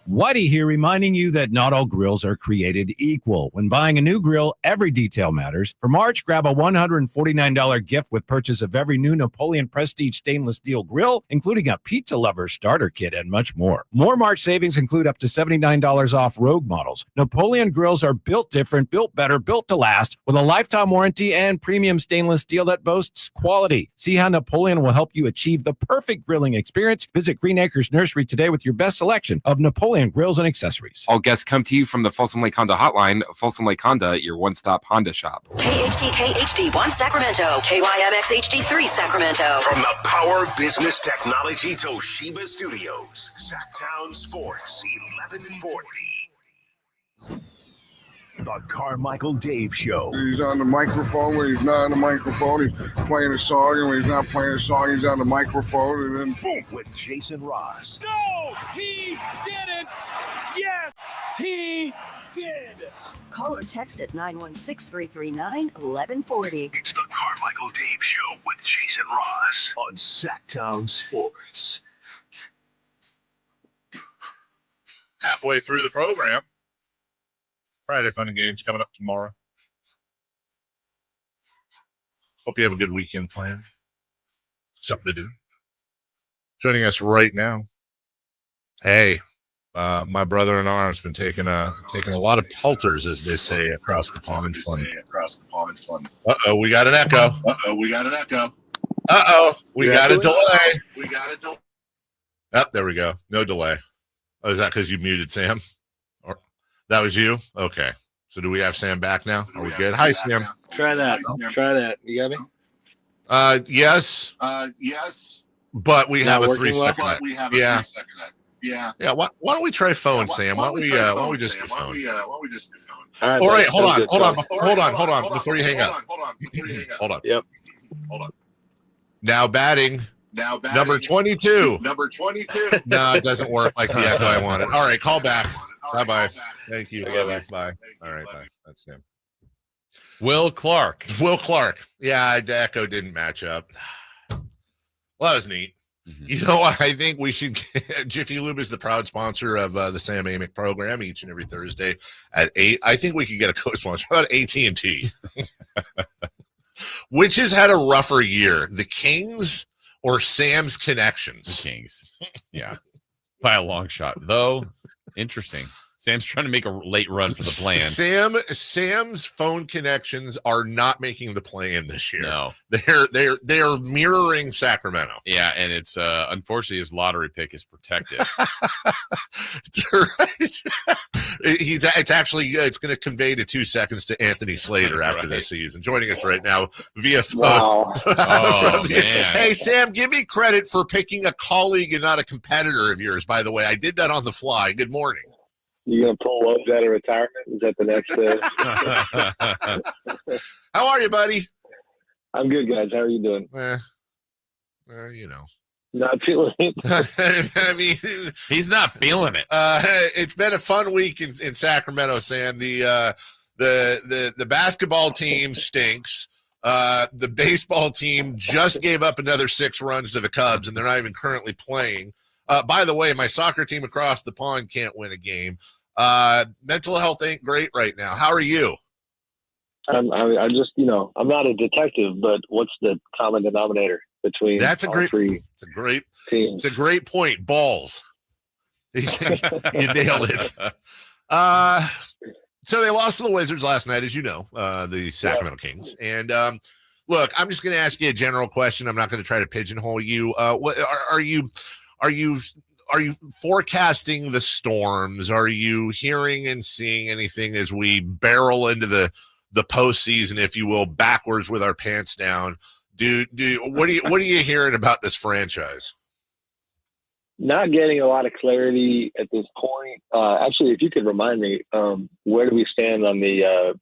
Whitey here reminding you that not all grills are created equal. When buying a new grill, every detail matters. For March, grab a $149 gift with purchase of every new Napoleon Prestige stainless steel grill, including a pizza lover starter kit and much more. More March savings include up to $79 off Rogue models. Napoleon grills are built different, built better, built to last, with a lifetime warranty and premium stainless steel that boasts quality. See how Napoleon will help you achieve the perfect grilling experience. Visit Green Acres Nursery today with your best selection of Napoleon grills and accessories. All guests come to you from the Folsom Lake Honda hotline. Folsom Lake Honda, your one-stop Honda shop. KHD1 Sacramento, KYMX HD3 Sacramento. From the Power Business Technology Toshiba Studios, Sacktown Sports 1140. The Carmichael Dave Show. He's on the microphone when he's not on the microphone. He's playing a song, and when he's not playing a song, he's on the microphone, and then boom. With Jason Ross. No, he didn't. Yes, he did. Call or text at 916-339-1140. It's the Carmichael Dave Show with Jason Ross on Sacktown Sports. Halfway through the program. Friday Fun and Games coming up tomorrow. Hope you have a good weekend planned. Something to do. Joining us right now. Hey, my brother in arms been taking a lot of pelters, as they say, across the pond fun. Uh-oh, we got an echo. We got a delay. Oh, there we go. No delay. Oh, is that because you muted Sam? That was you? Okay. So do we have Sam back now? Are we good? Hi, Sam. Try that. Try that. You got me? Yes. Yes. But we have a 3-second. Yeah. Yeah. Why don't we try phone, Sam? Why don't we just do phone? All right. Hold on. Before you hang up. Hold on. Yep. Hold on. Now batting. Number 22. No, it doesn't work like the echo I wanted. All right. Call back. Bye-bye. Thank you. Bye. All right, bye. That's him. Will Clark. Yeah, the echo didn't match up. Well, that was neat. Mm-hmm. You know what? I think we should Jiffy Lube is the proud sponsor of the Sam Amic program each and every Thursday at 8. I think we could get a co-sponsor. How about AT&T? Which has had a rougher year, the Kings or Sam's Connections? The Kings. Yeah. By a long shot, though. Interesting. Sam's trying to make a late run for the plan. Sam's phone connections are not making the play-in this year. No, they're mirroring Sacramento. Yeah, and it's unfortunately his lottery pick is protected. Right. It's going to convey to 2 seconds to Anthony Slater after this season. Joining us right now via phone. Wow. Oh, man. Hey, Sam, give me credit for picking a colleague and not a competitor of yours, by the way. I did that on the fly. Good morning. You gonna pull Lowe's out of retirement? Is that the next? How are you, buddy? I'm good, guys. How are you doing? You know, not feeling it. I mean, he's not feeling it. It's been a fun week in Sacramento, Sam. The basketball team stinks. The baseball team just gave up another 6 runs to the Cubs, and they're not even currently playing. By the way, my soccer team across the pond can't win a game. Mental health ain't great right now. How are you? I'm just, I'm not a detective, but what's the common denominator between three teams? It's a great point. Balls. You nailed it. So they lost to the Wizards last night, as you know, the Sacramento Kings. And look, I'm just going to ask you a general question. I'm not going to try to pigeonhole you. What are you forecasting the storms? Are you hearing and seeing anything as we barrel into the postseason, if you will, backwards with our pants down? What are you hearing about this franchise? not getting a lot of clarity at this point. Actually, if you could remind me, where do we stand on the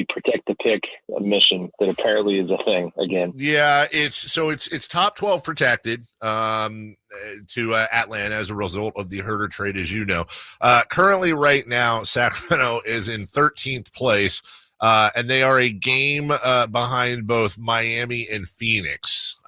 protect the pick mission that apparently is a thing again? Yeah, it's top 12 protected to Atlanta as a result of the Herder trade, as you know. Currently, right now, Sacramento is in 13th place, and they are a game behind both Miami and Phoenix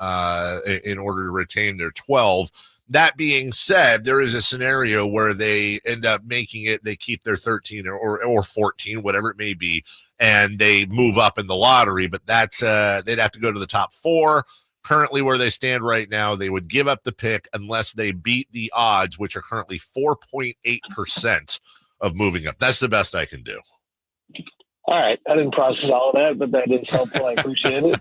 in order to retain their 12. That being said, there is a scenario where they end up making it, they keep their 13 or 14, whatever it may be, and they move up in the lottery, but that's they'd have to go to the top 4. Currently, where they stand right now, they would give up the pick unless they beat the odds, which are currently 4.8% of moving up. That's the best I can do. All right. I didn't process all of that, but that is helpful. I appreciate it.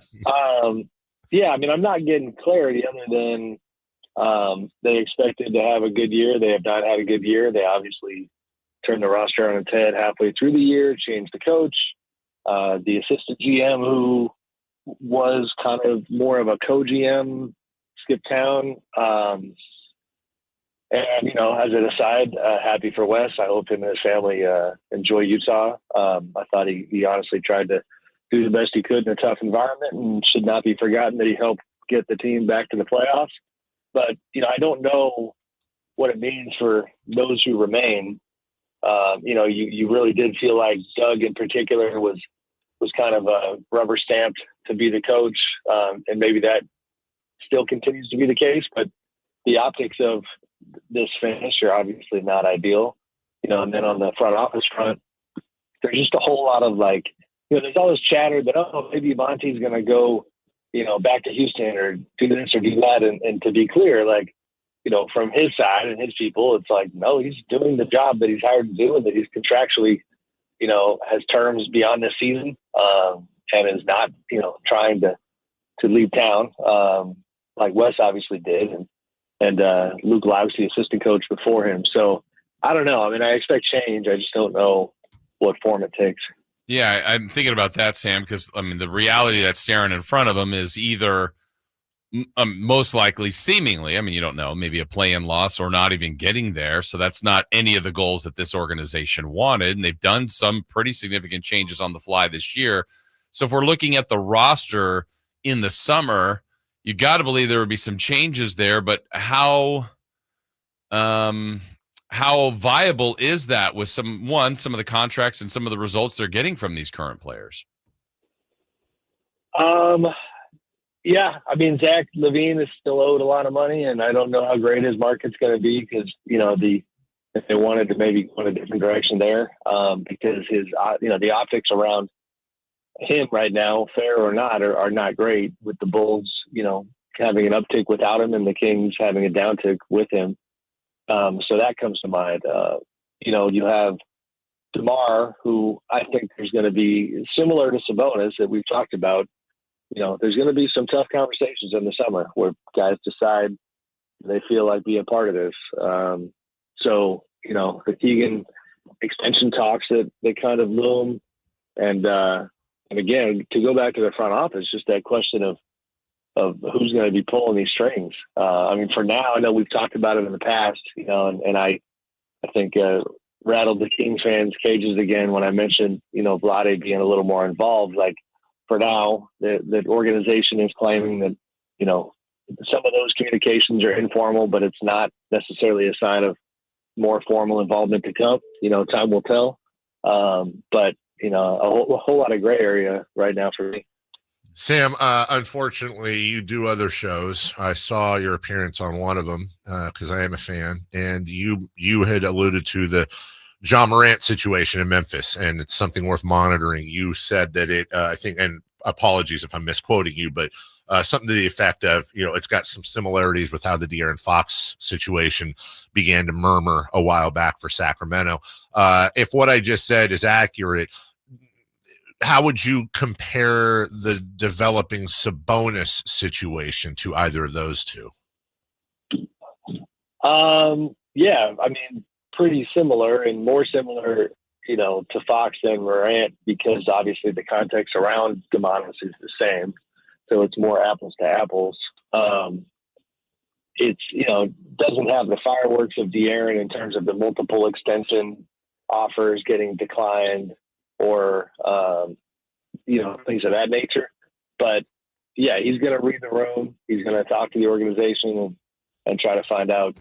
Yeah, I mean, I'm not getting clarity other than they expected to have a good year. They have not had a good year. They obviously turned the roster on its head halfway through the year, changed the coach. The assistant GM, who was kind of more of a co-GM, skipped town. And, as an aside, happy for Wes. I hope him and his family enjoy Utah. I thought he honestly tried to do the best he could in a tough environment, and should not be forgotten that he helped get the team back to the playoffs. But, I don't know what it means for those who remain. You really did feel like Doug in particular was kind of rubber stamped to be the coach. And maybe that still continues to be the case, but the optics of this finish are obviously not ideal, and then on the front office front, there's just a whole lot of there's all this chatter that, maybe Monty's going to go, back to Houston or do this or do that. And to be clear, from his side and his people, it's like, no, he's doing the job that he's hired to do, and that he's contractually, has terms beyond this season, and is not, trying to leave town, like Wes obviously did. And Luke Laux, the assistant coach before him. So I don't know. I mean, I expect change. I just don't know what form it takes. Yeah, I'm thinking about that, Sam, because, the reality that's staring in front of them is either most likely, seemingly, you don't know, maybe a play-in loss or not even getting there. So that's not any of the goals that this organization wanted. And they've done some pretty significant changes on the fly this year. So if we're looking at the roster in the summer, you got to believe there would be some changes there, but how viable is that with some of the contracts and some of the results they're getting from these current players? Yeah, Zach LaVine is still owed a lot of money, and I don't know how great his market's going to be because if they wanted to maybe go in a different direction there, because his the optics around him right now, fair or not, are not great, with the Bulls, having an uptick without him and the Kings having a downtick with him. So that comes to mind. You have DeMar, who I think there's going to be similar to Sabonis that we've talked about. There's going to be some tough conversations in the summer where guys decide they feel like being a part of this. So, the Keegan extension talks that they kind of loom. And again, to go back to the front office, just that question of who's going to be pulling these strings. For now, I know we've talked about it in the past, and I think rattled the Kings fans' cages again when I mentioned, Vlade being a little more involved. For now, the organization is claiming that, some of those communications are informal, but it's not necessarily a sign of more formal involvement to come. Time will tell. But, a whole lot of gray area right now for me. Sam, unfortunately, you do other shows. I saw your appearance on one of them because I am a fan, and you had alluded to the John Morant situation in Memphis, and it's something worth monitoring. You said that it, I think, and apologies if I'm misquoting you, but something to the effect of, it's got some similarities with how the De'Aaron Fox situation began to murmur a while back for Sacramento. If what I just said is accurate, how would you compare the developing Sabonis situation to either of those two? Yeah, pretty similar, and more similar, to Fox than Morant, because obviously the context around Demonis is the same. So it's more apples to apples. it's, doesn't have the fireworks of De'Aaron in terms of the multiple extension offers getting declined or, things of that nature. But yeah, he's going to read the room. He's going to talk to the organization and try to find out,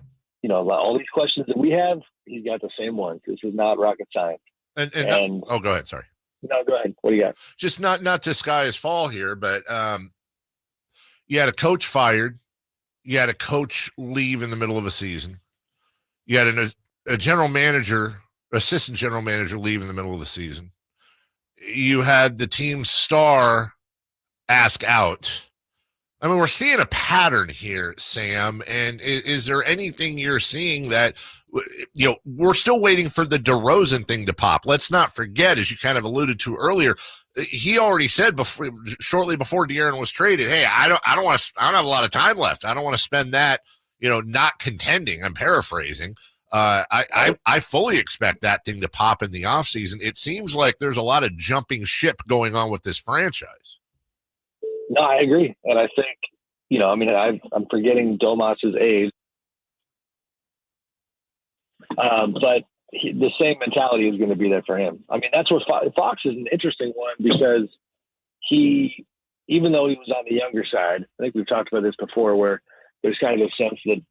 all these questions that we have, he's got the same ones. This is not rocket science. And go ahead. Sorry. No, go ahead. What do you got? Just not to sky is fall here, but you had a coach fired. You had a coach leave in the middle of a season. You had a general manager, assistant general manager leave in the middle of the season. You had the team's star ask out. I mean, we're seeing a pattern here, Sam. And is there anything you're seeing that, we're still waiting for the DeRozan thing to pop? Let's not forget, as you kind of alluded to earlier, he already said shortly before De'Aaron was traded, hey, I don't have a lot of time left. I don't want to spend that, not contending. I'm paraphrasing. I fully expect that thing to pop in the offseason. It seems like there's a lot of jumping ship going on with this franchise. No, I agree. And I think, I'm forgetting Domas's age. But the same mentality is going to be there for him. I mean, that's what Fox is an interesting one because even though he was on the younger side, I think we've talked about this before, where there's kind of a sense that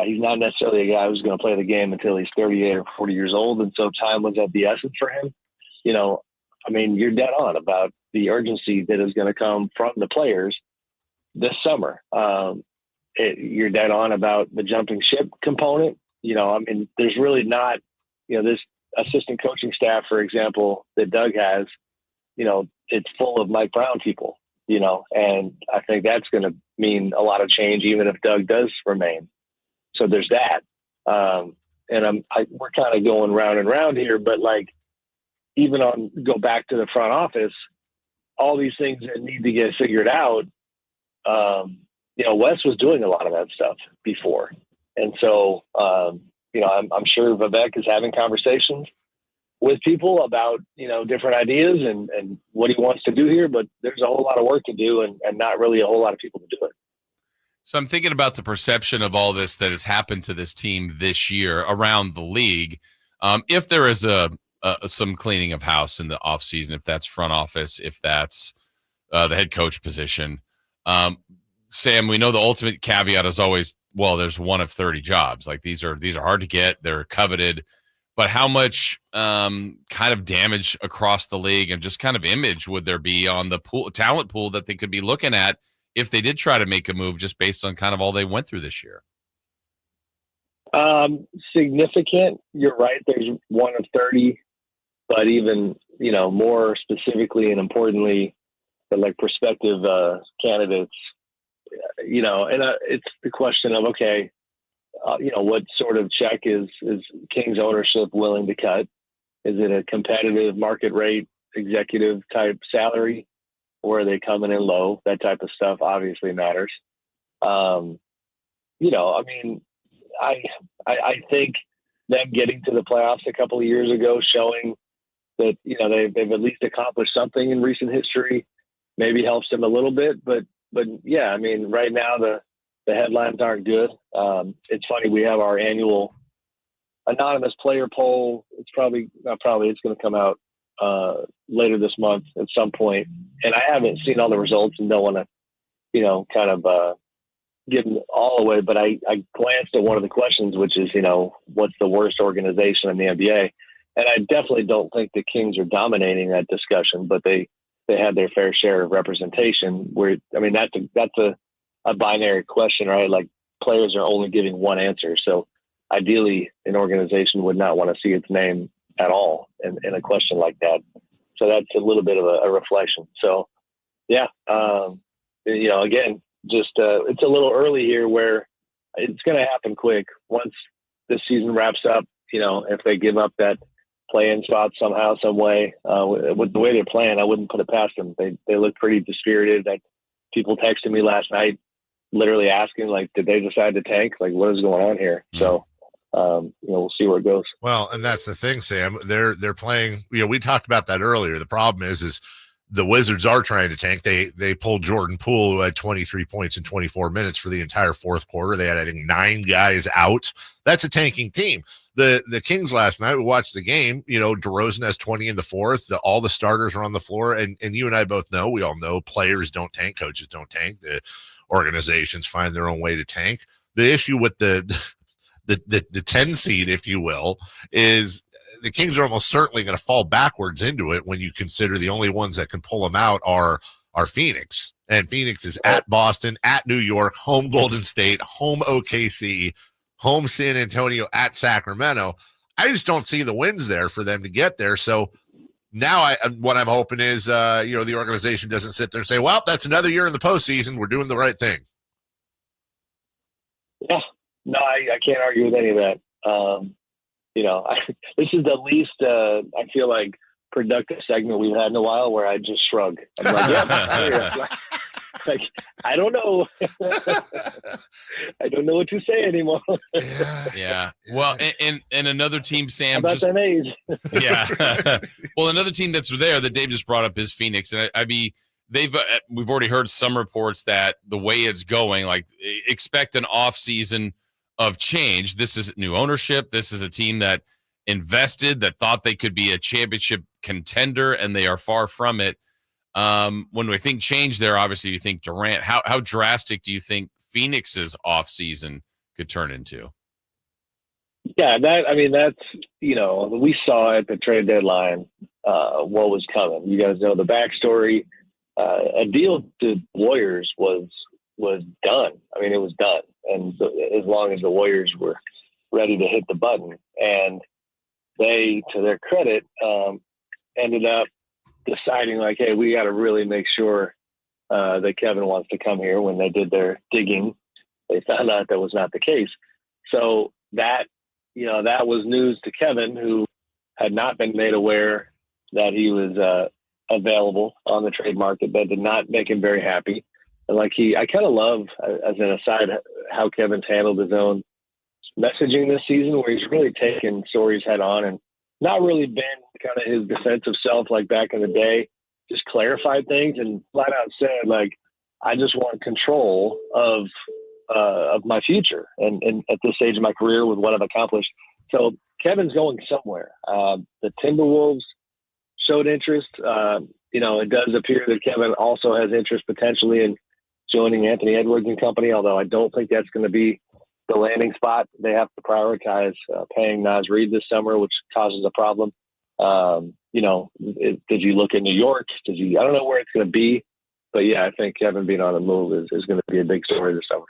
he's not necessarily a guy who's going to play the game until he's 38 or 40 years old. And so time was of the essence for him. You're dead on about the urgency that is going to come from the players this summer. You're dead on about the jumping ship component. There's really not, this assistant coaching staff, for example, that Doug has, it's full of Mike Brown people, and I think that's going to mean a lot of change, even if Doug does remain. So there's that. And we're kind of going round and round here, but go back to the front office, all these things that need to get figured out. Wes was doing a lot of that stuff before. And so, I'm sure Vivek is having conversations with people about, different ideas and what he wants to do here, but there's a whole lot of work to do and not really a whole lot of people to do it. So I'm thinking about the perception of all this that has happened to this team this year around the league. If there is some cleaning of house in the offseason, if that's front office, if that's the head coach position, Sam, we know the ultimate caveat is always, well, there's one of 30 jobs. Like these are hard to get. They're coveted. But how much kind of damage across the league and just kind of image would there be on the talent pool that they could be looking at if they did try to make a move just based on kind of all they went through this year? Significant. You're right. There's one of 30, but even, more specifically and importantly, the prospective candidates, and it's the question of, okay, what sort of check is Kings ownership willing to cut? Is it a competitive market rate executive type salary, or are they coming in low? That type of stuff obviously matters. I think them getting to the playoffs a couple of years ago, showing that, they've at least accomplished something in recent history, maybe helps them a little bit, but yeah, right now the headlines aren't good. It's funny. We have our annual anonymous player poll. It's it's going to come out later this month at some point. And I haven't seen all the results and don't want to, kind of give them all away. But I glanced at one of the questions, which is, what's the worst organization in the NBA? And I definitely don't think the Kings are dominating that discussion, but they had their fair share of representation where, that's a binary question, right? Like players are only giving one answer. So ideally an organization would not want to see its name at all in a question like that. So that's a little bit of a reflection. So yeah, again, just it's a little early here where it's going to happen quick. Once this season wraps up, if they give up that play-in spot somehow, some way, with the way they're playing, I wouldn't put it past them. They look pretty dispirited. People texted me last night, literally asking, did they decide to tank? What is going on here? So, we'll see where it goes. Well, and that's the thing, Sam. They're playing. We talked about that earlier. The problem is the Wizards are trying to tank. They pulled Jordan Poole, who had 23 points in 24 minutes for the entire fourth quarter. They had, I think, 9 guys out. That's a tanking team. The Kings last night, we watched the game. DeRozan has 20 in the fourth. All the starters are on the floor, and you and I both know, we all know, players don't tank, coaches don't tank. The organizations find their own way to tank. The issue with the 10 seed, if you will, is the Kings are almost certainly going to fall backwards into it when you consider the only ones that can pull them out are Phoenix. And Phoenix is at Boston, at New York, home Golden State, home OKC, home San Antonio, at Sacramento. I just don't see the wins there for them to get there. So now what I'm hoping is, the organization doesn't sit there and say, well, that's another year in the postseason. We're doing the right thing. Yeah, no, I can't argue with any of that. This is the least, I feel like, productive segment we've had in a while where I just shrug. I'm like, yeah, I don't know. I don't know what to say anymore. Yeah. Well, and another team, Sam. How about them A's? Yeah. Well, another team that's there that Dave just brought up is Phoenix, and we've already heard some reports that the way it's going, like, expect an off season of change. This is new ownership. This is a team that invested, that thought they could be a championship contender, and they are far from it. When we think change there, obviously you think Durant. How drastic do you think Phoenix's offseason could turn into? Yeah, that's, we saw at the trade deadline what was coming. You guys know the backstory. A deal to Warriors was done. It was done. And as long as the Warriors were ready to hit the button, and they, to their credit, ended up deciding, like, hey, we got to really make sure that Kevin wants to come here. When they did their digging, they found out that was not the case. So that was news to Kevin, who had not been made aware that he was available on the trade market. That did not make him very happy. And I kind of love, as an aside, how Kevin's handled his own messaging this season, where he's really taken stories head on and not really been kind of his defensive self like back in the day. Just clarified things and flat out said, like, I just want control of my future and at this stage of my career with what I've accomplished. So Kevin's going somewhere. The Timberwolves showed interest. It does appear that Kevin also has interest potentially in joining Anthony Edwards and company, although I don't think that's going to be the landing spot. They have to prioritize paying Naz Reid this summer, which causes a problem. Did you look at New York? I don't know where it's going to be, but yeah, I think Kevin being on the move is going to be a big story this summer.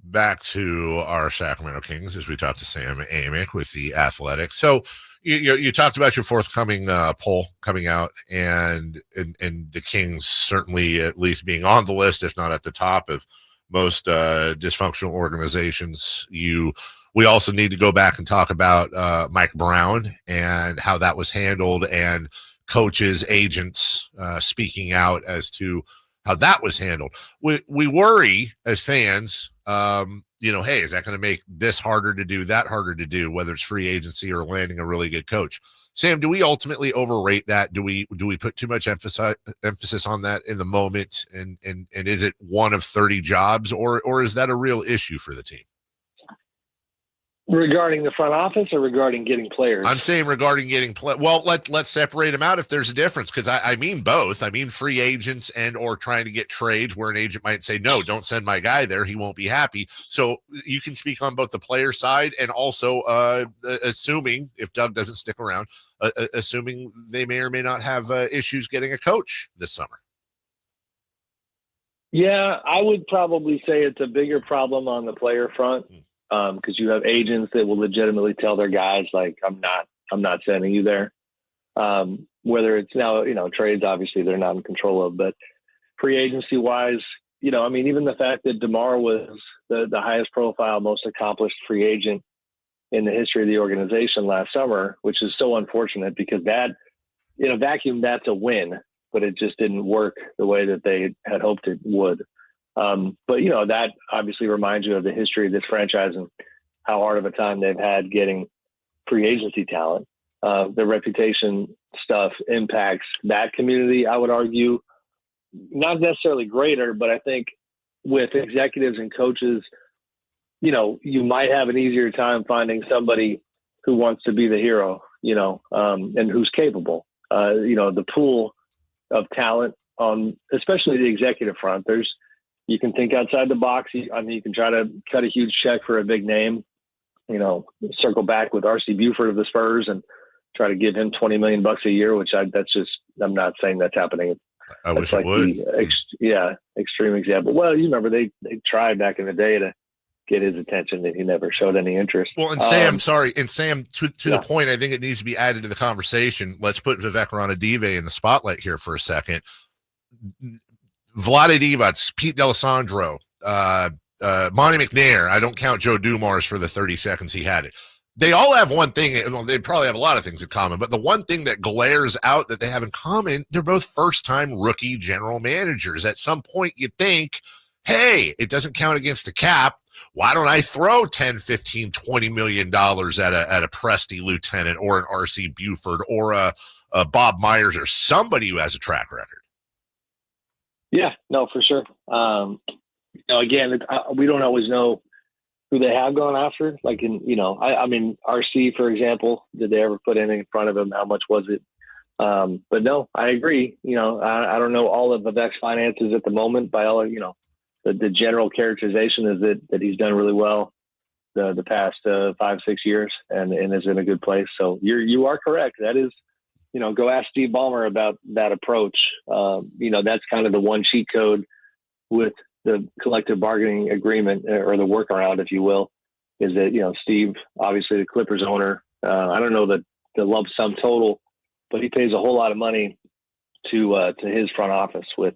Back to our Sacramento Kings as we talk to Sam Amic with the Athletic. So you talked about your forthcoming poll coming out, and the Kings certainly at least being on the list, if not at the top of most dysfunctional organizations. We also need to go back and talk about Mike Brown and how that was handled, and coaches, agents speaking out as to how that was handled. We worry as fans, hey, is that going to make this harder to do, that harder to do, whether it's free agency or landing a really good coach? Sam, do we ultimately overrate that? Do we put too much emphasis on that in the moment? And is it one of 30 jobs, or is that a real issue for the team? Regarding the front office or regarding getting players? I'm saying regarding getting well, let's separate them out if there's a difference, because I mean both. I mean free agents and or trying to get trades where an agent might say, no, don't send my guy there. He won't be happy. So you can speak on both the player side and also assuming, if Doug doesn't stick around, assuming they may or may not have issues getting a coach this summer. Yeah, I would probably say it's a bigger problem on the player front. Because you have agents that will legitimately tell their guys, like, I'm not sending you there. Whether it's now, trades, obviously they're not in control of, but free agency wise, even the fact that DeMar was the highest profile, most accomplished free agent in the history of the organization last summer, which is so unfortunate because that, vacuum, that's a win, but it just didn't work the way that they had hoped it would. But that obviously reminds you of the history of this franchise and how hard of a time they've had getting free agency talent. Their reputation stuff impacts that community, I would argue. Not necessarily greater, but I think with executives and coaches, you might have an easier time finding somebody who wants to be the hero, and who's capable. The pool of talent on, especially the executive front, you can think outside the box. You can try to cut a huge check for a big name, circle back with R.C. Buford of the Spurs and try to give him $20 million a year, which I'm not saying that's happening. I wish it would. Extreme example. Well, you remember they tried back in the day to get his attention, and he never showed any interest. Well, and Sam, to the point, I think it needs to be added to the conversation. Let's put Vivek Ranadive in the spotlight here for a second. Vlade Divac, Pete D'Alessandro, Monty McNair. I don't count Joe Dumars for the 30 seconds he had it. They all have one thing. Well, they probably have a lot of things in common, but the one thing that glares out that they have in common, they're both first-time rookie general managers. At some point, you think, hey, it doesn't count against the cap. Why don't I throw $10, $15, $20 million at a Presti lieutenant or an R.C. Buford or a Bob Myers or somebody who has a track record? Yeah, no, for sure. Again, we don't always know who they have gone after. Like RC, for example, did they ever put anything in front of him? How much was it? But no, I agree. I don't know all of Vivek's finances at the moment. By all, the general characterization is that he's done really well the past 5-6 years and is in a good place. So you are correct. That is, go ask Steve Ballmer about that approach. That's kind of the one cheat code with the collective bargaining agreement, or the workaround, if you will, is that, Steve, obviously the Clippers owner, I don't know the lump sum total, but he pays a whole lot of money to his front office with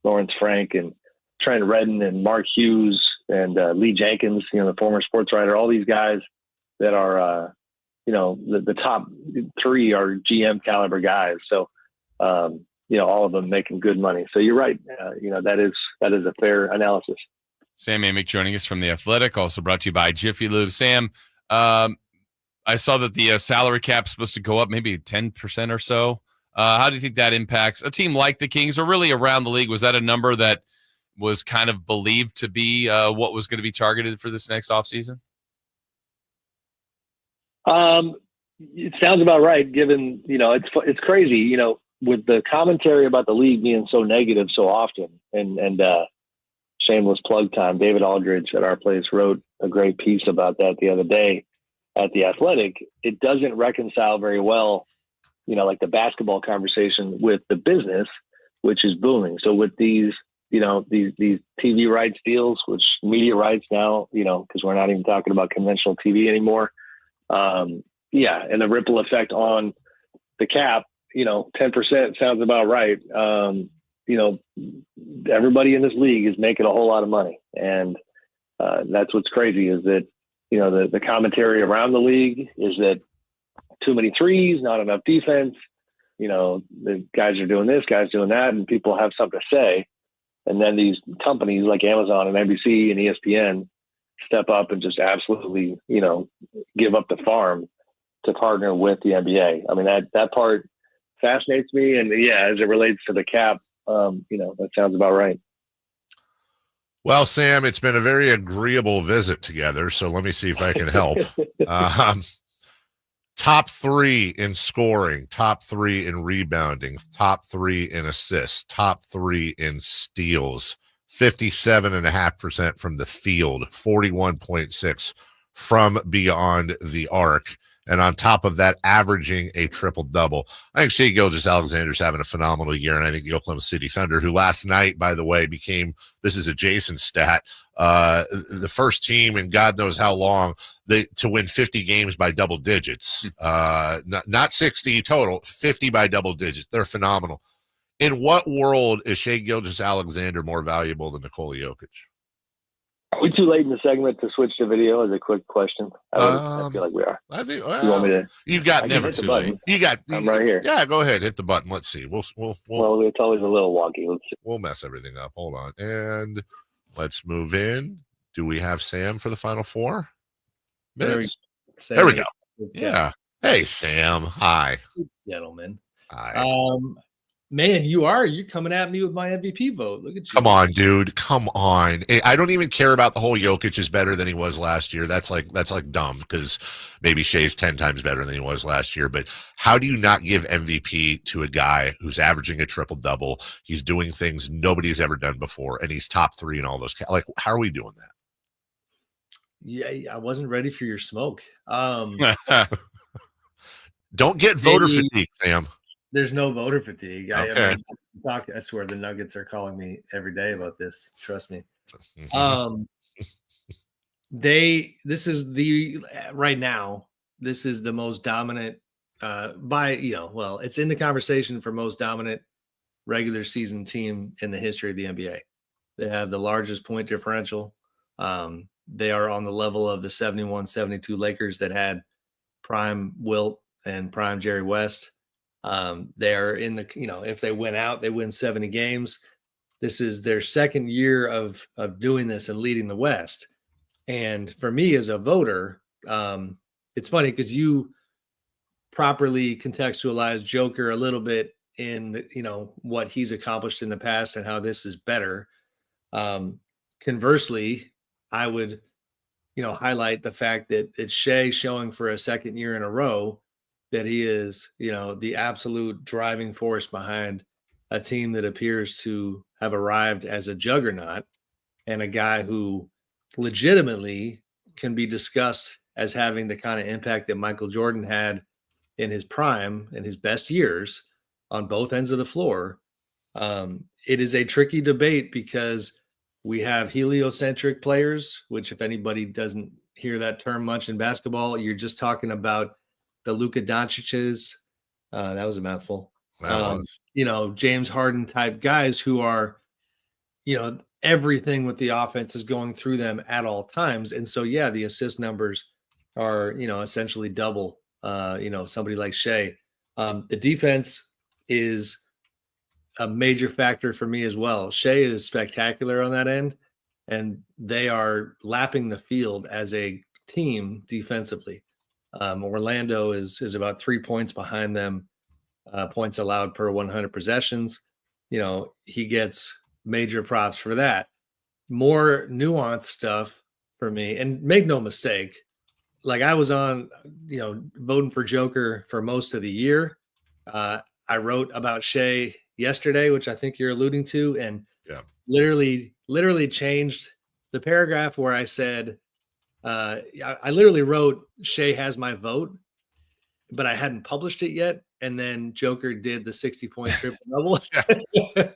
Lawrence Frank and Trent Redden and Mark Hughes and Lee Jenkins, the former sports writer. All these guys that are, the top three are GM caliber guys. So, all of them making good money. So you're right. That is a fair analysis. Sam Amic joining us from The Athletic, also brought to you by Jiffy Lube. Sam, I saw that the salary cap is supposed to go up maybe 10% or so. How do you think that impacts a team like the Kings, or really around the league? Was that a number that was kind of believed to be what was going to be targeted for this next offseason? It sounds about right, given, it's crazy, with the commentary about the league being so negative so often, and shameless plug time, David Aldridge at our place wrote a great piece about that the other day at The Athletic. It doesn't reconcile very well, like the basketball conversation with the business, which is booming. So with these TV rights deals, which media rights now, because we're not even talking about conventional TV anymore. And the ripple effect on the cap, 10% sounds about right. Everybody in this league is making a whole lot of money. And that's what's crazy is that, the commentary around the league is that too many threes, not enough defense. The guys are doing this, guys doing that, and people have something to say. And then these companies like Amazon and NBC and ESPN step up and just absolutely, give up the farm to partner with the NBA. I mean, that part fascinates me. And as it relates to the cap, that sounds about right. Well, Sam, it's been a very agreeable visit together. So let me see if I can help. Top 3 in scoring, top 3 in rebounding, top 3 in assists, top 3 in steals, 57.5% from the field, 41.6 from beyond the arc. And on top of that, averaging a triple-double. I think Shai Gilgeous-Alexander's having a phenomenal year, and I think the Oklahoma City Thunder, who last night, by the way, became, this is a Jason stat, the first team in God knows how long to win 50 games by double digits. Not 60 total, 50 by double digits. They're phenomenal. In what world is Shai Gilgeous-Alexander more valuable than Nikola Jokic? Are we too late in the segment to switch to video as a quick question? I feel like we are. I think. You want me to? You got never too late. I'm right here. Yeah, go ahead. Hit the button. Let's see. We'll it's always a little wonky. Let's see. We'll mess everything up. Hold on, and let's move in. Do we have Sam for the final 4 minutes? There we go. Yeah. Hey, Sam. Hi, gentlemen. Man, you're coming at me with my MVP vote. Look at you. Come on, dude. Come on. I don't even care about the whole Jokic is better than he was last year. That's like dumb because maybe Shea's 10 times better than he was last year. But how do you not give MVP to a guy who's averaging a triple-double? He's doing things nobody's ever done before, and he's top 3 in all those. Like, how are we doing that? Yeah, I wasn't ready for your smoke. Don't get voter fatigue, Sam. There's no voter fatigue. Okay. I swear the Nuggets are calling me every day about this. Trust me. This is right now, this is the most dominant it's in the conversation for most dominant regular season team in the history of the NBA. They have the largest point differential. They are on the level of the 71-72 Lakers that had prime Wilt and prime Jerry West. They are in the, if they win out, they win 70 games. This is their second year of doing this and leading the West. And for me as a voter, it's funny because you properly contextualize Joker a little bit in what he's accomplished in the past and how this is better. Conversely, I would, highlight the fact that it's Shea showing for a second year in a row that he is, the absolute driving force behind a team that appears to have arrived as a juggernaut and a guy who legitimately can be discussed as having the kind of impact that Michael Jordan had in his prime and his best years on both ends of the floor. It is a tricky debate because we have heliocentric players, which if anybody doesn't hear that term much in basketball, you're just talking about the Luka Doncic's, that was a mouthful. James Harden type guys who are, everything with the offense is going through them at all times. And so, the assist numbers are, essentially double, somebody like Shea. The defense is a major factor for me as well. Shea is spectacular on that end, and they are lapping the field as a team defensively. Orlando is about 3 points behind them, points allowed per 100 possessions. He gets major props for that. More nuanced stuff for me, and make no mistake, like I was on, voting for Joker for most of the year. I wrote about Shea yesterday, which I think you're alluding to, and literally changed the paragraph where I said, I literally wrote Shea has my vote, but I hadn't published it yet. And then Joker did the 60-point triple double.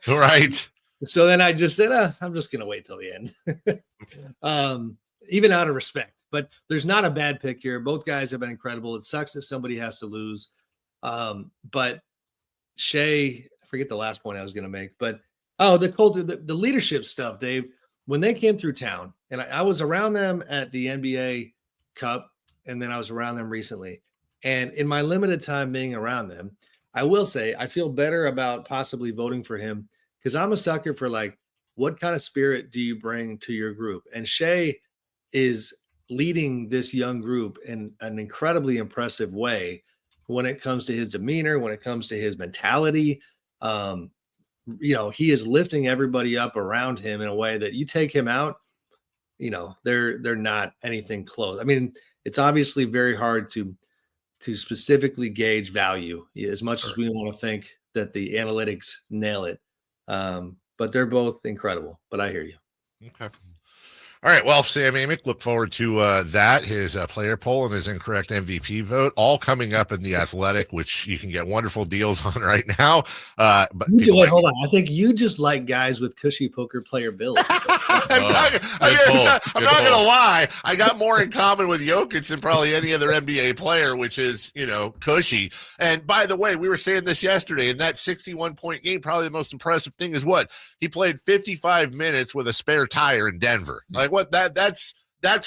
Right. So then I just said, I'm just going to wait till the end. Even out of respect, but there's not a bad pick here. Both guys have been incredible. It sucks that somebody has to lose. But Shea, I forget the last point I was going to make, but the culture, the leadership stuff, Dave, when they came through town, and I was around them at the NBA Cup, and then I was around them recently. And in my limited time being around them, I will say I feel better about possibly voting for him because I'm a sucker for like, what kind of spirit do you bring to your group? And Shea is leading this young group in an incredibly impressive way when it comes to his demeanor, when it comes to his mentality. He is lifting everybody up around him in a way that you take him out, they're not anything close. I mean, it's obviously very hard to specifically gauge value as much as we want to think that the analytics nail it. But they're both incredible, but I hear you. Okay. All right. Well, Sam Amic, look forward to that, his player poll and his incorrect MVP vote, all coming up in The Athletic, which you can get wonderful deals on right now. But hold on. I think you just like guys with cushy poker player bills. I'm not going to lie. I got more in common with Jokic than probably any other NBA player, which is, cushy. And by the way, we were saying this yesterday, in that 61-point game, probably the most impressive thing is what? He played 55 minutes with a spare tire in Denver. Like what? That's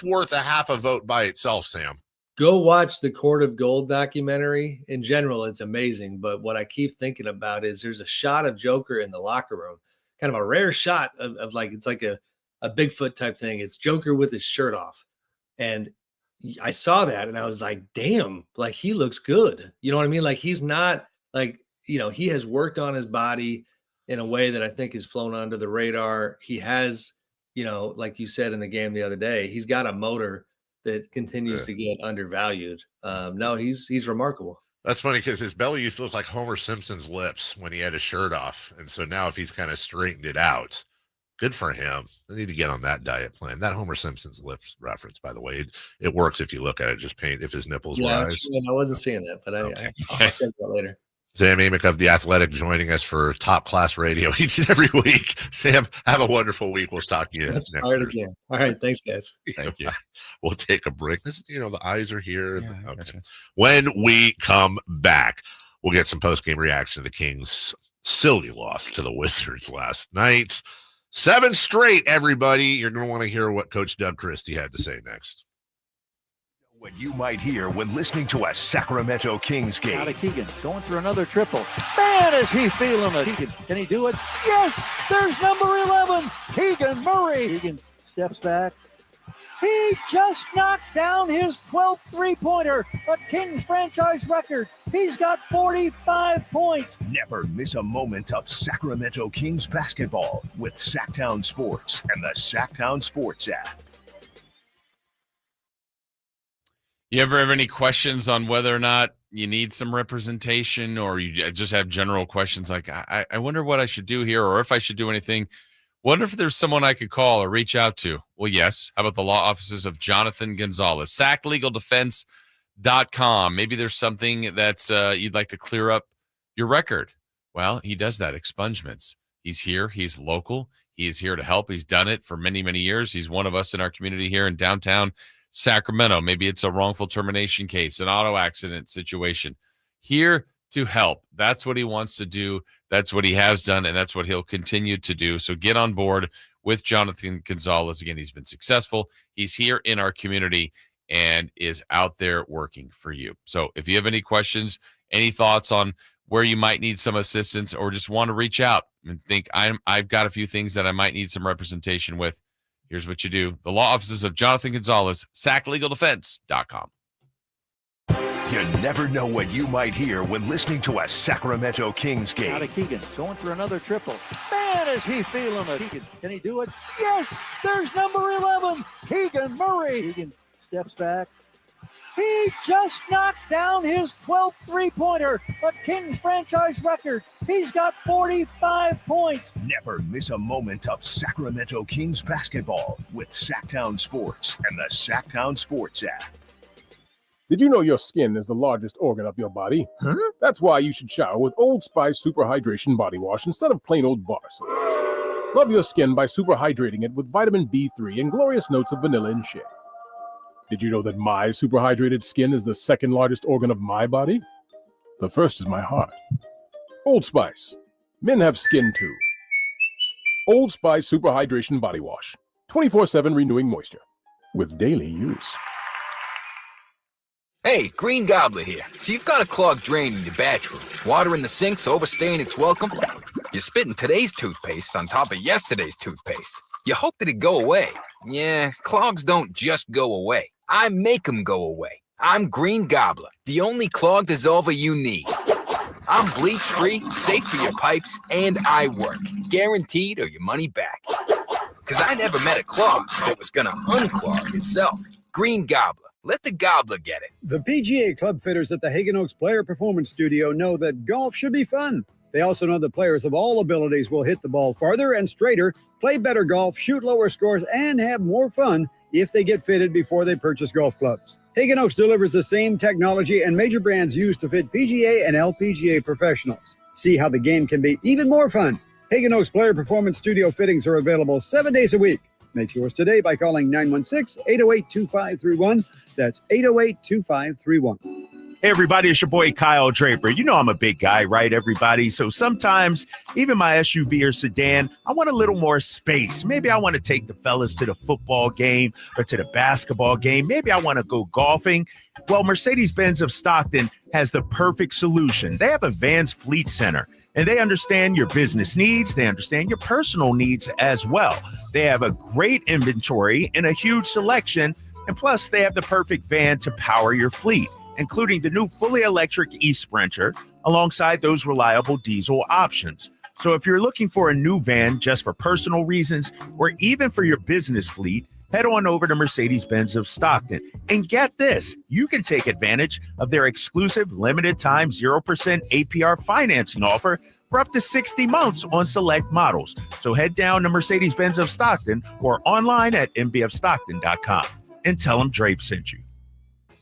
worth a half a vote by itself, Sam. Go watch the Court of Gold documentary. In general, it's amazing. But what I keep thinking about is there's a shot of Joker in the locker room, kind of a rare shot of like, it's like a Bigfoot type thing. It's Joker with his shirt off. And I saw that and I was like, damn, like he looks good. You know what I mean? Like he's not like, he has worked on his body in a way that I think has flown under the radar. He has, like you said in the game the other day, he's got a motor that continues to get undervalued. No, he's remarkable. That's funny because his belly used to look like Homer Simpson's lips when he had his shirt off. And so now if he's kind of straightened it out, good for him. They need to get on that diet plan. That Homer Simpson's lips reference, by the way, it works if you look at it. Just paint if his nipples rise. I wasn't seeing that, but I'll check that later. Sam Amic of The Athletic joining us for top class radio each and every week. Sam, have a wonderful week. We'll talk to you next week. All right. Thanks, guys. Thank you. We'll take a break. The eyes are here. Yeah, okay. When we come back, we'll get some post-game reaction to the Kings' silly loss to the Wizards last night. 7 straight, everybody. You're going to want to hear what Coach Doug Christie had to say next. What you might hear when listening to a Sacramento Kings game. Out of Keegan, going for another triple. Man, is he feeling it. Keegan, can he do it? Yes, there's number 11, Keegan Murray. Keegan steps back. He just knocked down his 12th three-pointer, a Kings franchise record. He's got 45 points. Never miss a moment of Sacramento Kings basketball with Sacktown Sports and the Sacktown Sports app. You ever have any questions on whether or not you need some representation, or you just have general questions like, I wonder what I should do here, or if I should do anything? Wonder if there's someone I could call or reach out to. Well, yes. How about the law offices of Jonathan Gonzalez? SacLegalDefense.com. Maybe there's something that's you'd like to clear up your record. Well, he does that, expungements. He's here. He's local. He is here to help. He's done it for many, many years. He's one of us in our community here in downtown Sacramento. Maybe it's a wrongful termination case, an auto accident situation. Here to help. That's what he wants to do. That's what he has done, and that's what he'll continue to do. So get on board with Jonathan Gonzalez. Again, he's been successful. He's here in our community and is out there working for you. So if you have any questions, any thoughts on where you might need some assistance, or just want to reach out and think I've got a few things that I might need some representation with, here's what you do. The law offices of Jonathan Gonzalez, SacLegalDefense.com. You never know what you might hear when listening to a Sacramento Kings game. Out of Keegan, going for another triple. Man, is he feeling it. Keegan, can he do it? Yes, there's number 11, Keegan Murray. Keegan steps back. He just knocked down his 12th three-pointer, a Kings franchise record. He's got 45 points. Never miss a moment of Sacramento Kings basketball with Sacktown Sports and the Sacktown Sports app. Did you know your skin is the largest organ of your body? Huh? That's why you should shower with Old Spice Super Hydration Body Wash instead of plain old bar soap. Love your skin by super hydrating it with vitamin B3 and glorious notes of vanilla and shea. Did you know that my super hydrated skin is the second largest organ of my body? The first is my heart. Old Spice. Men have skin too. Old Spice Super Hydration Body Wash. 24/7 renewing moisture with daily use. Hey, Green Gobbler here. So you've got a clogged drain in your bathroom. Water in the sink's overstaying its welcome. You're spitting today's toothpaste on top of yesterday's toothpaste. You hope that it go away. Yeah, clogs don't just go away. I make them go away. I'm Green Gobbler, the only clog dissolver you need. I'm bleach-free, safe for your pipes, and I work. Guaranteed or your money back. Because I never met a clog that was going to unclog itself. Green Gobbler. Let the gobbler get it. The PGA club fitters at the Hagen Oaks Player Performance Studio know that golf should be fun. They also know that players of all abilities will hit the ball farther and straighter, play better golf, shoot lower scores, and have more fun if they get fitted before they purchase golf clubs. Hagen Oaks delivers the same technology and major brands used to fit PGA and LPGA professionals. See how the game can be even more fun. Hagen Oaks Player Performance Studio fittings are available 7 days a week. Make yours today by calling 916-808-2531. That's 808-2531. Hey, everybody, it's your boy Kyle Draper. You know I'm a big guy, right, everybody? So sometimes, even my SUV or sedan, I want a little more space. Maybe I want to take the fellas to the football game or to the basketball game. Maybe I want to go golfing. Well, Mercedes-Benz of Stockton has the perfect solution. They have a Vans Fleet Center. And they understand your business needs. They understand your personal needs as well. They have a great inventory and a huge selection. And plus, they have the perfect van to power your fleet, including the new fully electric e-Sprinter, alongside those reliable diesel options. So if you're looking for a new van just for personal reasons or even for your business fleet, head on over to Mercedes-Benz of Stockton. And get this, you can take advantage of their exclusive limited-time 0% APR financing offer for up to 60 months on select models. So head down to Mercedes-Benz of Stockton or online at mbfstockton.com and tell them Drape sent you.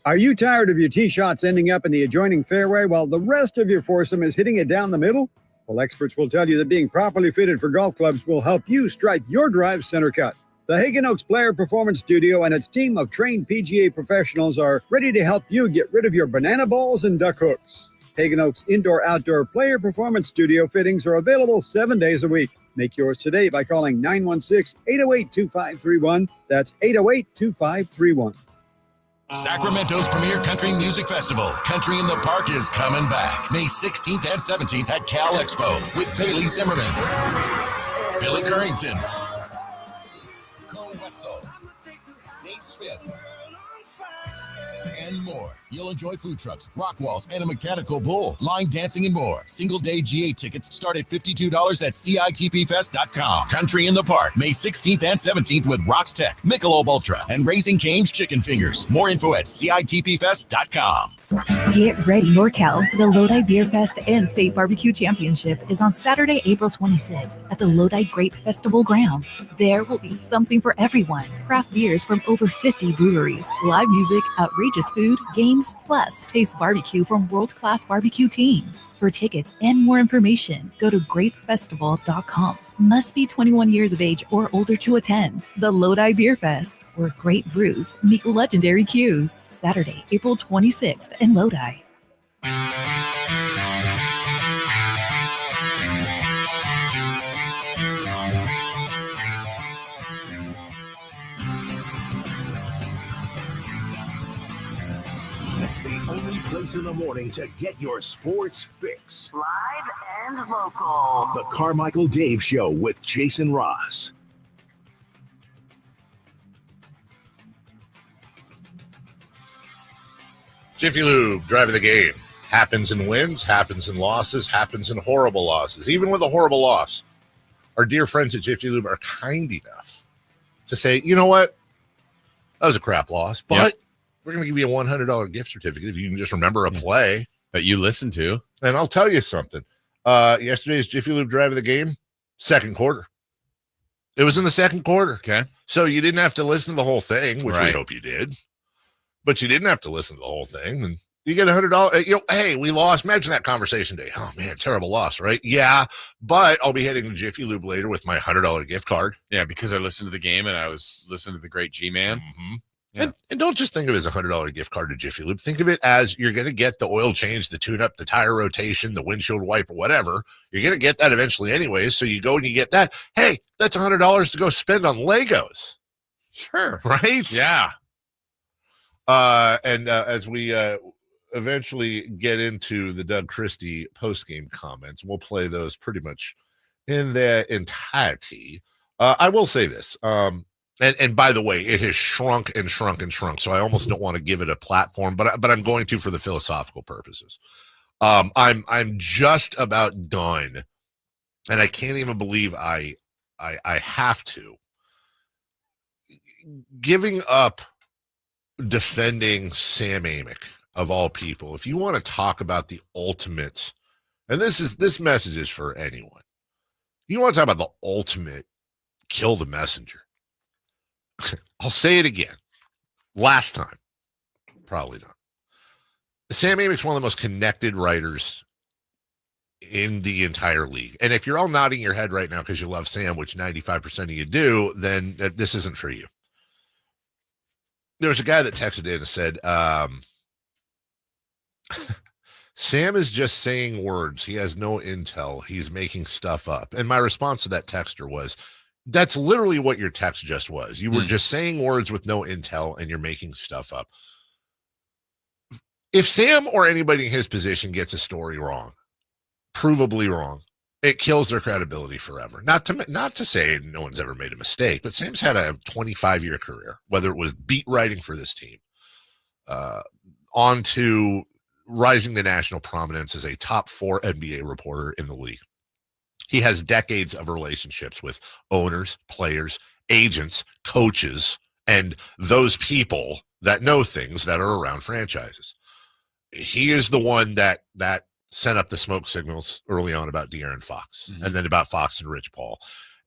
Are you tired of your tee shots ending up in the adjoining fairway while the rest of your foursome is hitting it down the middle? Well, experts will tell you that being properly fitted for golf clubs will help you strike your drive center cut. The Hagen Oaks Player Performance Studio and its team of trained PGA professionals are ready to help you get rid of your banana balls and duck hooks. Hagen Oaks Indoor-Outdoor Player Performance Studio fittings are available 7 days a week. Make yours today by calling 916-808-2531. That's 808-2531. Sacramento's premier country music festival, Country in the Park, is coming back May 16th and 17th at Cal Expo with Bailey Zimmerman, Billy Currington, Cole Wetzel, Nate Smith, and more. You'll enjoy food trucks, rock walls, and a mechanical bull, line dancing, and more. Single-day GA tickets start at $52 at CITPfest.com. Country in the Park, May 16th and 17th with Rocks Tech, Michelob Ultra, and Raising Cane's Chicken Fingers. More info at CITPfest.com. Get ready, NorCal. The Lodi Beer Fest and State Barbecue Championship is on Saturday, April 26th at the Lodi Grape Festival grounds. There will be something for everyone. Craft beers from over 50 breweries, live music, outrageous food, games, plus taste barbecue from world-class barbecue teams. For tickets and more information, go to grapefestival.com. Must be 21 years of age or older to attend. The Lodi Beer Fest, where great brews meet legendary cues. Saturday, April 26th in Lodi. The only place in the morning to get your sports fix. Live and local. The Carmichael Dave Show with Jason Ross. Jiffy Lube, driving the game. Happens in wins, happens in losses, happens in horrible losses. Even with a horrible loss, our dear friends at Jiffy Lube are kind enough to say, you know what? That was a crap loss, but we're going to give you a $100 gift certificate if you can just remember a play that you listened to. And I'll tell you something. Yesterday's Jiffy Lube drive of the game, second quarter. It was in the second quarter. Okay. So you didn't have to listen to the whole thing, which we Right. hope you did. But you didn't have to listen to the whole thing. And you get $100. Hey, we lost. Imagine that conversation day. Oh, man, terrible loss, right? Yeah, but I'll be heading to Jiffy Lube later with my $100 gift card. Yeah, because I listened to the game and I was listening to the great G-Man. Mm-hmm. Yeah. And don't just think of it as a $100 gift card to Jiffy Lube. Think of it as you're going to get the oil change, the tune-up, the tire rotation, the windshield wiper, whatever. You're going to get that eventually anyways. So you go and you get that. Hey, that's $100 to go spend on Legos. Sure. Right? Yeah. And as we eventually get into the Doug Christie post-game comments, we'll play those pretty much in their entirety. I will say this. And by the way, it has shrunk and shrunk and shrunk. So I almost don't want to give it a platform, but I'm going to for the philosophical purposes. I'm just about done, and I can't even believe I have to giving up defending Sam Amic of all people. If you want to talk about the ultimate, and this message is for anyone, you want to talk about the ultimate kill the messenger. I'll say it again. Last time, probably not. Sam Amic's one of the most connected writers in the entire league. And if you're all nodding your head right now because you love Sam, which 95% of you do, then this isn't for you. There was a guy that texted in and said, Sam is just saying words. He has no intel. He's making stuff up. And my response to that texter was, that's literally what your text just was. You were just saying words with no intel and you're making stuff up. If Sam or anybody in his position gets a story wrong, provably wrong, it kills their credibility forever. Not to say no one's ever made a mistake, but Sam's had a 25-year career, whether it was beat writing for this team, on to rising to national prominence as a top 4 NBA reporter in the league. He has decades of relationships with owners, players, agents, coaches, and those people that know things that are around franchises. He is the one that sent up the smoke signals early on about De'Aaron Fox, and then about Fox and Rich Paul,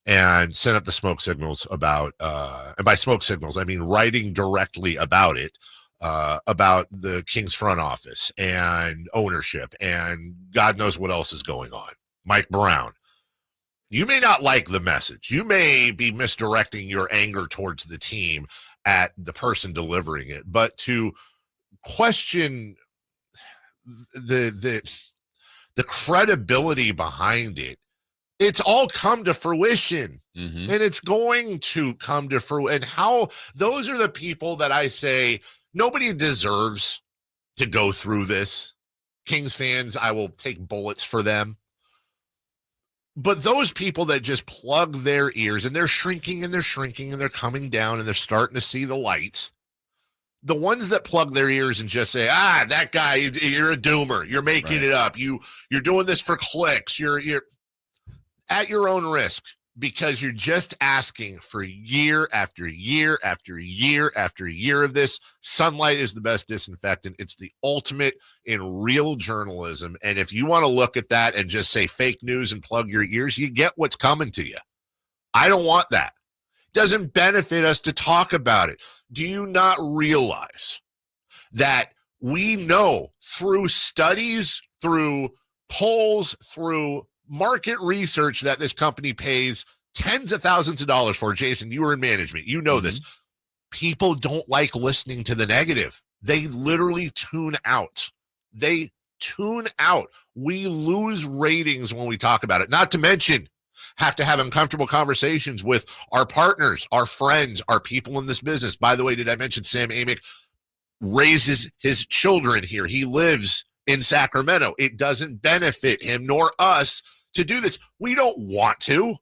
and sent up the smoke signals about, and by smoke signals, I mean writing directly about it, about the Kings front office and ownership, and God knows what else is going on. Mike Brown. You may not like the message. You may be misdirecting your anger towards the team at the person delivering it, but to question the credibility behind it, it's all come to fruition, and it's going to come to fruition. And how those are the people that I say nobody deserves to go through this. Kings fans, I will take bullets for them. But those people that just plug their ears and they're shrinking and they're shrinking and they're coming down and they're starting to see the light. The ones that plug their ears and just say, that guy, you're a doomer. You're making it up. You're doing this for clicks. You're at your own risk, because you're just asking for year after year after year after year of this. Sunlight is the best disinfectant. It's the ultimate in real journalism. And if you want to look at that and just say fake news and plug your ears, you get what's coming to you. I don't want that. It doesn't benefit us to talk about it. Do you not realize that we know through studies, through polls, through market research that this company pays tens of thousands of dollars for? Jason, you were in management. You know this. People don't like listening to the negative. They literally tune out. They tune out. We lose ratings when we talk about it. Not to mention, have to have uncomfortable conversations with our partners, our friends, our people in this business. By the way, did I mention Sam Amic raises his children here? He lives in Sacramento. It doesn't benefit him nor us to do this. We don't want to.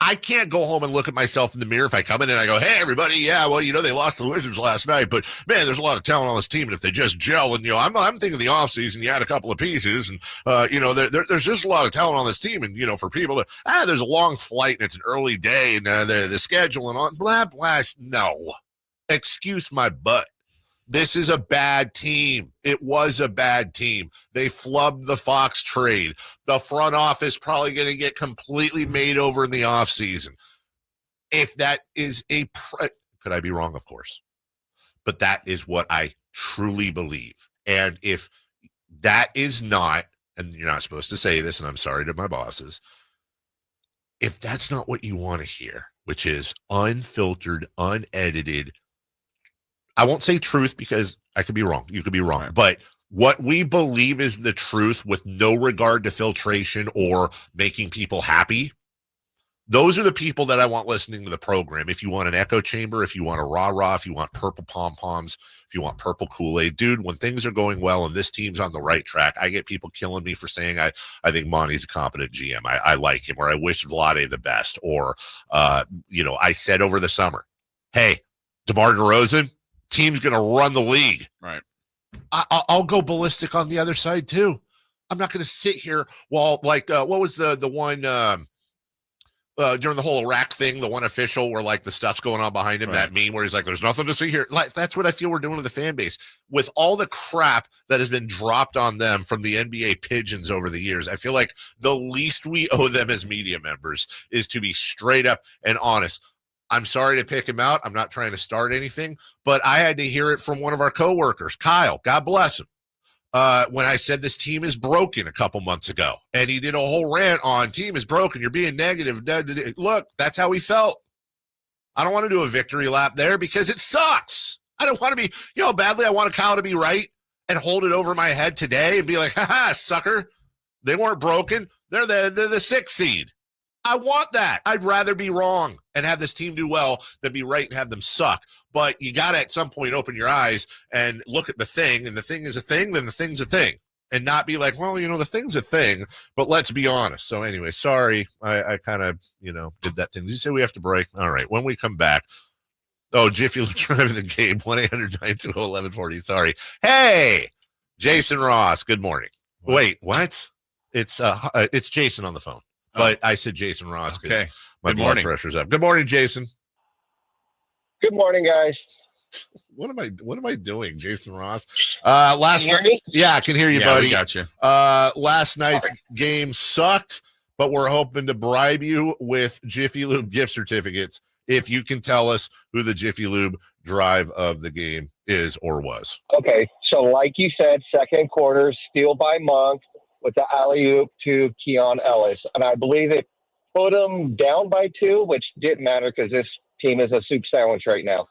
I can't go home and look at myself in the mirror if I come in and I go, hey, everybody, yeah, well, they lost the Wizards last night, but, man, there's a lot of talent on this team, and if they just gel, and, I'm thinking the offseason, you add a couple of pieces, and, there's just a lot of talent on this team, and, for people to, there's a long flight, and it's an early day, and the schedule and all, blah, blah, no. Excuse my butt. This is a bad team. It was a bad team. They flubbed the Fox trade. The front office probably going to get completely made over in the offseason. If that is could I be wrong? Of course. But that is what I truly believe. And if that is not, and you're not supposed to say this, and I'm sorry to my bosses, if that's not what you want to hear, which is unfiltered, unedited, I won't say truth because I could be wrong. You could be wrong. Right. But what we believe is the truth with no regard to filtration or making people happy, those are the people that I want listening to the program. If you want an echo chamber, if you want a rah-rah, if you want purple pom-poms, if you want purple Kool-Aid, dude, when things are going well and this team's on the right track, I get people killing me for saying I think Monty's a competent GM. I like him, or I wish Vlade the best. Or, I said over the summer, hey, DeMar DeRozan, team's going to run the league. Right. I'll go ballistic on the other side too. I'm not going to sit here while what was the one during the whole Iraq thing, the one official where the stuff's going on behind him, that meme where he's like, there's nothing to see here. That's what I feel we're doing to the fan base with all the crap that has been dropped on them from the NBA pigeons over the years. I feel like the least we owe them as media members is to be straight up and honest. I'm sorry to pick him out. I'm not trying to start anything, but I had to hear it from one of our coworkers, Kyle, God bless him, when I said this team is broken a couple months ago. And he did a whole rant on team is broken. You're being negative. Look, that's how he felt. I don't want to do a victory lap there because it sucks. I don't want to be, badly I want Kyle to be right and hold it over my head today and be like, ha, sucker. They weren't broken. They're the 6th seed. I want that. I'd rather be wrong and have this team do well than be right and have them suck. But you got to at some point open your eyes and look at the thing, and the thing is a thing, then the thing's a thing. And not be like, well, the thing's a thing, but let's be honest. So anyway, sorry, I kind of, did that thing. Did you say we have to break? All right, when we come back. Oh, Jiffy Lube driving the game, 1-800-920-1140. Sorry. Hey, Jason Ross, good morning. Wait, what? It's Jason on the phone. But I said Jason Ross because my blood pressure's up. Good morning, Jason. Good morning, guys. What am I doing, Jason Ross? Can you hear me? Yeah, I can hear you, buddy. We got you. Last night's game sucked, but we're hoping to bribe you with Jiffy Lube gift certificates if you can tell us who the Jiffy Lube drive of the game is or was. Okay, so like you said, second quarter, steal by Monk with the alley-oop to Keon Ellis. And I believe it put them down by 2, which didn't matter because this team is a soup sandwich right now.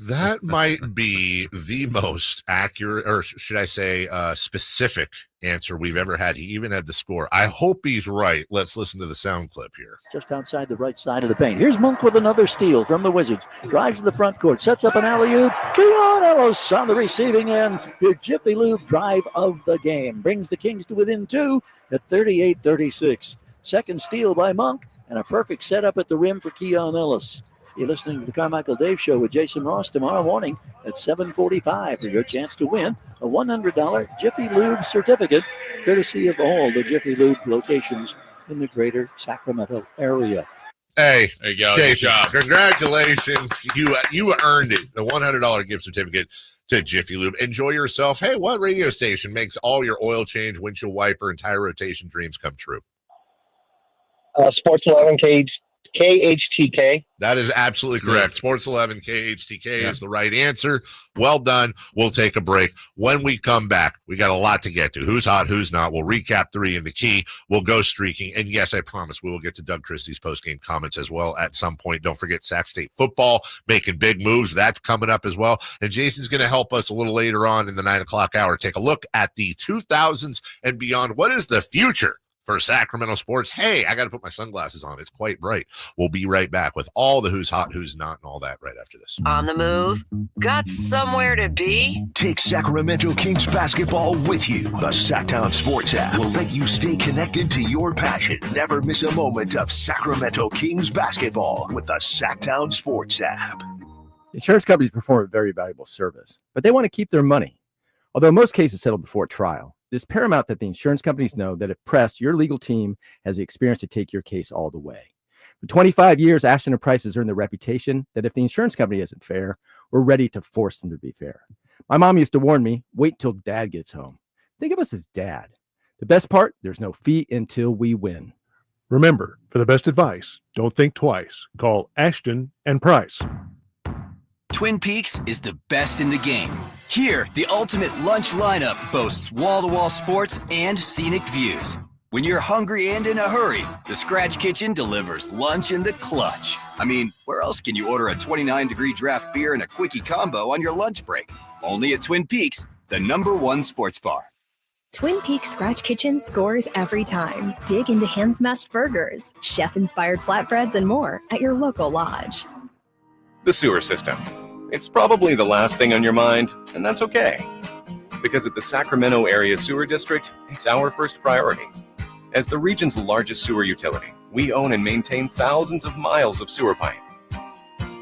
That might be the most accurate, or should I say specific answer we've ever had. He even had the score. I hope he's right. Let's listen to the sound clip here. Just outside the right side of the paint. Here's Monk with another steal from the Wizards. Drives to the front court. Sets up an alley-oop. Keon Ellis on the receiving end. Your Jiffy Lube drive of the game. Brings the Kings to within 2 at 38-36. Second steal by Monk and a perfect setup at the rim for Keon Ellis. You're listening to the Carmichael Dave Show with Jason Ross tomorrow morning at 7:45 for your chance to win a $100 Jiffy Lube certificate, courtesy of all the Jiffy Lube locations in the greater Sacramento area. Hey, there you go. Jason, congratulations. You earned it, the $100 gift certificate to Jiffy Lube. Enjoy yourself. Hey, what radio station makes all your oil change, windshield wiper, and tire rotation dreams come true? Sports 11 KHTK. That is absolutely correct. Sports 11 KHTK is the right answer. Well done. We'll take a break. When we come back, we got a lot to get to. Who's hot, who's not. We'll recap 3 in the key. We'll go streaking. And yes, I promise we will get to Doug Christie's postgame comments as well at some point. Don't forget Sac State football making big moves. That's coming up as well. And Jason's going to help us a little later on in the 9 o'clock hour. Take a look at the 2000s and beyond. What is the future for Sacramento sports? Hey, I got to put my sunglasses on. It's quite bright. We'll be right back with all the who's hot, who's not, and all that right after this. On the move? Got somewhere to be? Take Sacramento Kings basketball with you. The Sacktown Sports app will let you stay connected to your passion. Never miss a moment of Sacramento Kings basketball with the Sacktown Sports app. Insurance companies perform a very valuable service, but they want to keep their money. Although most cases settle before trial, it is paramount that the insurance companies know that if pressed, your legal team has the experience to take your case all the way. For 25 years, Ashton & Price has earned the reputation that if the insurance company isn't fair, we're ready to force them to be fair. My mom used to warn me, wait till dad gets home. Think of us as dad. The best part, there's no fee until we win. Remember, for the best advice, don't think twice. Call Ashton & Price. Twin Peaks is the best in the game. Here, the ultimate lunch lineup boasts wall-to-wall sports and scenic views. When you're hungry and in a hurry, the Scratch Kitchen delivers lunch in the clutch. I mean, where else can you order a 29-degree draft beer and a quickie combo on your lunch break? Only at Twin Peaks, the #1 sports bar. Twin Peaks Scratch Kitchen scores every time. Dig into hand-smashed burgers, chef-inspired flatbreads, and more at your local lodge. The sewer system. It's probably the last thing on your mind, and that's okay. Because at the Sacramento Area Sewer District, it's our first priority. As the region's largest sewer utility, we own and maintain thousands of miles of sewer pipe.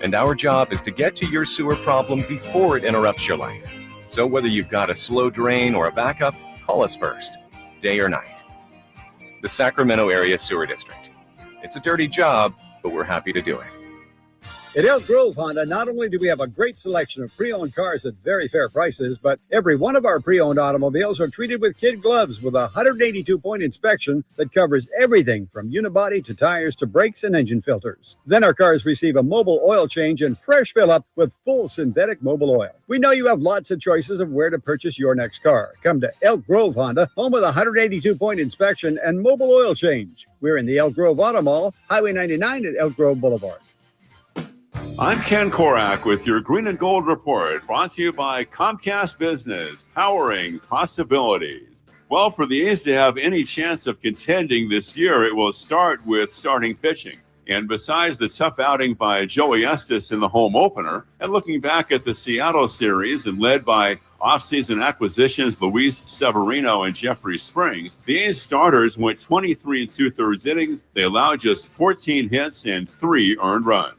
And our job is to get to your sewer problem before it interrupts your life. So whether you've got a slow drain or a backup, call us first, day or night. The Sacramento Area Sewer District. It's a dirty job, but we're happy to do it. At Elk Grove Honda, not only do we have a great selection of pre-owned cars at very fair prices, but every one of our pre-owned automobiles are treated with kid gloves with a 182-point inspection that covers everything from unibody to tires to brakes and engine filters. Then our cars receive a mobile oil change and fresh fill-up with full synthetic mobile oil. We know you have lots of choices of where to purchase your next car. Come to Elk Grove Honda, home with a 182-point inspection and mobile oil change. We're in the Elk Grove Auto Mall, Highway 99 at Elk Grove Boulevard. I'm Ken Korak with your Green and Gold Report, brought to you by Comcast Business, powering possibilities. Well, for the A's to have any chance of contending this year, it will start with starting pitching. And besides the tough outing by Joey Estes in the home opener, and looking back at the Seattle series and led by offseason acquisitions Luis Severino and Jeffrey Springs, the A's starters went 23 2/3 innings. They allowed just 14 hits and 3 earned runs.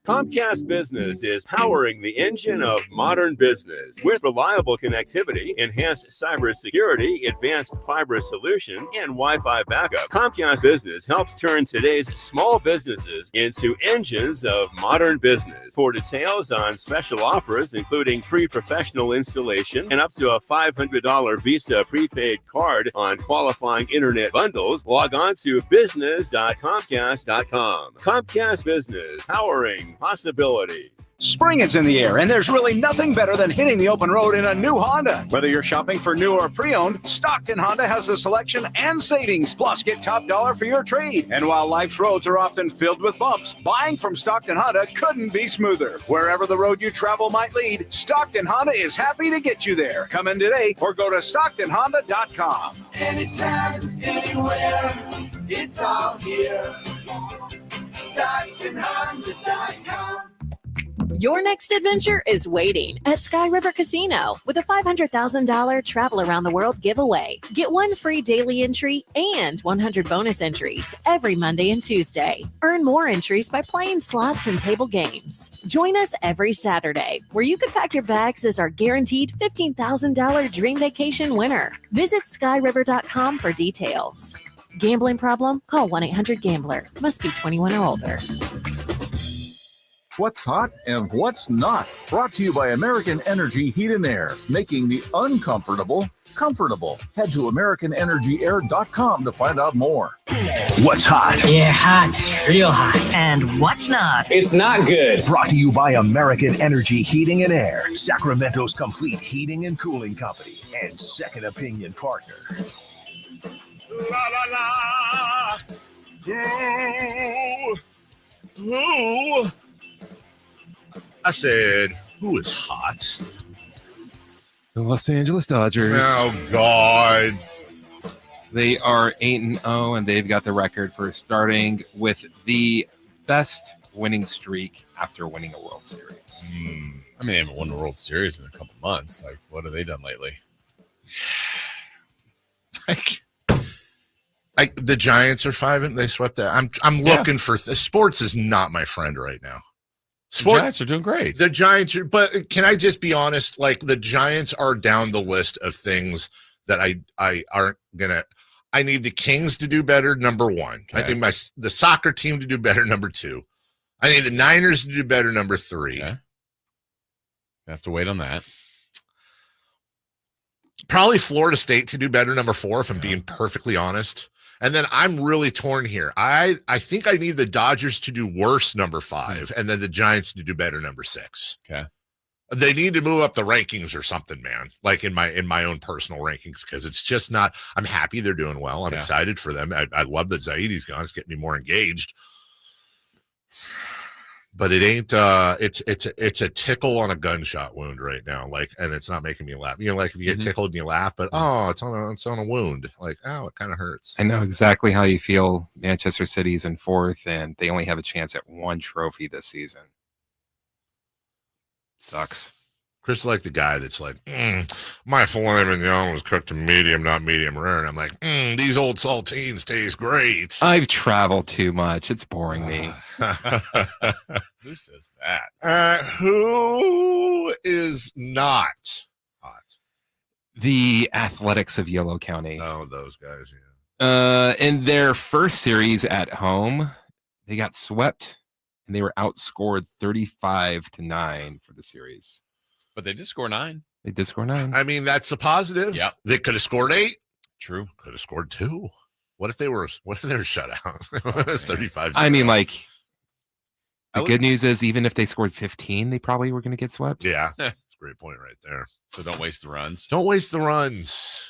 Comcast Business is powering the engine of modern business with reliable connectivity, enhanced cybersecurity, advanced fiber solution, and Wi-Fi backup. Comcast Business helps turn today's small businesses into engines of modern business. For details on special offers, including free professional installation and up to a $500 Visa prepaid card on qualifying internet bundles, log on to business.comcast.com. Comcast Business, powering possibility. Spring is in the air, and there's really nothing better than hitting the open road in a new Honda. Whether you're shopping for new or pre-owned, Stockton Honda has the selection and savings. Plus, get top dollar for your trade. And while life's roads are often filled with bumps, buying from Stockton Honda couldn't be smoother. Wherever the road you travel might lead, Stockton Honda is happy to get you there. Come in today or go to StocktonHonda.com. Anytime, anywhere, it's all here. StocktonHonda.com. Your next adventure is waiting at Sky River Casino with a $500,000 travel around the world giveaway. Get one free daily entry and 100 bonus entries every Monday and Tuesday. Earn more entries by playing slots and table games. Join us every Saturday, where you can pack your bags as our guaranteed $15,000 dream vacation winner. Visit skyriver.com for details. Gambling problem? Call 1-800-GAMBLER. Must be 21 or older. What's hot and what's not. Brought to you by American Energy Heat and Air, making the uncomfortable comfortable. Head to AmericanEnergyAir.com to find out more. What's hot? Yeah, hot. Real hot. And what's not? It's not good. Brought to you by American Energy Heating and Air, Sacramento's complete heating and cooling company and second opinion partner. La la la. Who? I said, who is hot? The Los Angeles Dodgers. Oh, God. They are 8-0, and they've got the record for starting with the best winning streak after winning a World Series. I mean, they haven't won a World Series in a couple months. Like, what have they done lately? The Giants are 5-0. They swept that. I'm looking for sports is not my friend right now. The Giants are doing great. The Giants are, but can I just be honest? Like, the Giants are down the list of things that I aren't gonna. I need the Kings to do better. Number one, okay. I need the soccer team to do better. Number two, I need the Niners to do better. Number three, okay. You have to wait on that. Probably Florida State to do better. Number four, if I'm being perfectly honest. And then I'm really torn here. I think I need the Dodgers to do worse, number 5, and then the Giants to do better, number 6. Okay. They need to move up the rankings or something, man, like in my own personal rankings, because it's just not – I'm happy they're doing well. I'm excited for them. I love that Zaidi's gone. It's getting me more engaged. But it ain't it's a tickle on a gunshot wound right now, like, and it's not making me laugh. You know, like if you get tickled and you laugh, but it's on a wound, like, it kind of hurts. I know exactly how you feel. Manchester City's in 4th, and they only have a chance at 1 trophy this season. Sucks. Chris is like the guy that's like, my filet mignon was cooked to medium, not medium rare. And I'm like, these old saltines taste great. I've traveled too much. It's boring me. Who says that? Who is not hot? The Athletics of Yolo County. Oh, those guys, yeah. In their first series at home, they got swept, and they were outscored 35-9 for the series. But they did score 9. They did score 9. I mean, that's the positive. Yeah. They could have scored 8. True. Could have scored 2. What if they were shut out? It's 35. I mean, like, the good news is even if they scored 15, they probably were going to get swept. Yeah. That's a great point right there. So don't waste the runs. Don't waste the runs.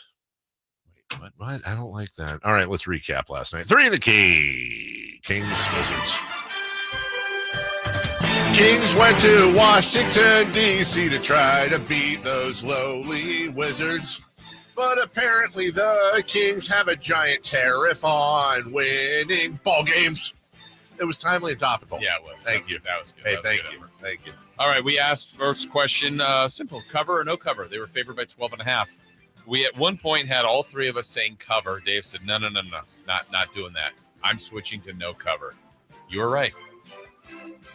Wait, what? I don't like that. All right, let's recap last night. 3 in the key. Kings, Wizards. Kings went to Washington, D.C. to try to beat those lowly Wizards. But apparently the Kings have a giant tariff on winning ball games. It was timely and topical. Yeah, it was. Thank you. That was good. Hey, that was thank good you. Effort. Thank you. All right, we asked first question, simple, cover or no cover? They were favored by 12.5. We at one point had all 3 of us saying cover. Dave said, no, not doing that. I'm switching to no cover. You were right.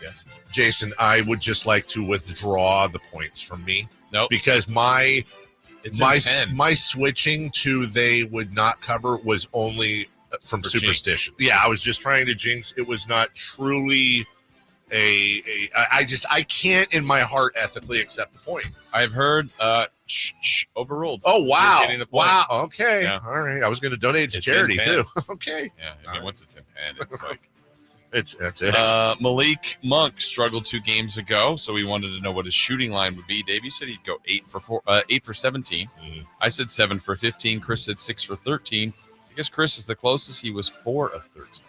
Yes. Jason, I would just like to withdraw the points from me. Nope. Because my in 10. switching to they would not cover was only from For superstition. Yeah, I was just trying to jinx. It was not truly I can't in my heart ethically accept the point. I've heard overruled. Oh, wow. You're getting the point. Wow. Okay. Yeah. All right. I was going to donate to It's charity in too. pen. Okay. Yeah. I mean, once it's in pen, it's like that's it. Malik Monk struggled 2 games ago, so we wanted to know what his shooting line would be. Dave, you said he'd go 8 for 17. I said 7 for 15. Chris said 6 for 13. I guess Chris is the closest. He was 4 of 13.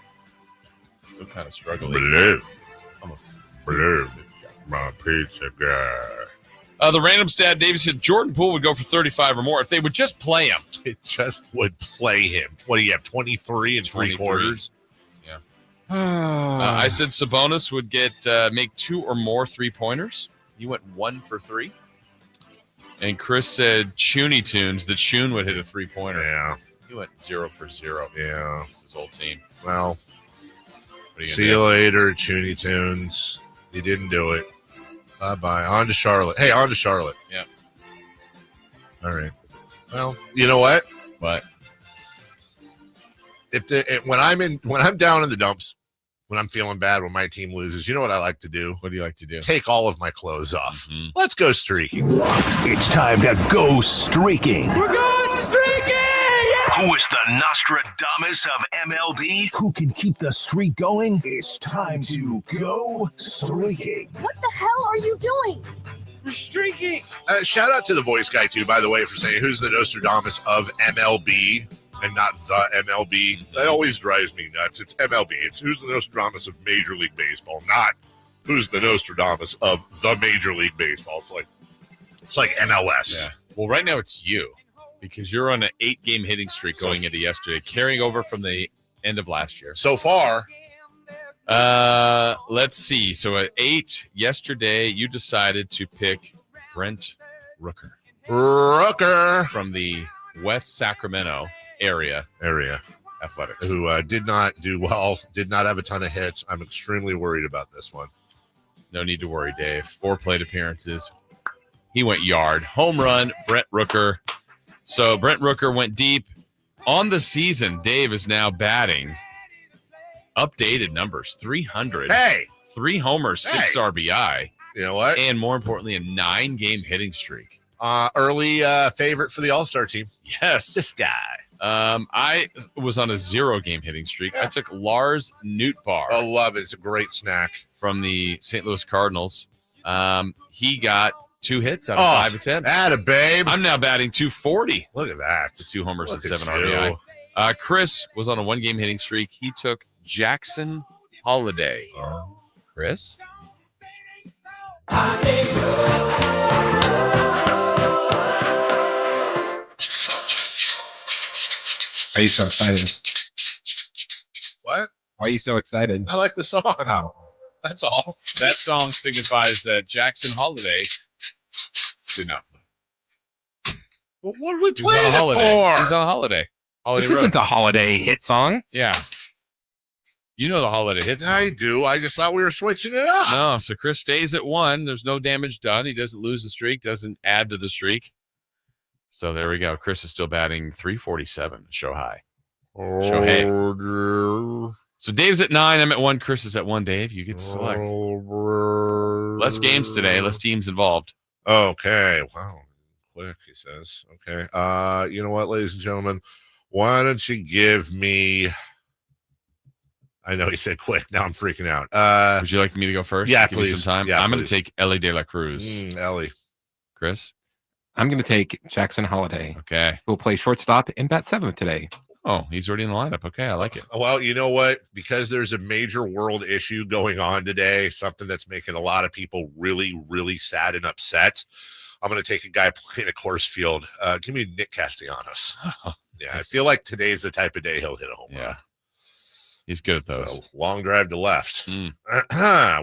Still kind of struggling. Blue. My pizza guy. The random stat, Dave said Jordan Poole would go for 35 or more if they would just play him. It just would play him. What do you have? 23 and 3 quarters. Yeah. I said Sabonis would make 2 or more 3-pointers. He went 1 for 3. And Chris said Chooney Tunes that Choon would hit a 3-pointer. Yeah. He went 0 for 0. Yeah. It's his whole team. Well, see you later, Chooney Tunes. He didn't do it. Bye-bye. On to Charlotte. Hey, on to Charlotte. Yeah. All right. Well, you know what? What? When I'm down in the dumps, when I'm feeling bad, when my team loses, you know what I like to do? What do you like to do? Take all of my clothes off. Let's go streaking. It's time to go streaking. We're going streaking! Yeah! Who is the Nostradamus of MLB? Who can keep the streak going? It's time to go streaking. What the hell are you doing? We're streaking. Shout out to the voice guy, too, by the way, for saying who's the Nostradamus of MLB and not the MLB. That always drives me nuts. It's MLB. It's who's the Nostradamus of Major League Baseball, not who's the Nostradamus of the Major League Baseball. It's like MLS. Yeah. Well, right now it's you because you're on an 8-game hitting streak going into yesterday, carrying over from the end of last year. So far. Let's see. So at 8 yesterday, you decided to pick Brent Rooker. From the West Sacramento area athletics. Who did not do well, did not have a ton of hits. I'm extremely worried about this one. No need to worry, Dave. 4 plate appearances. He went yard. Home run, Brent Rooker. So Brent Rooker went deep. On the season, Dave is now batting updated numbers, 300. Hey! 3 homers, 6 RBI. You know what? And more importantly, a 9-game hitting streak. Early favorite for the All-Star team. Yes. This guy. I was on a 0-game hitting streak. I took Lars Nootbaar. I love it. It's a great snack. From the St. Louis Cardinals. He got 2 hits out of 5 attempts. Atta babe. I'm now batting 240. Look at that. The 2 homers Look and 7 at you. RBI. Chris was on a 1-game hitting streak. He took Jackson Holiday. Chris? Why are you so excited? What? Why are you so excited? I like the song. Oh. That's all. That song signifies that Jackson Holiday did not play. Well, what are we He's on playing a holiday. it for? He's on a holiday. This isn't a holiday hit song. Yeah. You know the holiday hit song. I do. I just thought we were switching it up. No, so Chris stays at 1. There's no damage done. He doesn't lose the streak, doesn't add to the streak. So there we go. Chris is still batting 347. Show high. Shohei. So Dave's at 9. I'm at 1. Chris is at 1. Dave, you get to select. Less games today. Less teams involved. Okay. Wow. Quick, he says. Okay. You know what, ladies and gentlemen? Why don't you give me... I know he said quick. Now I'm freaking out. Would you like me to go first? Yeah, Give please. me some time. Yeah, I'm going please. to take Ellie De La Cruz. Ellie. Chris? I'm going to take Jackson Holiday. Okay. Who'll play shortstop and bat 7th today. Oh, he's already in the lineup. Okay, I like it. Well, you know what? Because there's a major world issue going on today, something that's making a lot of people really, really sad and upset. I'm going to take a guy playing a course field. Give me Nick Castellanos. Yeah, I feel like today's the type of day he'll hit a home run. He's good at those. So, long drive to left.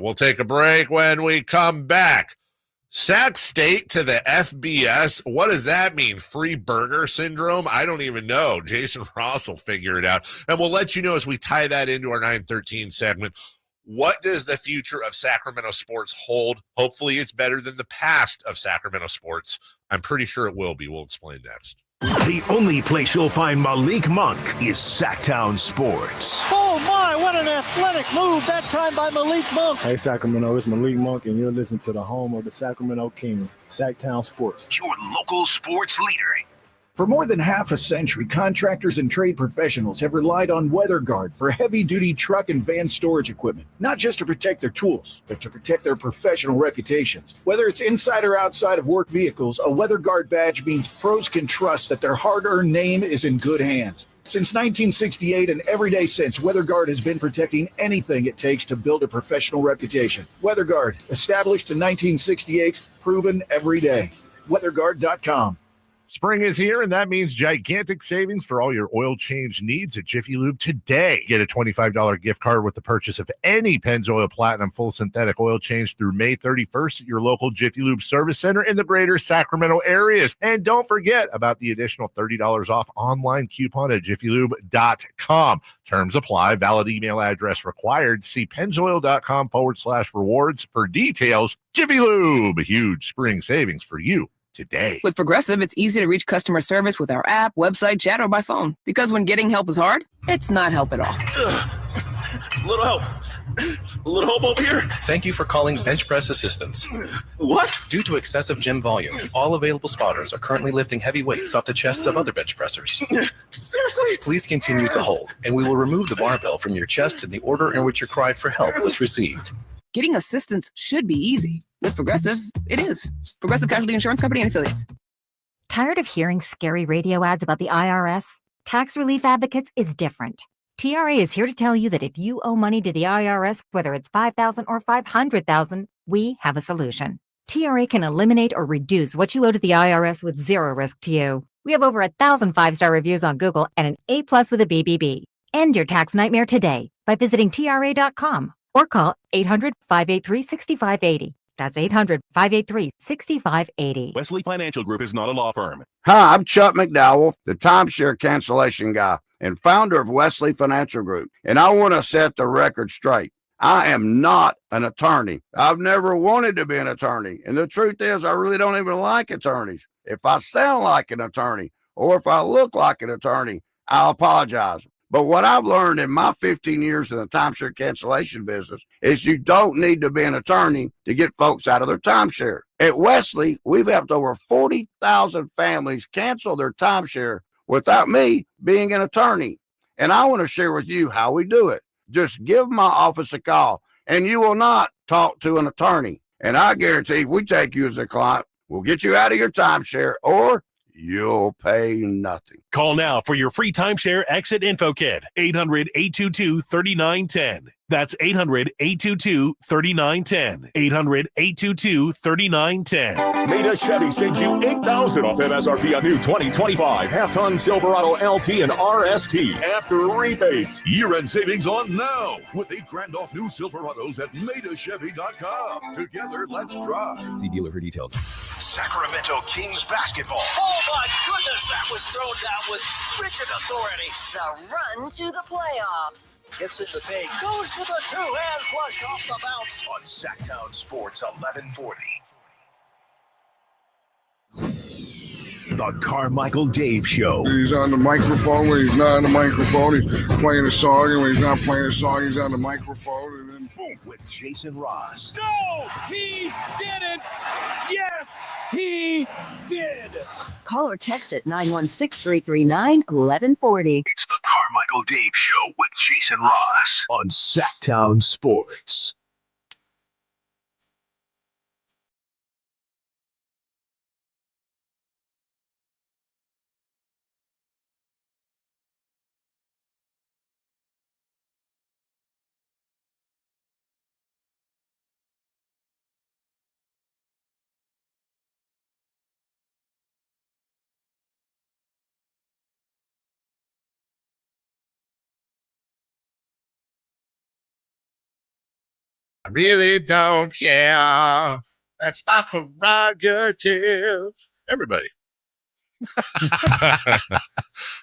We'll take a break. When we come back. Sac State to the FBS. What does that mean? Free burger syndrome? I don't even know. Jason Ross will figure it out. And we'll let you know as we tie that into our 913 segment What does the future of Sacramento sports hold? Hopefully it's better than the past of Sacramento sports. I'm pretty sure it will be. We'll explain next. The only place you'll find Malik Monk is Sacktown Sports. Oh my, what an athletic move that time by Malik Monk. Hey Sacramento, it's Malik Monk and you're listening to the home of the Sacramento Kings, Sacktown Sports. Your local sports leader. For more than half a century, contractors and trade professionals have relied on WeatherGuard for heavy-duty truck and van storage equipment, not just to protect their tools, but to protect their professional reputations. Whether it's inside or outside of work vehicles, a WeatherGuard badge means pros can trust that their hard-earned name is in good hands. Since 1968 and every day since, WeatherGuard has been protecting anything it takes to build a professional reputation. WeatherGuard, established in 1968, proven every day. WeatherGuard.com. Spring is here, and that means gigantic savings for all your oil change needs at Jiffy Lube today. Get a $25 gift card with the purchase of any Pennzoil Platinum full synthetic oil change through May 31st at your local Jiffy Lube service center in the greater Sacramento areas. And don't forget about the additional $30 off online coupon at jiffylube.com. Terms apply. Valid email address required. See pennzoil.com/rewards for details. Jiffy Lube, huge spring savings for you today. With Progressive, it's easy to reach customer service with our app, website, chat, or by phone. Because when getting help is hard, it's not help at all. A little help. A little help over here. Thank you for calling Bench Press Assistance. What? Due to excessive gym volume, all available spotters are currently lifting heavy weights off the chests of other bench pressers. Seriously? Please continue to hold, and we will remove the barbell from your chest in the order in which your cry for help was received. Getting assistance should be easy. With Progressive, it is. Progressive Casualty Insurance Company and Affiliates. Tired of hearing scary radio ads about the IRS? Tax Relief Advocates is different. TRA is here to tell you that if you owe money to the IRS, whether it's $5,000 or $500,000, we have a solution. TRA can eliminate or reduce what you owe to the IRS with zero risk to you. We have over 1,000 5-star reviews on Google and an A+ with a BBB. End your tax nightmare today by visiting TRA.com or call 800-583-6580. That's 800-583-6580. Wesley Financial Group is not a law firm. Hi, I'm Chuck McDowell, the timeshare cancellation guy and founder of Wesley Financial Group. And I want to set the record straight. I am not an attorney. I've never wanted to be an attorney. And the truth is, I really don't even like attorneys. If I sound like an attorney or if I look like an attorney, I'll apologize. But what I've learned in my 15 years in the timeshare cancellation business is you don't need to be an attorney to get folks out of their timeshare. At Wesley, we've helped over 40,000 families cancel their timeshare without me being an attorney. And I want to share with you how we do it. Just give my office a call, and you will not talk to an attorney. And I guarantee if we take you as a client, we'll get you out of your timeshare or you'll pay nothing. Call now for your free timeshare exit info kit. 800-822-3910. That's 800-822-3910. 800-822-3910. Maida Chevy sends you $8,000 off MSRP on new 2025 half-ton Silverado LT and RST after rebates. Year-end savings on now with $8,000 off new Silverados at MaidaChevy.com. Together, let's drive. See dealer for details. Sacramento Kings basketball. Oh my goodness, that was thrown down with rigid authority. The run to the playoffs. Gets in the paint, goes to the two-hand flush off the bounce. On Sacktown Sports 1140. The Carmichael Dave Show. He's on the microphone when he's not on the microphone. He's playing a song, and when he's not playing a song, he's on the microphone. And then boom. With Jason Ross. No, he didn't. Yes, he did. Call or text at 916-339-1140. It's the Carmichael Dave Show with Jason Ross on Sacktown Sports. I really don't care. That's my prerogative. Everybody.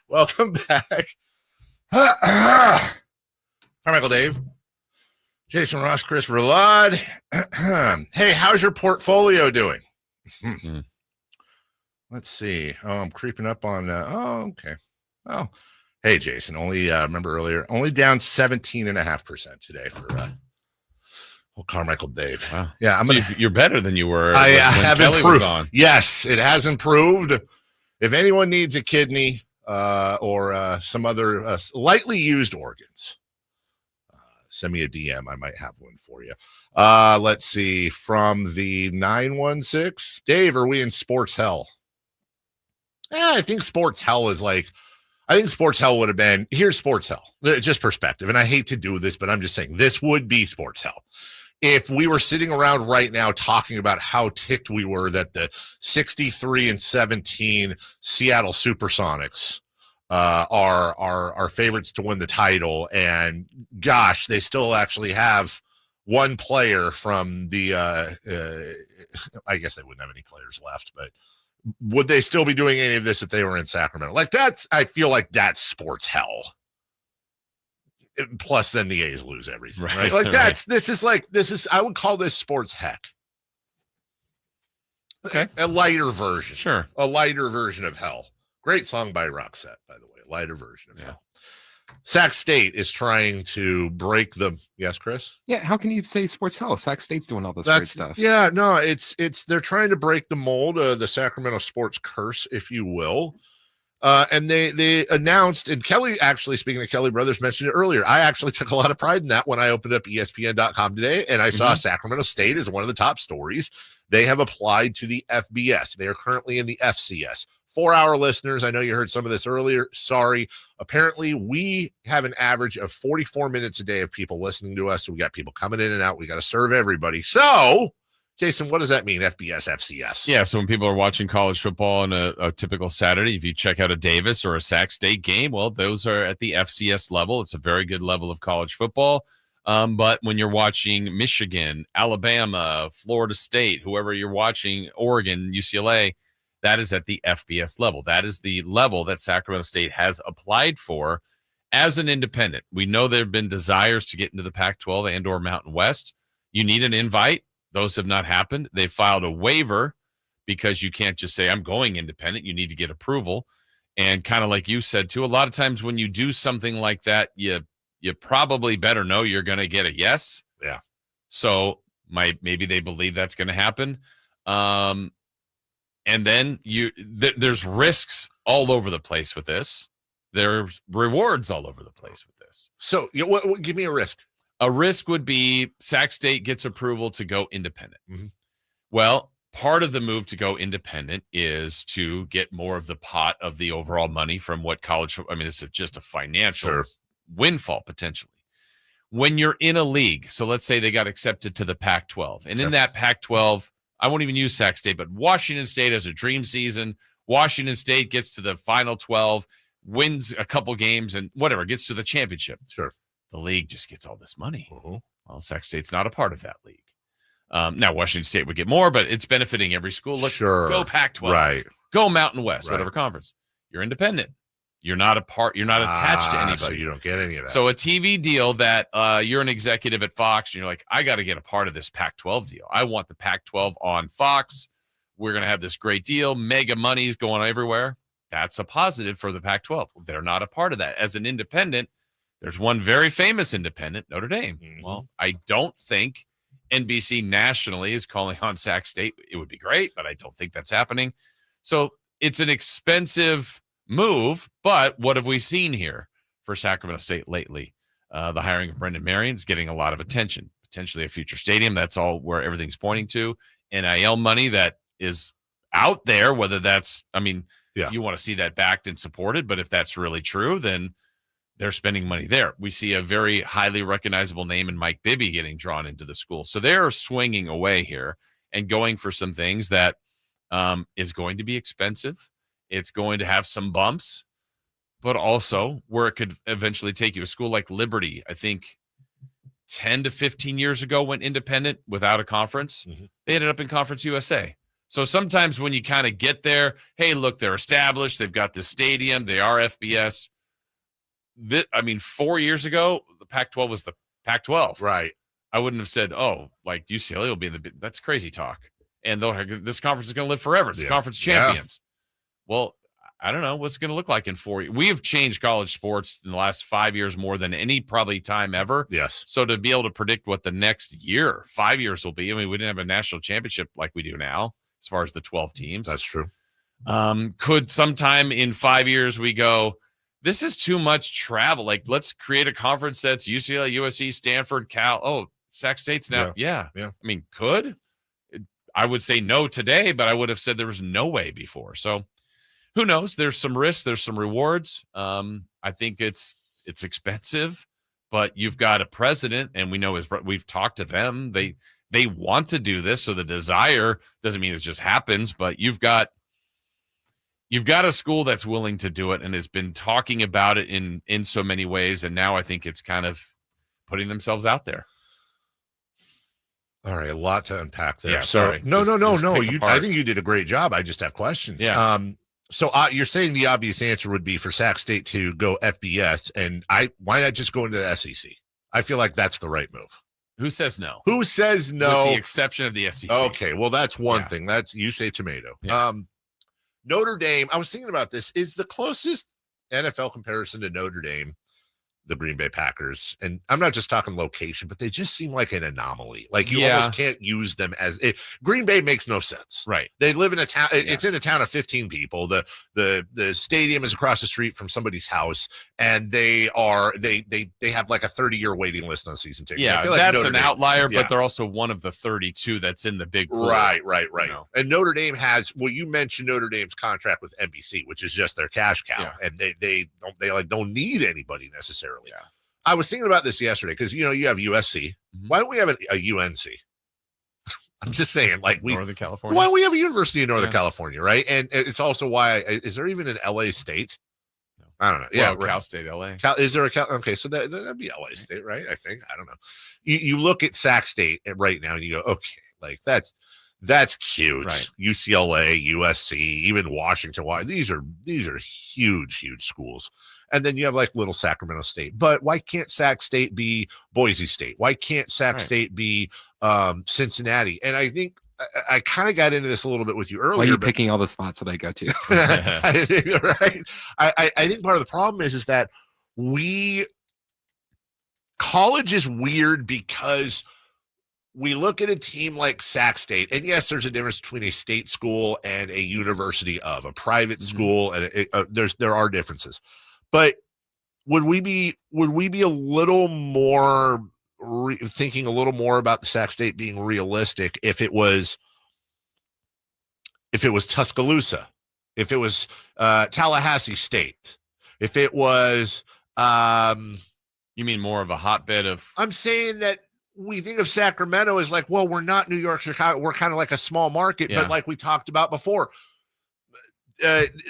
Welcome back. Carmichael Dave. Jason Ross, Chris Verlad. Hey, how's your portfolio doing? Let's see. Oh, I'm creeping up on. Okay. Oh, hey, Jason. Only remember earlier, only down 17.5% today for Carmichael Dave. Wow. Yeah, You're better than you were. I when have Kelly improved. was on. Yes, it has improved. If anyone needs a kidney or some other lightly used organs, send me a DM. I might have one for you. Let's see. From the 916, Dave, are we in sports hell? I think sports hell is like, I think sports hell would have been, here's sports hell, just perspective. And I hate to do this, but I'm just saying this would be sports hell. If we were sitting around right now talking about how ticked we were that the 63-17 Seattle Supersonics are favorites to win the title, and gosh, they still actually have one player from the I guess they wouldn't have any players left, but would they still be doing any of this if they were in Sacramento? Like that's, I feel like that's sports hell. Plus then the A's lose everything, right? Like that's, this is, I would call this sports heck. Okay. A lighter version. Sure. A lighter version of hell. Great song by Roxette, by the way. A lighter version of hell. Sac State is trying to break the, yes, Chris? Yeah, how can you say sports hell? Sac State's doing all this great stuff. Yeah, no, it's they're trying to break the mold of the Sacramento sports curse, if you will. And they announced, and Kelly, actually, speaking of Kelly Brothers, mentioned it earlier. I actually took a lot of pride in that when I opened up ESPN.com today, and I saw Sacramento State as one of the top stories. They have applied to the FBS. They are currently in the FCS. For our listeners, I know you heard some of this earlier. Sorry. Apparently, we have an average of 44 minutes a day of people listening to us. So we got people coming in and out. We got to serve everybody. So, Jason, what does that mean, FBS, FCS? Yeah, so when people are watching college football on a typical Saturday, if you check out a Davis or a Sac State game, well, those are at the FCS level. It's a very good level of college football. But when you're watching Michigan, Alabama, Florida State, whoever you're watching, Oregon, UCLA, that is at the FBS level. That is the level that Sacramento State has applied for as an independent. We know there have been desires to get into the Pac-12 and or Mountain West. You need an invite. Those have not happened. They filed a waiver because you can't just say, I'm going independent. You need to get approval. And kind of like you said, too, a lot of times when you do something like that, you probably better know you're going to get a yes. Yeah. So maybe they believe that's going to happen. And then there's risks all over the place with this. There's rewards all over the place with this. So give me a risk. A risk would be Sac State gets approval to go independent. Well, part of the move to go independent is to get more of the pot of the overall money from what college. I mean, it's just a financial windfall potentially. When you're in a league, so let's say they got accepted to the Pac-12, and in that Pac-12, I won't even use Sac State, but Washington State has a dream season. Washington State gets to the Final 12, wins a couple games, and whatever, gets to the championship. Sure. The league just gets all this money. Well, Sac State's not a part of that league. Now, Washington State would get more, but it's benefiting every school. Look, go Pac-12. Right. Go Mountain West, whatever conference. You're independent. You're not a part. You're not attached to anybody. So you don't get any of that. So a TV deal that you're an executive at Fox, and you're like, I got to get a part of this Pac-12 deal. I want the Pac-12 on Fox. We're going to have this great deal. Mega money's going everywhere. That's a positive for the Pac-12. They're not a part of that. As an independent, there's one very famous independent, Notre Dame. Well, I don't think NBC nationally is calling on Sac State. It would be great, but I don't think that's happening. So it's an expensive move, but what have we seen here for Sacramento State lately? The hiring of Brendan Marion is getting a lot of attention, potentially a future stadium. That's all where everything's pointing to. NIL money that is out there, whether that's, I mean, you want to see that backed and supported, but if that's really true, then they're spending money there. We see a very highly recognizable name in Mike Bibby getting drawn into the school. So they're swinging away here and going for some things that is going to be expensive. It's going to have some bumps, but also where it could eventually take you. A school like Liberty, I think 10 to 15 years ago went independent without a conference. They ended up in Conference USA. So sometimes when you kind of get there, hey, look, they're established. They've got this stadium. They are FBS. 4 years ago, the Pac-12 was the Pac-12. Right. I wouldn't have said, oh, like UCLA will be in the – that's crazy talk. And this conference is going to live forever. It's the conference champions. Well, I don't know what's it going to look like in 4 years. We have changed college sports in the last 5 years more than any probably time ever. Yes. So to be able to predict what the next year, 5 years will be, I mean, we didn't have a national championship like we do now as far as the 12 teams. That's true. Could sometime in 5 years we go, this is too much travel. Like, let's create a conference that's UCLA, USC, Stanford, Cal. Oh, Sac State's now. Yeah. I mean, could. I would say no today, but I would have said there was no way before. So who knows? There's some risks. There's some rewards. I think it's expensive, but you've got a president, and we know we've talked to them. They want to do this. So the desire doesn't mean it just happens, but you've got a school that's willing to do it and has been talking about it in so many ways. And now I think it's kind of putting themselves out there. All right, a lot to unpack there. Yeah, so sorry. No. I think you did a great job. I just have questions. Yeah. So you're saying the obvious answer would be for Sac State to go FBS, and why not just go into the SEC? I feel like that's the right move. Who says no? Who says no? With the exception of the SEC. Okay, well, that's one thing. That's you say tomato. Yeah. Notre Dame, I was thinking about this, is the closest NFL comparison to Notre Dame the Green Bay Packers. And I'm not just talking location, but they just seem like an anomaly. Like you almost can't use them as Green Bay makes no sense. Right. They live in a town. It's in a town of 15 people. The stadium is across the street from somebody's house, and they have like a 30-year waiting list on season tickets. Yeah, I feel like that's Notre an Dame, outlier, but they're also one of the 32 that's in the big pool. Right. You know? And Notre Dame has, well, you mentioned Notre Dame's contract with NBC, which is just their cash cow, and they don't need anybody necessarily. Yeah. I was thinking about this yesterday because you have USC. Mm-hmm. Why don't we have a UNC? I'm just saying, like Northern California. Why don't we have a university in Northern California, right? And it's also why is there even an LA State? No. I don't know. Yeah, Cal State, LA. Is there a Cal? Okay, so that'd be LA State, right? I think. I don't know. You look at Sac State right now, and you go, okay, like that's cute. Right. UCLA, USC, even Washington. These are huge schools. And then you have like little Sacramento State. But why can't Sac State be Boise State? Why can't Sac State be Cincinnati? And I think I kind of got into this a little bit with you earlier. Why are you picking all the spots that I go to? Right. I think part of the problem is that college is weird because we look at a team like Sac State, and yes, there's a difference between a state school and a university of a private school, and there are differences. But would we be a little more thinking a little more about the Sac State being realistic if it was Tuscaloosa, if it was Tallahassee State, if it was you mean more of a hotbed of? I'm saying that we think of Sacramento as like, well, we're not New York, Chicago, we're kind of like a small market, but like we talked about before.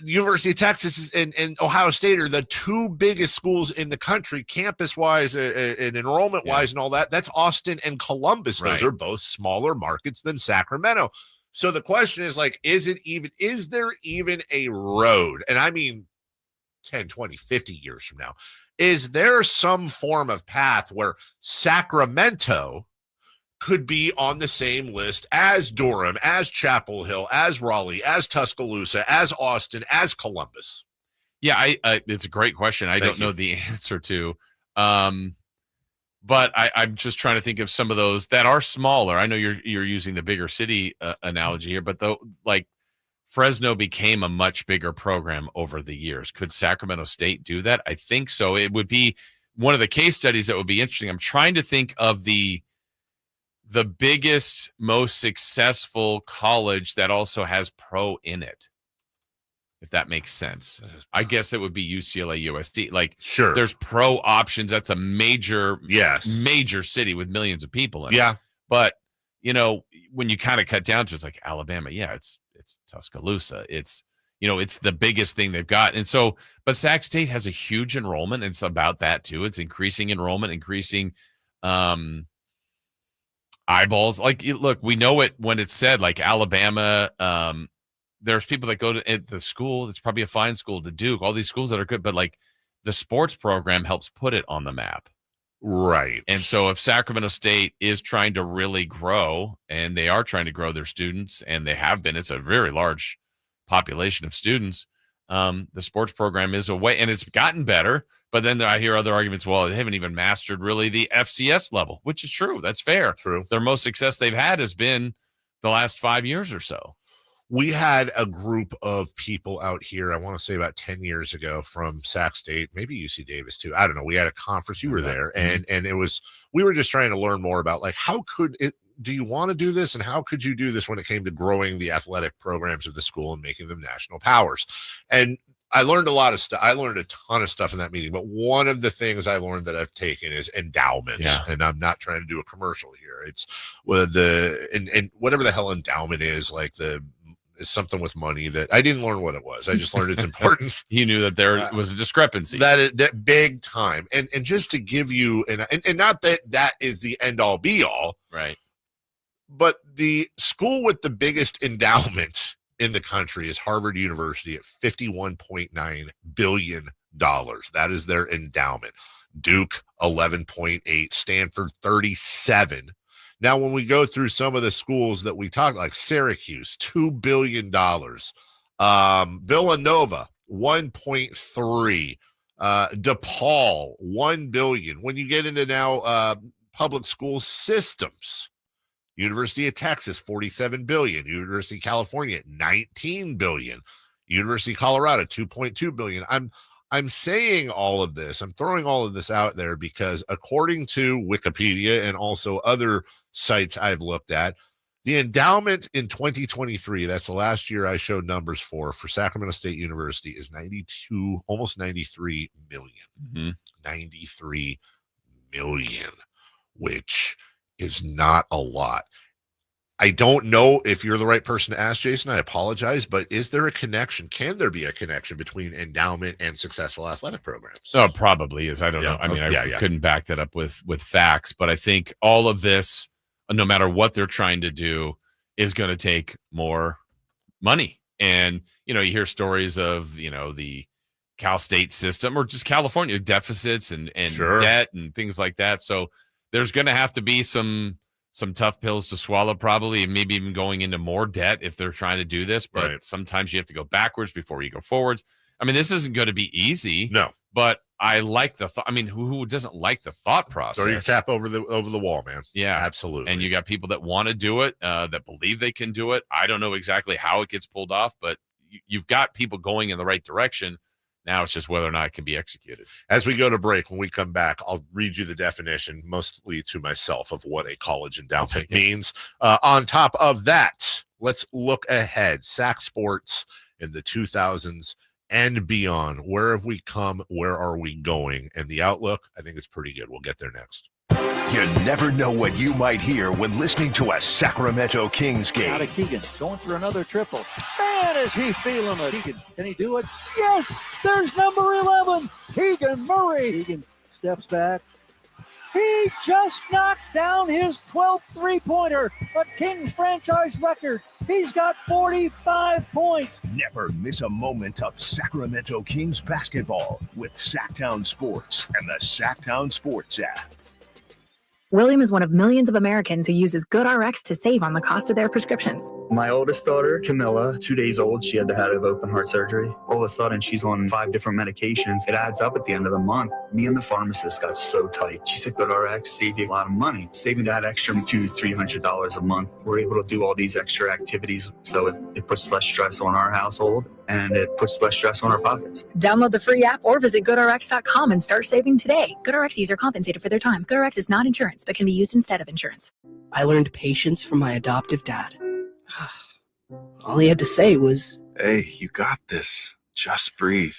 University of Texas and Ohio State are the two biggest schools in the country, campus-wise and enrollment-wise and all that. That's Austin and Columbus. Those are both smaller markets than Sacramento. So the question is, like, is there even a road? And I mean 10, 20, 50 years from now. Is there some form of path where Sacramento could be on the same list as Durham, as Chapel Hill, as Raleigh, as Tuscaloosa, as Austin, as Columbus? Yeah, it's a great question. I don't know the answer to, but I'm just trying to think of some of those that are smaller. I know you're using the bigger city analogy here, but though, like Fresno became a much bigger program over the years. Could Sacramento State do that? I think so. It would be one of the case studies that would be interesting. I'm trying to think of the biggest, most successful college that also has pro in it, if that makes sense. I guess it would be UCLA, USD. Like, sure, there's pro options. That's a major city with millions of people in it. Yeah. But, when you kind of cut down to it's like Alabama, it's Tuscaloosa. It's the biggest thing they've got. And so, but Sac State has a huge enrollment. And it's about that too. It's increasing enrollment, increasing eyeballs. Like, look, we know it when it's said, like Alabama, there's people that go to the school. It's probably a fine school, to Duke, all these schools that are good, but like the sports program helps put it on the map. Right. And so if Sacramento State is trying to really grow, and they are trying to grow their students, and they have been, it's a very large population of students, the sports program is a way, and it's gotten better. But then I hear other arguments, well, they haven't even mastered really the FCS level, which is true. That's fair. True. Their most success they've had has been the last 5 years or so. We had a group of people out here, I want to say about 10 years ago, from Sac State, maybe UC Davis too. I don't know. We had a conference. You were there, and it was, we were just trying to learn more about, like, how could it, do you want to do this, and how could you do this when it came to growing the athletic programs of the school and making them national powers? And I learned a lot of stuff. I learned a ton of stuff in that meeting, but one of the things I learned that I've taken is endowments. Yeah. And I'm not trying to do a commercial here. It's with and whatever the hell endowment is, like it's something with money that I didn't learn what it was. I just learned its importance. You knew that there was a discrepancy. That big time. And just to give you, and not that is the end all be all. Right. But the school with the biggest endowment in the country is Harvard University at $51.9 billion. That is their endowment. Duke, 11.8, Stanford, 37. Now, when we go through some of the schools that we talk, like Syracuse, $2 billion. Villanova, 1.3. DePaul, $1 billion. When you get into now public school systems, University of Texas, $47 billion. University of California, $19 billion. University of Colorado, $2.2 billion. I'm saying all of this. I'm throwing all of this out there because according to Wikipedia and also other sites I've looked at, the endowment in 2023, that's the last year I showed numbers for Sacramento State University, is almost 93 million. Mm-hmm. 93 million, which is not a lot. I don't know if you're the right person to ask, Jason. I apologize, but is there a connection? Can there be a connection between endowment and successful athletic programs? Oh, probably is. I don't know. I mean, I couldn't back that up with facts, but I think all of this, no matter what they're trying to do, is going to take more money. And, you hear stories of, the Cal State system or just California deficits and Sure. debt and things like that. So there's going to have to be some tough pills to swallow, probably, and maybe even going into more debt if they're trying to do this. But Right. sometimes you have to go backwards before you go forwards. I mean, this isn't going to be easy. No. But I like the thought. I mean, who doesn't like the thought process? Throw your tap over the wall, man. Yeah, absolutely. And you got people that want to do it, that believe they can do it. I don't know exactly how it gets pulled off, but you've got people going in the right direction. Now it's just whether or not it can be executed. As we go to break, when we come back, I'll read you the definition, mostly to myself, of what a college endowment means. On top of that, let's look ahead. Sac sports in the 2000s and beyond. Where have we come? Where are we going? And the outlook, I think it's pretty good. We'll get there next. You never know what you might hear when listening to a Sacramento Kings game. Out of Keegan, going for another triple. Man, is he feeling it. Can he do it? Yes, there's number 11, Keegan Murray. Keegan steps back. He just knocked down his 12th three-pointer, a Kings franchise record. He's got 45 points. Never miss a moment of Sacramento Kings basketball with Sacktown Sports and the Sacktown Sports app. William is one of millions of Americans who uses GoodRx to save on the cost of their prescriptions. My oldest daughter, Camilla, 2 days old, she had to have open heart surgery. All of a sudden, she's on 5 different medications. It adds up at the end of the month. Me and the pharmacist got so tight. She said, GoodRx save you a lot of money. Saving that extra $200-300 a month. We're able to do all these extra activities, so it puts less stress on our household, and it puts less stress on our pockets. Download the free app or visit GoodRx.com and start saving today. GoodRx users are compensated for their time. GoodRx is not insurance, but can be used instead of insurance. I learned patience from my adoptive dad. All he had to say was, "Hey, you got this. Just breathe."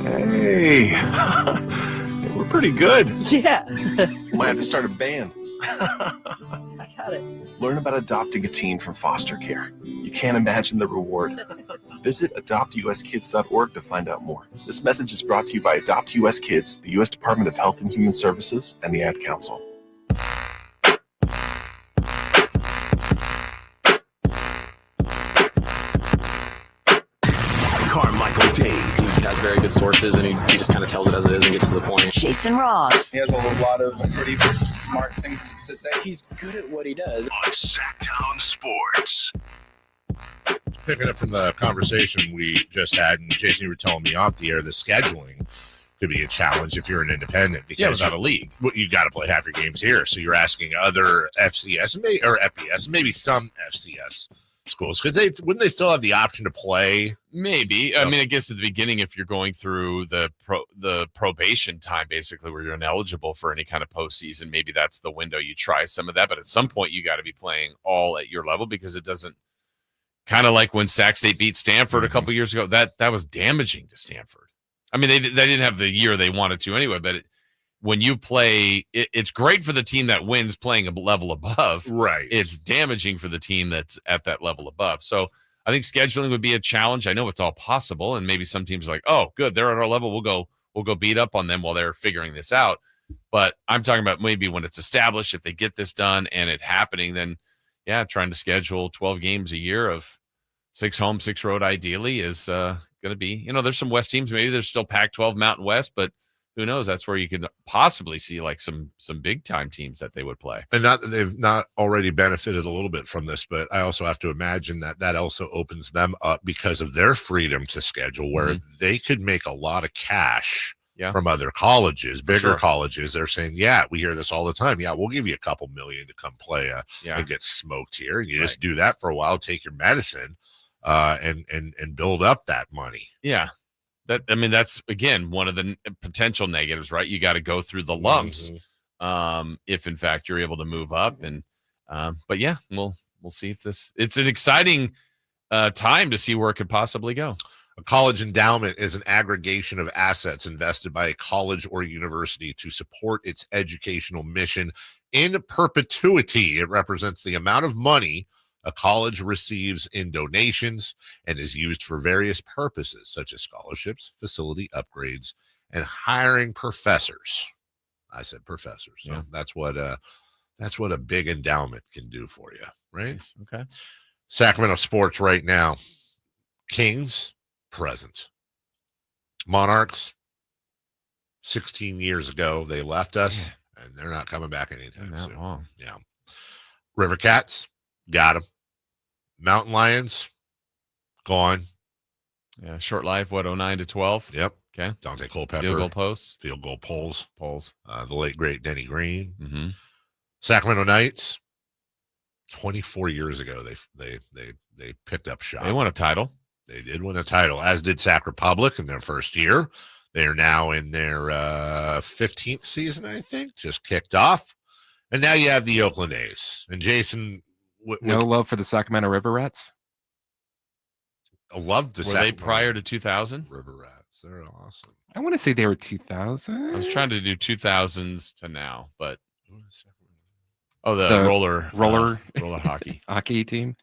Hey, we're pretty good. Yeah. Might have to start a band. I got it. Learn about adopting a teen from foster care. You can't imagine the reward. Visit adoptuskids.org to find out more. This message is brought to you by Adopt US Kids, the U.S. Department of Health and Human Services, and the Ad Council. Carmichael Dave. He has very good sources, and he just kind of tells it as it is and gets to the point. Jason Ross. He has a lot of pretty smart things to say. He's good at what he does. On Sacktown Sports. Picking up from the conversation we just had, and Jason, you were telling me off the air, the scheduling could be a challenge if you're an independent. Because without a league. You got to play half your games here. So you're asking other FCS or FBS, maybe some FCS schools, because wouldn't they still have the option to play? Maybe. I mean, I guess at the beginning, if you're going through the probation time, basically, where you're ineligible for any kind of postseason, maybe that's the window you try some of that. But at some point, you got to be playing all at your level, because it doesn't. Kind of like when Sac State beat Stanford a couple years ago, that was damaging to Stanford. I mean, they didn't have the year they wanted to anyway, but when you play, it's great for the team that wins playing a level above. Right. It's damaging for the team that's at that level above. So I think scheduling would be a challenge. I know it's all possible, and maybe some teams are like, oh, good, they're at our level. We'll go beat up on them while they're figuring this out. But I'm talking about maybe when it's established, if they get this done and it happening, then yeah, trying to schedule 12 games a year of 6 home, 6 road ideally is going to be, there's some West teams. Maybe there's still Pac-12 Mountain West, but who knows? That's where you can possibly see like some big time teams that they would play. And not that they've not already benefited a little bit from this, but I also have to imagine that also opens them up because of their freedom to schedule, where they could make a lot of cash from other colleges, bigger colleges. They're saying, yeah, we hear this all the time. Yeah, we'll give you a couple million to come play and get smoked here. You just do that for a while, take your medicine, and build up that money. Yeah. That's again one of the potential negatives, right? You got to go through the lumps if in fact you're able to move up. And but yeah, we'll see if it's an exciting time to see where it could possibly go. A college endowment is an aggregation of assets invested by a college or university to support its educational mission in perpetuity. It represents the amount of money a college receives in donations and is used for various purposes, such as scholarships, facility upgrades, and hiring professors. I said professors. So that's what a big endowment can do for you, right? Nice. Okay. Sacramento sports right now. Kings, present. Monarchs, 16 years ago, they left us, and they're not coming back anytime soon. Long. Yeah. River Cats, got them. Mountain Lions, gone. Yeah, short life, 09 to 12? Yep. Okay. Dante Culpepper. Field goal posts. Field goal poles. The late, great Denny Green. Sacramento Knights, 24 years ago, they picked up shot. They won a title. They did win a title, as did Sac Republic in their first year. They are now in their 15th season, I think, just kicked off. And now you have the Oakland A's. And Jason... No love for the Sacramento River Rats? I love the Were they prior to 2000? River Rats. They're awesome. I want to say they were 2000. I was trying to do 2000s to now, but... the roller hockey team.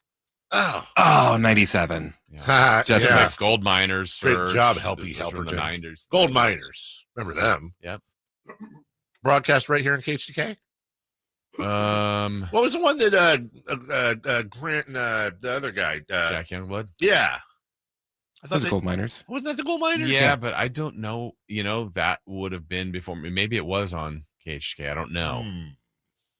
Oh, 97. Yeah. Just like Gold Miners. Great job, Helpy Helper. The 90s. Gold Miners. Remember them? Yep. Broadcast right here in KHTK. What was the one that Grant and the other guy, Jack Youngblood? Yeah, I thought the Gold Miners. Wasn't that the Gold Miners? Yeah, but I don't know. That would have been before. Maybe it was on KHK. I don't know.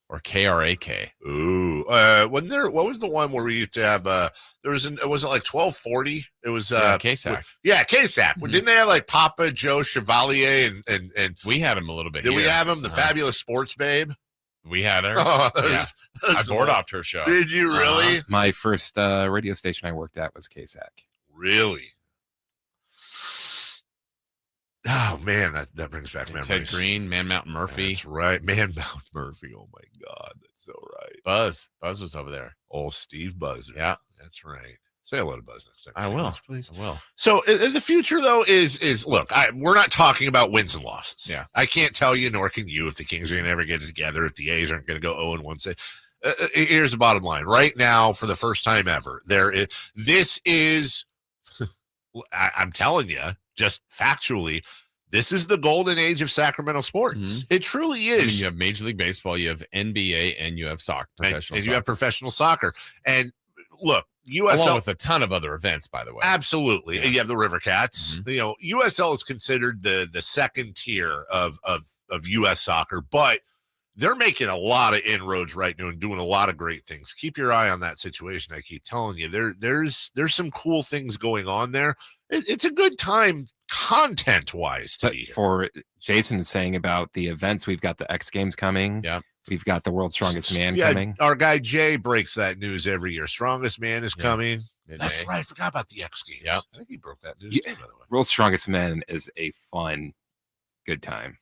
Or KRAK. Ooh, wasn't there? What was the one where we used to have? Was it like 1240? It was KSAC. Yeah, KSAC. Well, didn't they have like Papa Joe Chevalier and we had him a little bit. Did we have him? The Fabulous Sports Babe. We had her. Oh, I board opt her show. Did you really? My first radio station I worked at was KSAC. Really? Oh man, that brings back memories. Ted Green, Man Mountain Murphy. That's right, Man Mountain Murphy. Oh my God, that's so right. Buzz was over there. Old Steve Buzzer. Yeah, that's right. Say hello to Buzz next time. I will, please. I will. So the future though is look. We're not talking about wins and losses. Yeah, I can't tell you, nor can you, if the Kings are going to ever get it together. If the A's aren't going to go 0-1. Say, here's the bottom line. Right now, for the first time ever, this is. I'm telling you, just factually, this is the golden age of Sacramento sports. It truly is. I mean, you have Major League Baseball, you have NBA, and you have soccer, professional and soccer. You have professional soccer. And look, USL, along with a ton of other events, by the way. Absolutely. Yeah. You have the River Cats. You know, USL is considered the second tier of U.S. soccer, but they're making a lot of inroads right now and doing a lot of great things. Keep your eye on that situation. I keep telling you, there's some cool things going on there. It's a good time content-wise to be here. For Jason saying about the events, we've got the X Games coming. Yeah. We've got the World's Strongest Man coming. Our guy Jay breaks that news every year. Strongest Man is coming. Midday. That's right. I forgot about the X Games. Yeah. I think he broke that news too, by the way. World's Strongest Man is a fun, good time.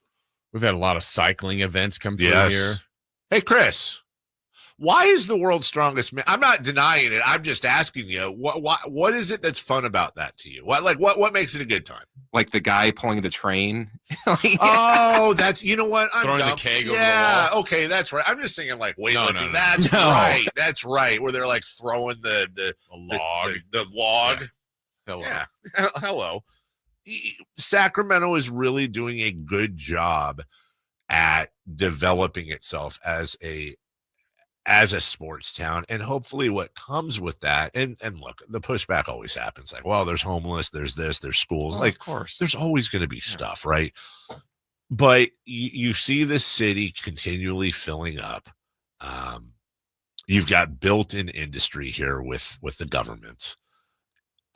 We've had a lot of cycling events come through here. Hey, Chris, why is the World's Strongest Man? I'm not denying it. I'm just asking you, what is it that's fun about that to you? What makes it a good time? Like the guy pulling the train. Oh, that's, you know what? I'm Throwing dumb. the keg over yeah, the wall. okay, that's right. I'm just thinking like weightlifting. No. That's No. right. That's right. Where they're like throwing the log. The log. Yeah. Hello. Yeah. Hello. Sacramento is really doing a good job at developing itself as a sports town, and hopefully what comes with that, and look, the pushback always happens, like, well, there's homeless, there's this, there's schools, like, of course, there's always going to be stuff, right? But you see the city continually filling up. You've got built-in industry here with the government.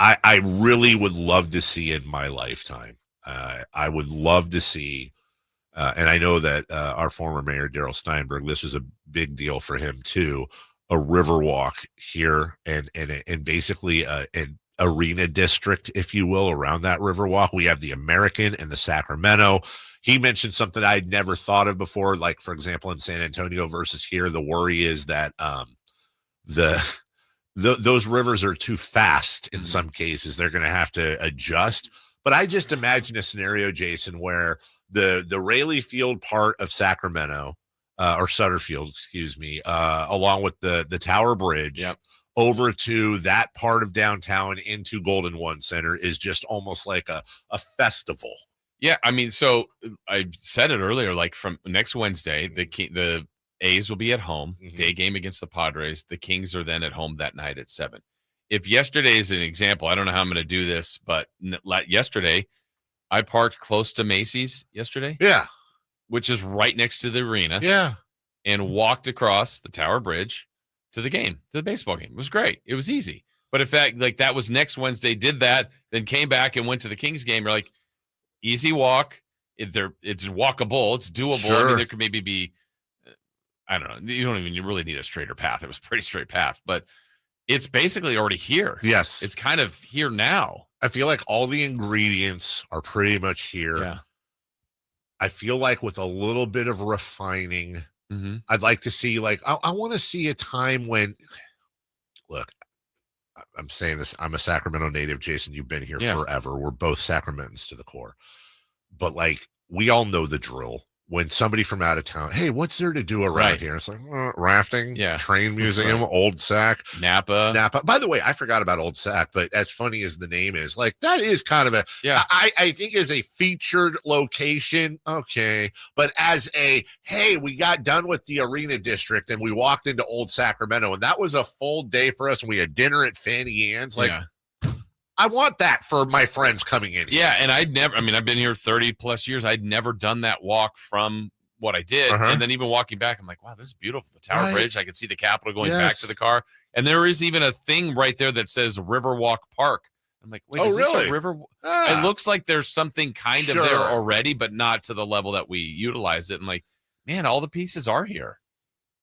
I really would love to see in my lifetime. I would love to see, and I know that our former mayor, Darrell Steinberg, this is a big deal for him too, a river walk here and basically an arena district, if you will, around that river walk. We have the American and the Sacramento. He mentioned something I'd never thought of before, like, for example, in San Antonio versus here, the worry is that those rivers are too fast in some cases. They're going to have to adjust. But I just imagine a scenario, Jason, where the Raley Field part of Sacramento, or Sutter Field, excuse me, along with the Tower Bridge, over to that part of downtown into Golden One Center is just almost like a festival. Yeah, I mean, so I said it earlier, like from next Wednesday, the A's will be at home, day game against the Padres. The Kings are then at home that night at 7. If yesterday is an example, I don't know how I'm going to do this, but yesterday I parked close to Macy's yesterday. Yeah. Which is right next to the arena. Yeah. And walked across the Tower Bridge to the game, to the baseball game. It was great. It was easy. But in fact, like that was next Wednesday, did that, then came back and went to the Kings game. You're like, easy walk. It's walkable. It's doable. Sure. I mean, there could maybe be, I don't know. You really need a straighter path. It was a pretty straight path, but it's basically already here. Yes. It's kind of here now. I feel like all the ingredients are pretty much here. Yeah. I feel like with a little bit of refining, I'd like to see, like, I want to see a time when, look, I'm saying this, I'm a Sacramento native, Jason, you've been here forever. We're both Sacramentans to the core. But, like, we all know the drill. When somebody from out of town, hey, what's there to do around here? It's like rafting, train museum, Old Sac, Napa. By the way, I forgot about Old Sac, but as funny as the name is, like, that is kind of I think is a featured location. Okay. But as hey, we got done with the arena district and we walked into Old Sacramento, and that was a full day for us. And we had dinner at Fanny Ann's. Like, I want that for my friends coming in here. Yeah, and I've been here 30 plus years. I'd never done that walk from what I did. And then even walking back, I'm like, wow, this is beautiful. The Tower Bridge, I could see the Capitol going back to the car. And there is even a thing right there that says Riverwalk Park. I'm like, wait, is this a river? It looks like there's something kind of there already, but not to the level that we utilize it. I'm like, man, all the pieces are here.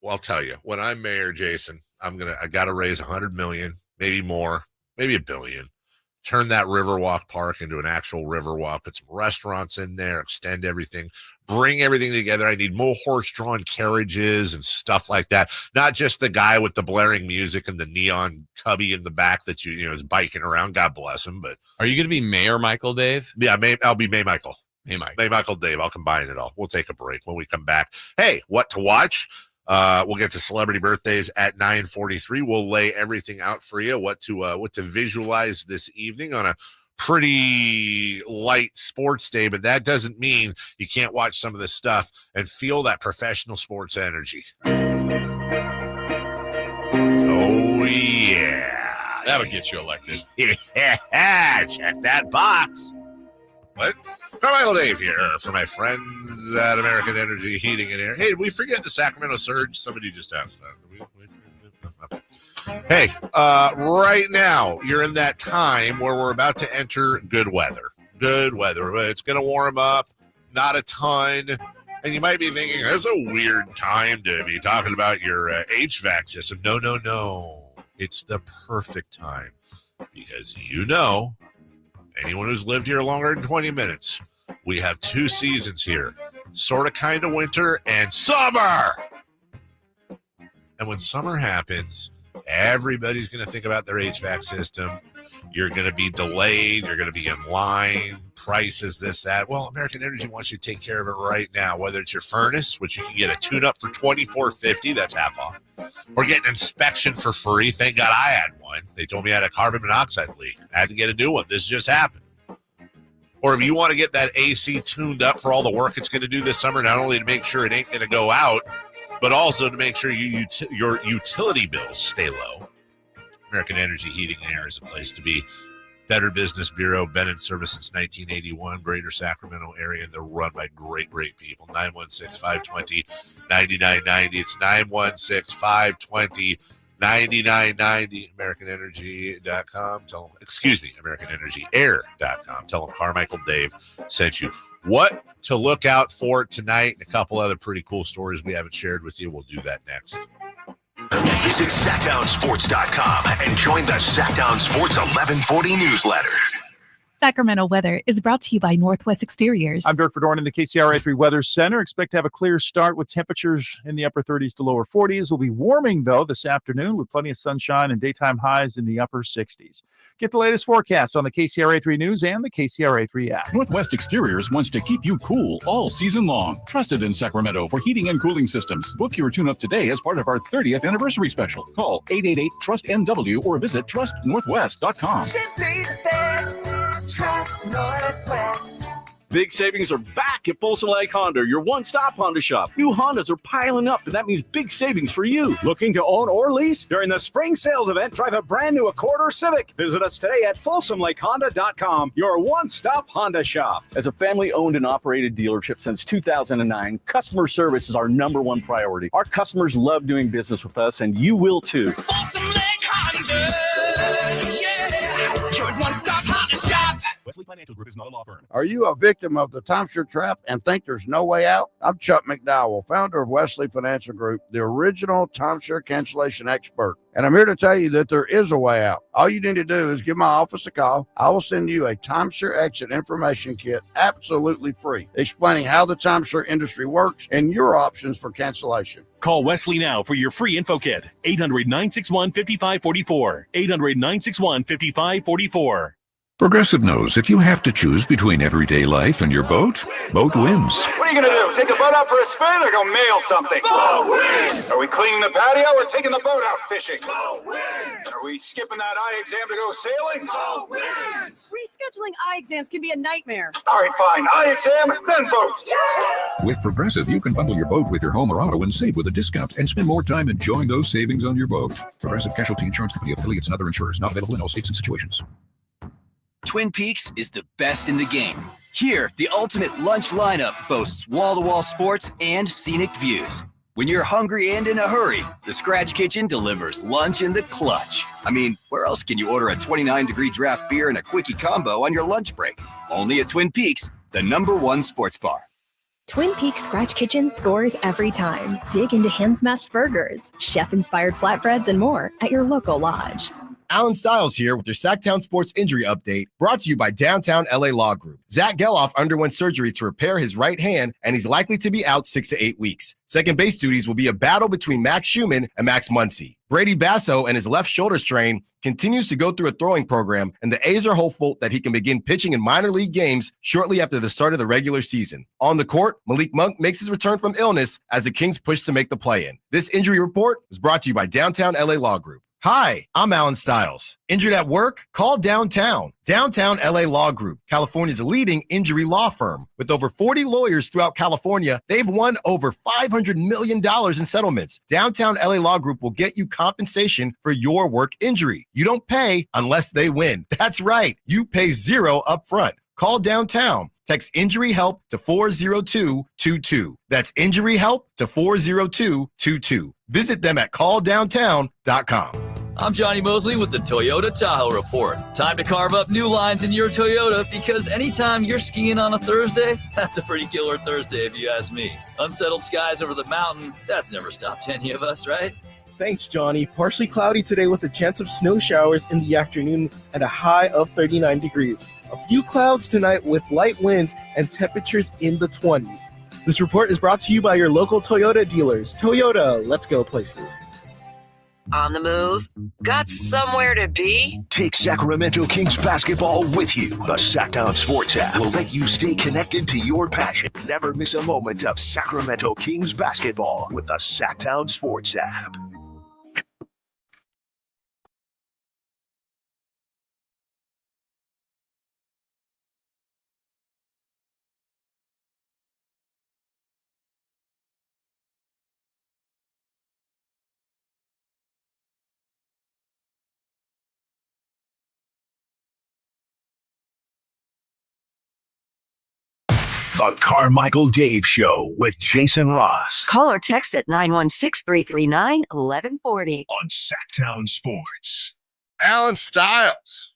Well, I'll tell you, when I'm mayor, Jason, I got to raise $100 million, maybe more, maybe $1 billion. Turn that Riverwalk Park into an actual Riverwalk, put some restaurants in there, extend everything, bring everything together. I need more horse-drawn carriages and stuff like that. Not just the guy with the blaring music and the neon cubby in the back that is biking around. God bless him. But are you going to be Mayor Michael Dave? Yeah, I'll be May Michael. May Michael Dave. I'll combine it all. We'll take a break. When we come back, hey, what to watch? We'll get to celebrity birthdays at 9:43. We'll lay everything out for you, what to visualize this evening on a pretty light sports day, but that doesn't mean you can't watch some of this stuff and feel that professional sports energy. Oh yeah. That would get you elected. Yeah, check that box. What? Carmichael Dave here for my friends at American Energy Heating and Air. Hey, did we forget the Sacramento surge? Somebody just asked that. Hey, right now, you're in that time where we're about to enter good weather. Good weather. It's going to warm up, not a ton. And you might be thinking, that's a weird time to be talking about your HVAC system. No. It's the perfect time because anyone who's lived here longer than 20 minutes, we have 2 seasons here, sort of kind of winter and summer. And when summer happens, everybody's going to think about their HVAC system. You're going to be delayed. You're going to be in line. Prices, this, that. Well, American Energy wants you to take care of it right now, whether it's your furnace, which you can get a tune-up for $24.50. That's half off. Or get an inspection for free. Thank God I had one. They told me I had a carbon monoxide leak. I had to get a new one. This just happened. Or if you want to get that AC tuned up for all the work it's going to do this summer, not only to make sure it ain't going to go out, but also to make sure your utility bills stay low. American Energy Heating and Air is a place to be. Better Business Bureau, been in service since 1981, Greater Sacramento area, and they're run by great people. 916-520-9990. It's 916-520-9990. AmericanEnergy.com. AmericanEnergyAir.com. Tell them Carmichael Dave sent you. What to look out for tonight and a couple other pretty cool stories we haven't shared with you. We'll do that next. Visit SacktownSports.com and join the Sacktown Sports 1140 newsletter. Sacramento weather is brought to you by Northwest Exteriors. I'm Dirk Verdorn in the KCRA 3 Weather Center. Expect to have a clear start with temperatures in the upper 30s to lower 40s. We'll be warming, though, this afternoon with plenty of sunshine and daytime highs in the upper 60s. Get the latest forecasts on the KCRA 3 News and the KCRA 3 app. Northwest Exteriors wants to keep you cool all season long. Trusted in Sacramento for heating and cooling systems. Book your tune-up today as part of our 30th anniversary special. Call 888-TRUST-NW or visit trustnorthwest.com. Simply the best. Trust Northwest. Big savings are back at Folsom Lake Honda, your one-stop Honda shop. New Hondas are piling up, and that means big savings for you. Looking to own or lease? During the spring sales event, drive a brand new Accord or Civic. Visit us today at FolsomLakeHonda.com, your one-stop Honda shop. As a family-owned and operated dealership since 2009, customer service is our #1 priority. Our customers love doing business with us, and you will too. Folsom Lake Honda, yeah, your one-stop Honda shop. Wesley Financial Group is not a law firm. Are you a victim of the timeshare trap and think there's no way out? I'm Chuck McDowell, founder of Wesley Financial Group, the original timeshare cancellation expert. And I'm here to tell you that there is a way out. All you need to do is give my office a call. I will send you a timeshare exit information kit absolutely free, explaining how the timeshare industry works and your options for cancellation. Call Wesley now for your free info kit. 800-961-5544. 800-961-5544. Progressive knows if you have to choose between everyday life and your boat, boat wins. What are you going to do? Take the boat out for a spin or go mail something? Boat wins! Are we cleaning the patio or taking the boat out fishing? Boat wins! Are we skipping that eye exam to go sailing? Boat wins! Rescheduling eye exams can be a nightmare. All right, fine. Eye exam, then boat. Yeah! With Progressive, you can bundle your boat with your home or auto and save with a discount and spend more time enjoying those savings on your boat. Progressive Casualty Insurance Company, affiliates, and other insurers not available in all states and situations. Twin Peaks is the best in the game. Here, the ultimate lunch lineup boasts wall-to-wall sports and scenic views. When you're hungry and in a hurry, the Scratch Kitchen delivers lunch in the clutch. I mean, where else can you order a 29-degree draft beer and a quickie combo on your lunch break? Only at Twin Peaks, the #1 sports bar. Twin Peaks Scratch Kitchen scores every time. Dig into hand-smashed burgers, chef-inspired flatbreads, and more at your local lodge. Alan Stiles here with your Sacktown Sports Injury Update, brought to you by Downtown LA Law Group. Zach Geloff underwent surgery to repair his right hand, and he's likely to be out 6 to 8 weeks. Second base duties will be a battle between Max Schumann and Max Muncy. Brady Basso and his left shoulder strain continues to go through a throwing program, and the A's are hopeful that he can begin pitching in minor league games shortly after the start of the regular season. On the court, Malik Monk makes his return from illness as the Kings push to make the play-in. This injury report was brought to you by Downtown LA Law Group. Hi, I'm Alan Stiles. Injured at work? Call Downtown. Downtown LA Law Group, California's leading injury law firm. With over 40 lawyers throughout California, they've won over $500 million in settlements. Downtown LA Law Group will get you compensation for your work injury. You don't pay unless they win. That's right. You pay zero up front. Call Downtown. Text injury help to 40222. That's injury help to 40222. Visit them at calldowntown.com. I'm Johnny Mosley with the Toyota Tahoe Report. Time to carve up new lines in your Toyota, because anytime you're skiing on a Thursday, that's a pretty killer Thursday if you ask me. Unsettled skies over the mountain, that's never stopped any of us, right? Thanks, Johnny. Partially cloudy today with a chance of snow showers in the afternoon and a high of 39 degrees. A few clouds tonight with light winds and temperatures in the 20s. This report is brought to you by your local Toyota dealers. Toyota, let's go places. On the move? Got somewhere to be? Take Sacramento Kings basketball with you. The Sacktown Sports app will let you stay connected to your passion. Never miss a moment of Sacramento Kings basketball with the Sacktown Sports app. The Carmichael Dave Show with Jason Ross. Call or text at 916-339-1140. On Sacktown Sports. Alan Stiles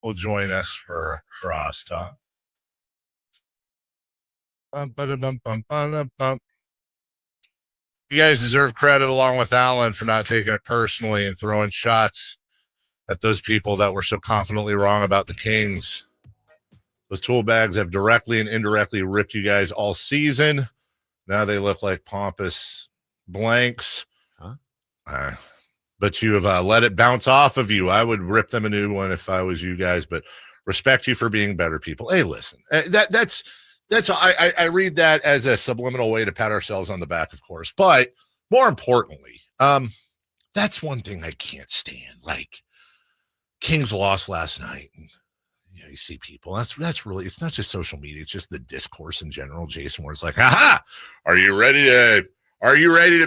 will join us for crosstalk. You guys deserve credit along with Alan for not taking it personally and throwing shots at those people that were so confidently wrong about the Kings. Those tool bags have directly and indirectly ripped you guys all season. Now they look like pompous blanks. But you have let it bounce off of you. I would rip them a new one if I was you guys, but respect you for being better people. Hey, listen, that's I read that as a subliminal way to pat ourselves on the back, of course. But more importantly, that's one thing I can't stand. Like, Kings lost last night. And, you see people. That's really, it's not just social media. It's just the discourse in general, Jason, where it's like, aha, are you ready to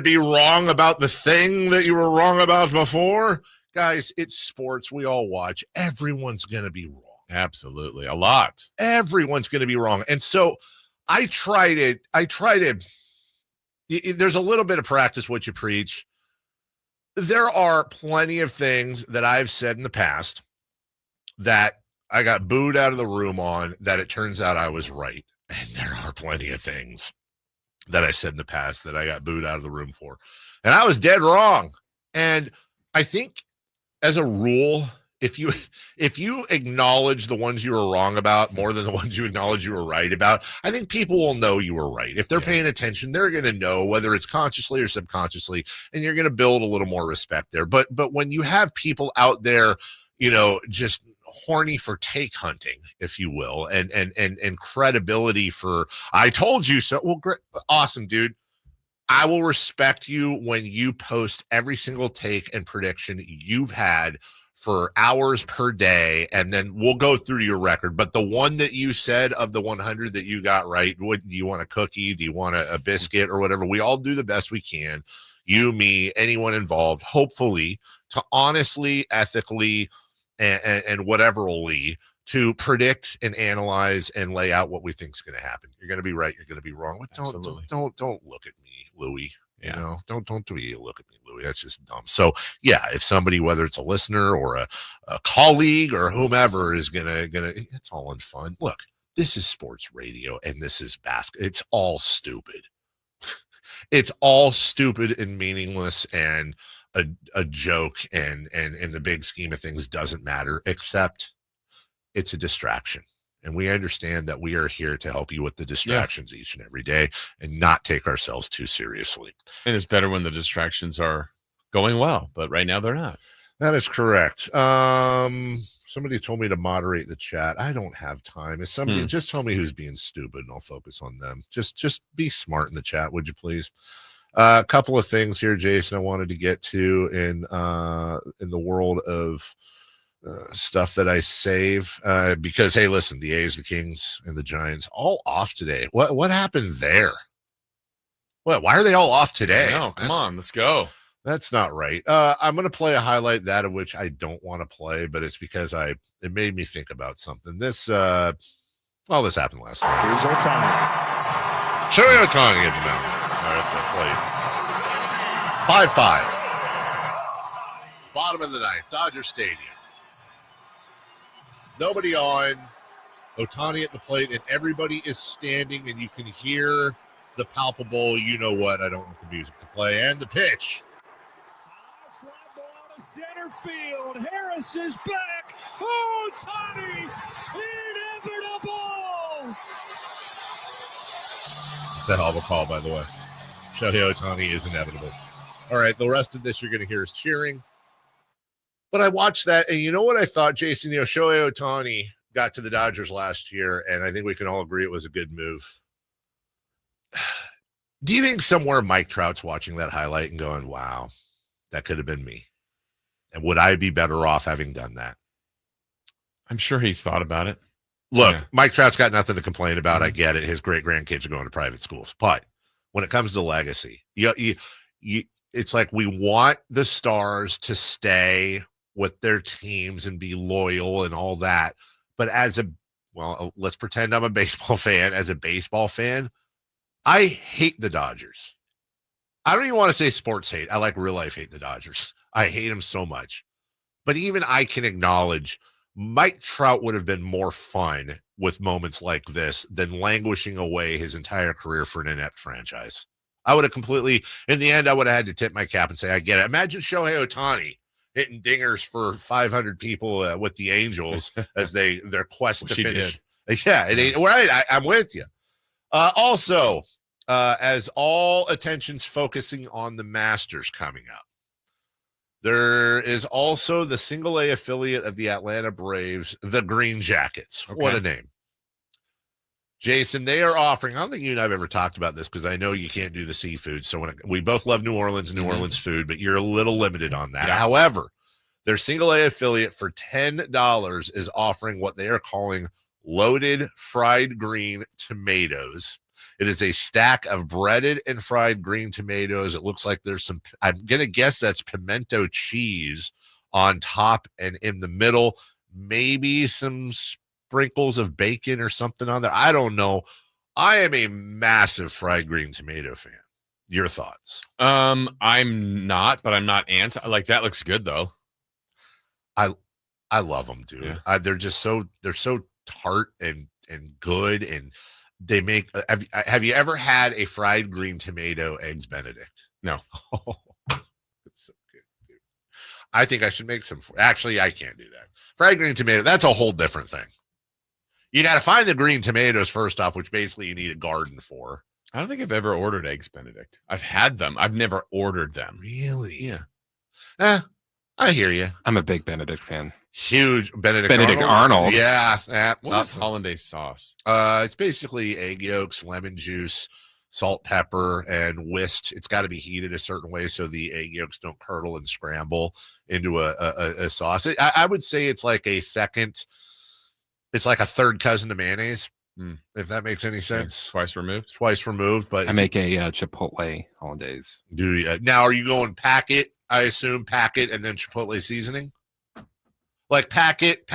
be wrong about the thing that you were wrong about before? Guys, it's sports. We all watch. Everyone's going to be wrong. Absolutely. A lot. Everyone's going to be wrong. And so I try to, there's a little bit of practice what you preach. There are plenty of things that I've said in the past that I got booed out of the room on that it turns out I was right. And there are plenty of things that I said in the past that I got booed out of the room for. And I was dead wrong. And I think as a rule, if you acknowledge the ones you were wrong about more than the ones you acknowledge you were right about, I think people will know you were right. If they're paying attention, they're going to know, whether it's consciously or subconsciously, and you're going to build a little more respect there. But when you have people out there, just horny for take hunting, if you will, and credibility for, I told you so. Well, great, awesome, dude. I will respect you when you post every single take and prediction you've had for hours per day, and then we'll go through your record. But the one that you said of the 100 that you got right, do you want a cookie? Do you want a biscuit or whatever? We all do the best we can. You, me, anyone involved, hopefully, to honestly, ethically, and whateverly, to predict and analyze and lay out what we think is going to happen. You're going to be right. You're going to be wrong. But don't look at me, Louie. Don't do you look at me, Louie. That's just dumb. So yeah, if somebody, whether it's a listener or a colleague or whomever, is gonna, it's all in fun. Look, this is sports radio and this is basketball. It's all stupid. It's all stupid and meaningless and a joke, and in the big scheme of things doesn't matter, except it's a distraction. And we understand that we are here to help you with the distractions each and every day and not take ourselves too seriously. And it's better when the distractions are going well, but right now they're not. That is correct. Somebody told me to moderate the chat. I don't have time. If somebody just tell me who's being stupid and I'll focus on them. Just be smart in the chat, would you please? A couple of things here, Jason, I wanted to get to in the world of stuff that I save because, hey, listen, the A's, the Kings, and the Giants all off today. What happened there? Why are they all off today? No, come on, let's go. That's not right. I'm going to play a highlight, that of which I don't want to play, but it's because it made me think about something. This happened last night. Here's Ohtani. Shohei Ohtani at the mound. At the plate. 5-5. Bottom of the ninth, Dodger Stadium. Nobody on. Ohtani at the plate, and everybody is standing, and you can hear the palpable, you know what, I don't want the music to play, and the pitch. Fly ball out of center field. Harris is back. Ohtani, inevitable. It's a hell of a call, by the way. Shohei Ohtani is inevitable. All right, the rest of this you're going to hear is cheering. But I watched that, and you know what I thought, Jason? Shohei Ohtani got to the Dodgers last year, and I think we can all agree it was a good move. Do you think somewhere Mike Trout's watching that highlight and going, wow, that could have been me? And would I be better off having done that? I'm sure he's thought about it. Look, Mike Trout's got nothing to complain about. I get it. His great-grandkids are going to private schools. But when it comes to legacy, it's like we want the stars to stay with their teams and be loyal and all that. But let's pretend I'm a baseball fan. As a baseball fan, I hate the Dodgers. I don't even want to say sports hate. I like real life hate the Dodgers. I hate them so much. But even I can acknowledge Mike Trout would have been more fun with moments like this than languishing away his entire career for an inept franchise. I would have completely, in the end, I would have had to tip my cap and say, I get it. Imagine Shohei Ohtani hitting dingers for 500 people with the Angels as their quest to finish. Yeah, right. I'm with you. Also, as all attention's focusing on the Masters coming up, there is also the single A affiliate of the Atlanta Braves, the Green Jackets. Okay. What a name. Jason, they are offering, I don't think you and I have ever talked about this because I know you can't do the seafood. So we both love New Orleans food, but you're a little limited on that. Yeah. However, their single A affiliate for $10 is offering what they are calling loaded fried green tomatoes. It is a stack of breaded and fried green tomatoes. It looks like there's some, I'm going to guess that's pimento cheese on top and in the middle, maybe some sprinkles of bacon or something on there. I don't know. I am a massive fried green tomato fan. Your thoughts? I'm not, but I'm not anti. Like, that looks good though. I love them, dude. Yeah. They're so tart and good, and they make. Have you ever had a fried green tomato eggs Benedict? No. It's so good, dude. I think I should make some. Actually, I can't do that. Fried green tomato. That's a whole different thing. You got to find the green tomatoes first off, which basically you need a garden for. I don't think I've ever ordered eggs Benedict. I've had them. I've never ordered them. Really? Yeah. I hear you. I'm a big Benedict fan. Huge Benedict Arnold. Yeah. What is hollandaise sauce? It's basically egg yolks, lemon juice, salt, pepper, and whisked. It's got to be heated a certain way so the egg yolks don't curdle and scramble into a sauce. I would say it's like a third cousin to mayonnaise, if that makes any sense. Twice removed, but I make a Chipotle hollandaise. Do you? Now, are you going packet? I assume packet and then Chipotle seasoning? Like packet?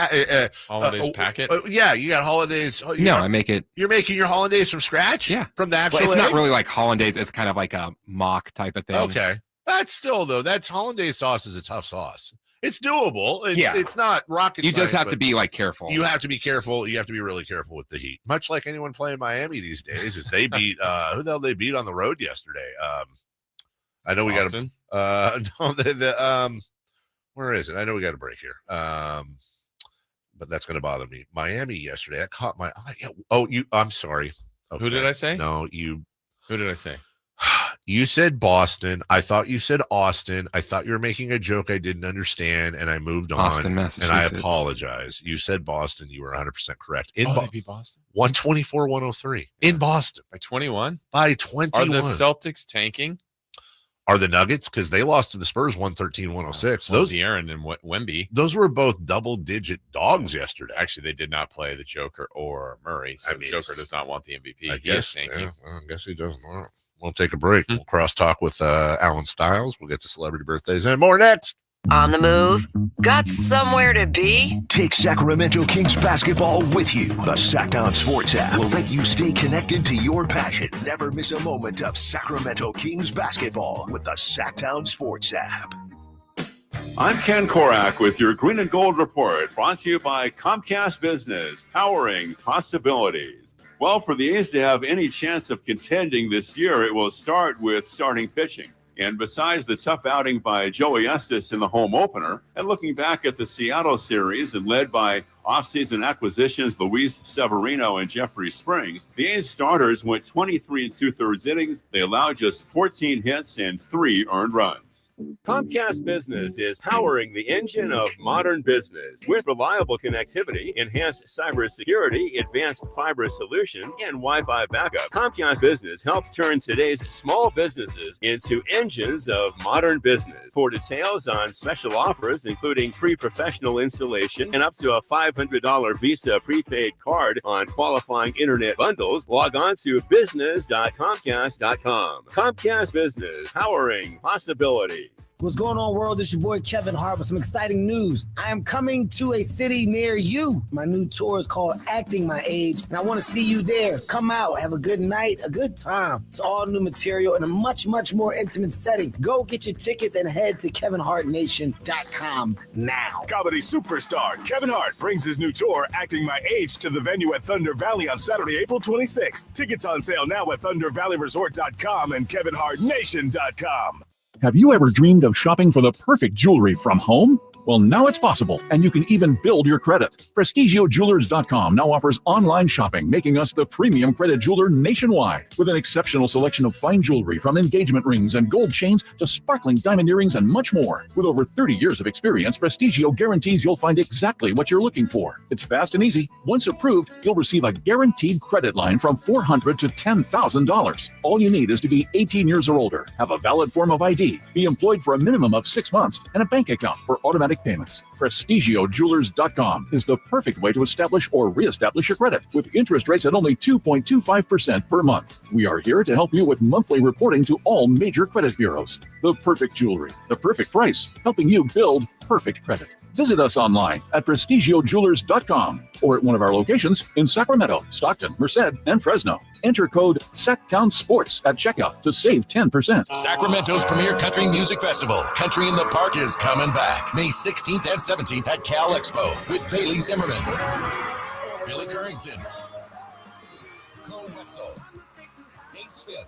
Hollandaise packet? Yeah, you got hollandaise. I make it. You're making your hollandaise from scratch? Yeah. From the actual It's eggs? not really like hollandaise. It's kind of like a mock type of thing. Okay. That's still, though, that's hollandaise sauce is a tough sauce. It's doable. It's not rocket science. You just have to be like careful. You have to be careful. You have to be really careful with the heat. Much like anyone playing Miami these days, is they beat who the hell they beat on the road yesterday? I know we got to where is it? I know we got a break here. But that's going to bother me. Miami yesterday. That caught my eye. I'm sorry. Okay. Who did I say? No, you. Who did I say? You said Boston. I thought you said Austin. I thought you were making a joke I didn't understand, and I moved on. Austin, Massachusetts. And I apologize. You said Boston. You were 100% correct. They beat Boston? 124-103 in Boston. By 21? By 21. Are the Celtics tanking? are the Nuggets, because they lost to the Spurs 113-106. Those Aaron and Wemby. Those were both double-digit dogs yesterday. Actually, they did not play the Joker or Murray, so the Joker does not want the MVP. I guess he doesn't. We'll take a break. We'll cross-talk with Alan Stiles. We'll get to celebrity birthdays and more next. On the move? Got somewhere to be? Take Sacramento Kings basketball with you. The Sacktown Sports app will let you stay connected to your passion. Never miss a moment of Sacramento Kings basketball with the Sacktown Sports app. I'm Ken Korak with your Green and Gold Report, brought to you by Comcast Business, powering possibilities. Well, for the A's to have any chance of contending this year, it will start with starting pitching. And besides the tough outing by Joey Estes in the home opener, and looking back at the Seattle series and led by offseason acquisitions Luis Severino and Jeffrey Springs, the A's starters went 23 2/3 innings. They allowed just 14 hits and 3 earned runs. Comcast Business is powering the engine of modern business with reliable connectivity, enhanced cybersecurity, advanced fiber solution, and Wi-Fi backup. Comcast Business helps turn today's small businesses into engines of modern business. For details on special offers, including free professional installation and up to a $500 Visa prepaid card on qualifying internet bundles, log on to business.comcast.com. Comcast Business, powering possibility. What's going on, world? It's your boy Kevin Hart with some exciting news. I am coming to a city near you. My new tour is called Acting My Age, and I want to see you there. Come out, have a good night, a good time. It's all new material in a much, much more intimate setting. Go get your tickets and head to KevinHartNation.com now. Comedy superstar Kevin Hart brings his new tour, Acting My Age, to the venue at Thunder Valley on Saturday, April 26th. Tickets on sale now at ThunderValleyResort.com and KevinHartNation.com. Have you ever dreamed of shopping for the perfect jewelry from home? Well, now it's possible, and you can even build your credit. PrestigiOJewelers.com now offers online shopping, making us the premium credit jeweler nationwide. With an exceptional selection of fine jewelry, from engagement rings and gold chains to sparkling diamond earrings and much more. With over 30 years of experience, Prestigio guarantees you'll find exactly what you're looking for. It's fast and easy. Once approved, you'll receive a guaranteed credit line from $400 to $10,000. All you need is to be 18 years or older, have a valid form of ID, be employed for a minimum of 6 months, and a bank account for automatic payments. PrestigiOJewelers.com is the perfect way to establish or reestablish your credit, with interest rates at only 2.25% per month. We are here to help you with monthly reporting to all major credit bureaus. The perfect jewelry, the perfect price, helping you build perfect credit. Visit us online at PrestigiOJewelers.com or at one of our locations in Sacramento, Stockton, Merced, and Fresno. Enter code SACTOWN SPORTS at checkout to save 10%. Sacramento's premier country music festival, Country in the Park, is coming back May 16th and 17th at Cal Expo with Bailey Zimmerman, Billy Currington, Cole Wetzel, Nate Smith,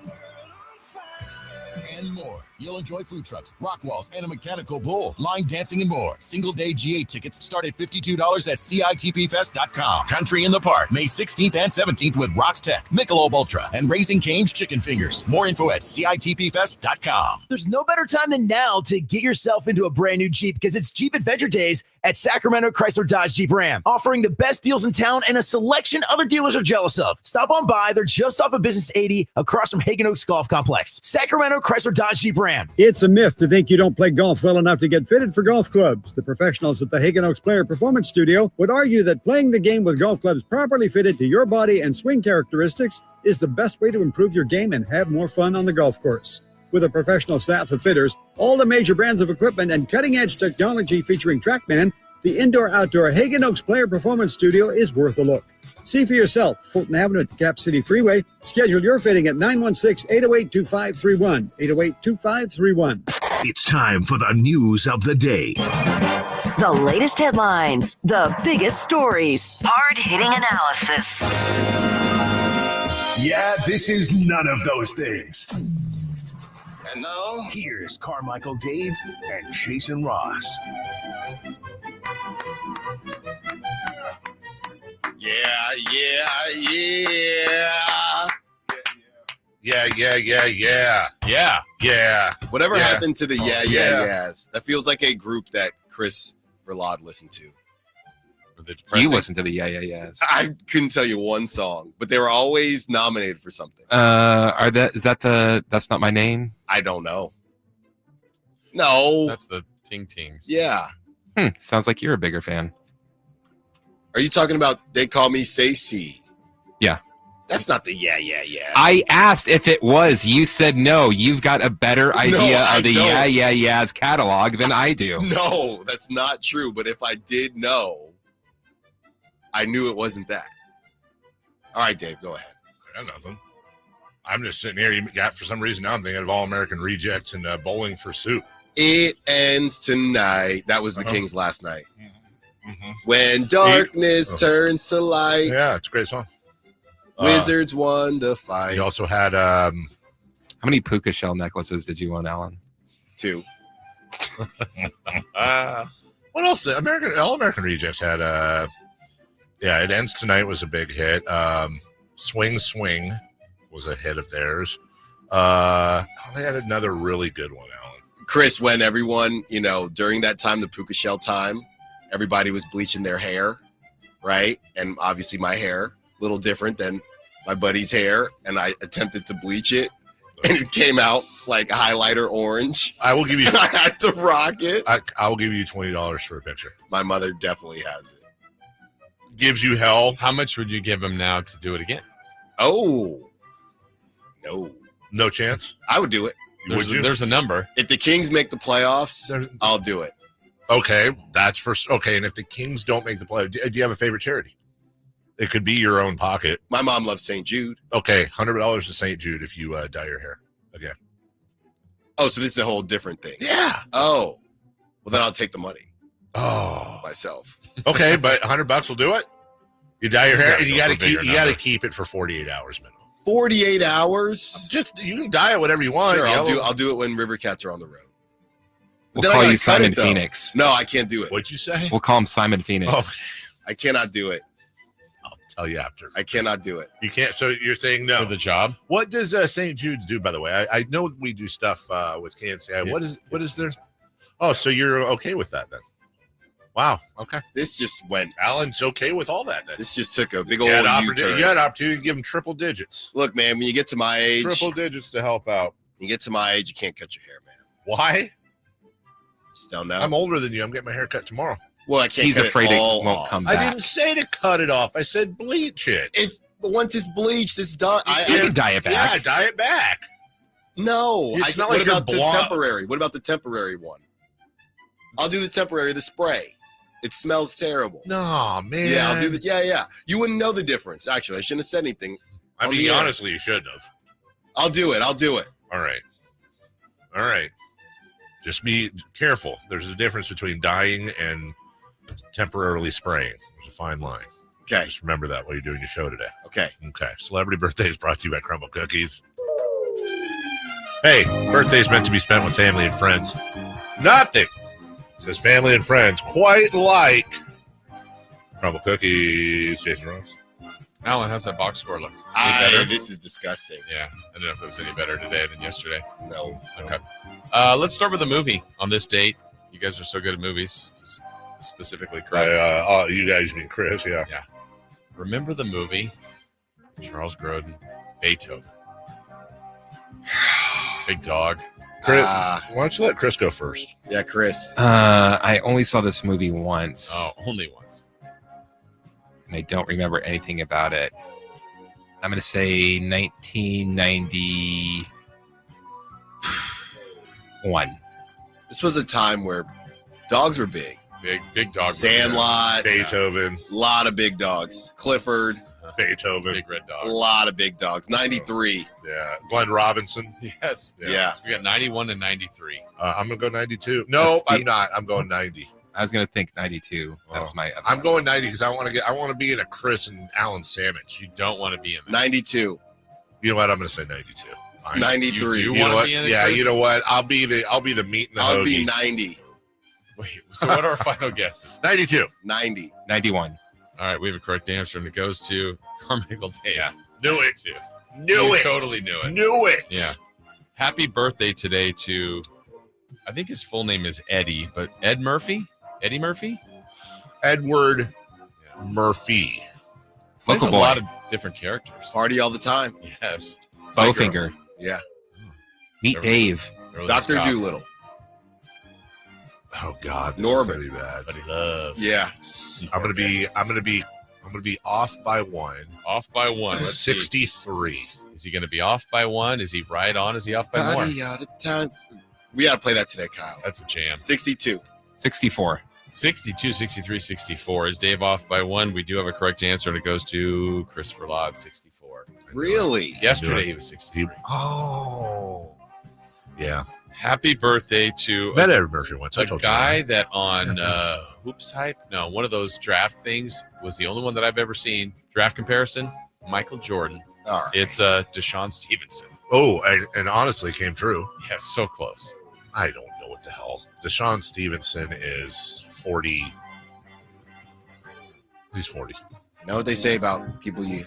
and more. You'll enjoy food trucks, rock walls, and a mechanical bull, line dancing, and more. Single-day GA tickets start at $52 at CITPFest.com. Country in the Park, May 16th and 17th with Rox Tech, Michelob Ultra, and Raising Cane's Chicken Fingers. More info at CITPFest.com. There's no better time than now to get yourself into a brand new Jeep, because it's Jeep Adventure Days at Sacramento Chrysler Dodge Jeep Ram, offering the best deals in town and a selection other dealers are jealous of. Stop on by. They're just off of Business 80 across from Hagen Oaks Golf Complex. Sacramento Chrysler Dodge Jeep Ram. It's a myth to think you don't play golf well enough to get fitted for golf clubs. The professionals at the Hagen Oaks Player Performance Studio would argue that playing the game with golf clubs properly fitted to your body and swing characteristics is the best way to improve your game and have more fun on the golf course. With a professional staff of fitters, all the major brands of equipment, and cutting-edge technology featuring TrackMan, the indoor-outdoor Hagen Oaks Player Performance Studio is worth a look. See for yourself, Fulton Avenue at the Cap City Freeway. Schedule your fitting at 916-808-2531, 808-2531. It's time for the news of the day. The latest headlines, the biggest stories, hard-hitting analysis. Yeah, this is none of those things. And now, here's Carmichael Dave and Jason Ross. Yeah. Whatever happened to the yeahs? That feels like a group that Chris Verlade listened to. You listened to the yeahs. I couldn't tell you one song, but they were always nominated for something. That's Not My Name? I don't know. No. That's the Ting Tings. Yeah. Sounds like you're a bigger fan. Are you talking about They Call Me Stacy? Yeah. That's not the yeah. I asked if it was. You said no. You've got a better idea of the yeahs catalog than I do. No, that's not true. But if I did know, I knew it wasn't that. All right, Dave, go ahead. I got nothing. I'm just sitting here. You got, for some reason, now I'm thinking of All American Rejects and Bowling for Soup. It ends tonight. That was the Kings last night. When darkness turns to light. Yeah, it's a great song. Wizards won the fight. You also had how many puka shell necklaces did you own, Alan? 2. What else? All American Rejects had It Ends Tonight was a big hit. Swing Swing was a hit of theirs. They had another really good one, Alan. Chris, when everyone, during that time, the puka shell time, everybody was bleaching their hair, right? And obviously my hair, a little different than my buddy's hair, and I attempted to bleach it, and it came out like highlighter orange. I will give you. I had to rock it. I will give you $20 for a picture. My mother definitely has it. Gives you hell. How much would you give him now to do it again? Oh, no chance. I would do it. There's a number. If the Kings make the playoffs, I'll do it. Okay, that's first. Okay, and if the Kings don't make the playoffs, do you have a favorite charity? It could be your own pocket. My mom loves St. Jude. Okay, $100 to St. Jude if you dye your hair again. Oh, so this is a whole different thing. Yeah. Oh, well then I'll take the money. Oh, myself. Okay, but $100 will do it. You dye your hair, and you got to keep it for 48 hours minimum. 48 hours? You can dye it whatever you want. Sure, I'll do it when River Cats are on the road. We'll call you Simon Phoenix. No, I can't do it. What'd you say? We'll call him Simon Phoenix. Oh. I cannot do it. I'll tell you after. I cannot do it. You can't. So you're saying no for the job? What does St. Jude's do, by the way? I know we do stuff with KNCI. What is there? Oh, so you're okay with that then? Wow. Okay. This just went. Alan's okay with all that then. This just took a big old U-turn. You had an opportunity to give him triple digits. Look, man, when you get to my age. Triple digits to help out. You get to my age, you can't cut your hair, man. Why? Just don't know. I'm older than you. I'm getting my hair cut tomorrow. Well, I can't. He's afraid it won't come back. I didn't say to cut it off. I said bleach it. But once it's bleached, it's done. I can dye it back. Yeah, dye it back. No, it's not like what about the temporary? What about the temporary one? I'll do the temporary, the spray. It smells terrible. No, man. Yeah, I'll do that. Yeah. You wouldn't know the difference. Actually, I shouldn't have said anything. I mean, honestly, you shouldn't have. I'll do it. All right. Just be careful. There's a difference between dyeing and temporarily spraying. There's a fine line. Okay. Just remember that while you're doing your show today. Okay. Celebrity Birthday is brought to you by Crumble Cookies. Hey, birthday's meant to be spent with family and friends. Nothing says family and friends quite like Crumble Cookies. Jason Ross. Alan, how's that box score look? This is disgusting. Yeah, I don't know if it was any better today than yesterday. No. Okay. Let's start with a movie on this date. You guys are so good at movies, specifically Chris. You guys mean Chris, yeah. Yeah. Remember the movie? Charles Grodin, Beethoven. Big dog. Chris, why don't you let Chris go first? Yeah, Chris. I only saw this movie once. Oh, only once. And I don't remember anything about it. I'm going to say 1991. This was a time where dogs were big. Big dog. Sandlot. Beethoven. A lot of big dogs. Clifford. Beethoven. Big red dog. A lot of big dogs. 93. Yeah. Glenn Robinson. Yes. Yeah. So we got 91 and 93. I'm going to go 92. No, I'm not. I'm going 90. I was going to think 92. That was my. I'm going 90 because I want to be in a Chris and Alan sandwich. You don't want to be in that. 92. You know what? I'm going to say 92. Fine. 93. You know what? Yeah, Chris? You know what? I'll be the meat and the I'll hoagie. be 90. Wait. So what are our final guesses? 92. 90. 91. All right, we have a correct answer, and it goes to Carmichael Dave. Yeah. Knew it. Totally knew it. Knew it. Yeah. Happy birthday today to, I think his full name is Eddie, but Ed Murphy? Eddie Murphy? Edward Murphy. There's a Local boy. lot of different characters. Party all the time. Yes. Bowfinger. Yeah. Meet Dave. Dr. Doolittle. Oh God, this Norman. is gonna be bad. Buddy Love. Yeah. I'm gonna be off by one. Off by one. Let's 63. See. Is he going to be off by one? Is he right on? Is he off by more? Party out of time. We got to play that today, Kyle. That's a jam. 62. 64. 62, 63, 64. Is Dave off by one? We do have a correct answer, and it goes to Christopher Laud, 64. Really? Yesterday he was 63. Yeah. Happy birthday to Met Eddie Murphy once. a guy that on Hoops Hype, no, one of those draft things was the only one that I've ever seen. Draft comparison, Michael Jordan. All right. It's Deshaun Stevenson. Oh, and honestly came true. Yeah, so close. I don't know what the hell. Deshaun Stevenson is 40. He's 40. You know what they say about people you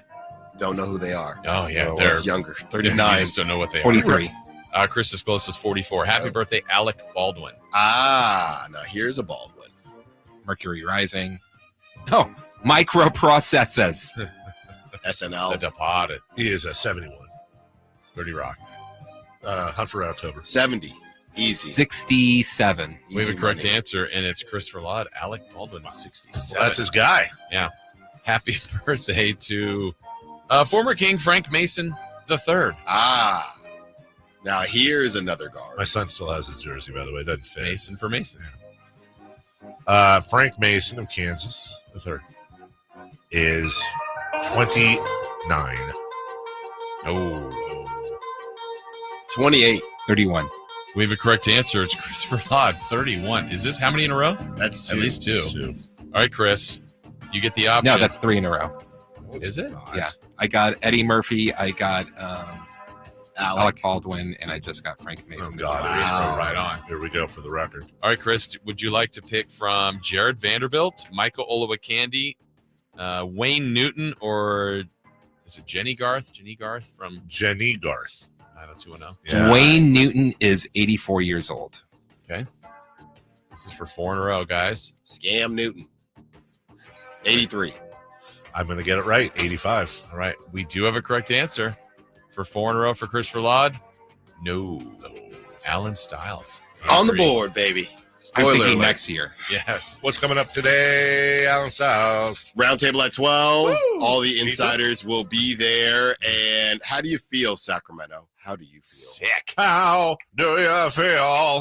don't know who they are? Oh, yeah. Well, They're less younger. 39. You just don't know what they 43. are. Chris is close as 44. Happy birthday, Alec Baldwin. Now here's a Baldwin. Mercury rising. Oh, microprocessors. SNL. The Departed. He is a 71. 30 Rock. Hunt for October. 70. Easy. 67. We have a correct answer, and it's Christopher Laud. Alec Baldwin is 67. That's his guy. Yeah. Happy birthday to former King Frank Mason III. Now here's another guard. My son still has his jersey, by the way. It doesn't fit. Mason for Mason. Frank Mason of Kansas The third. is 29. Oh. 28. 31. We have a correct answer. It's Christopher Laud, 31. Is this how many in a row? That's at least two. All right, Chris. You get the option. No, that's 3 in a row. Is it? Yeah. I got Eddie Murphy. I got Alec Baldwin, and I just got Frank Mason. Oh, God. Wow. Right on. Here we go for the record. All right, Chris, would you like to pick from Jared Vanderbilt, Michael Olowokandi, Wayne Newton, or is it Jenny Garth? Jenny Garth from Jenny Garth. 90210. Yeah. Wayne Newton is 84 years old. Okay. This is for 4 in a row, guys. Scam Newton. 83. I'm going to get it right. 85. All right. We do have a correct answer for 4 in a row for Christopher Laud. No. Alan Stiles. On the board, baby. Spoiler I'm thinking alert. next year. Yes. What's coming up today, Alan Stiles? Roundtable at 12. Woo! All the insiders will be there. And how do you feel, Sacramento? How do you feel? Sick. How do you feel?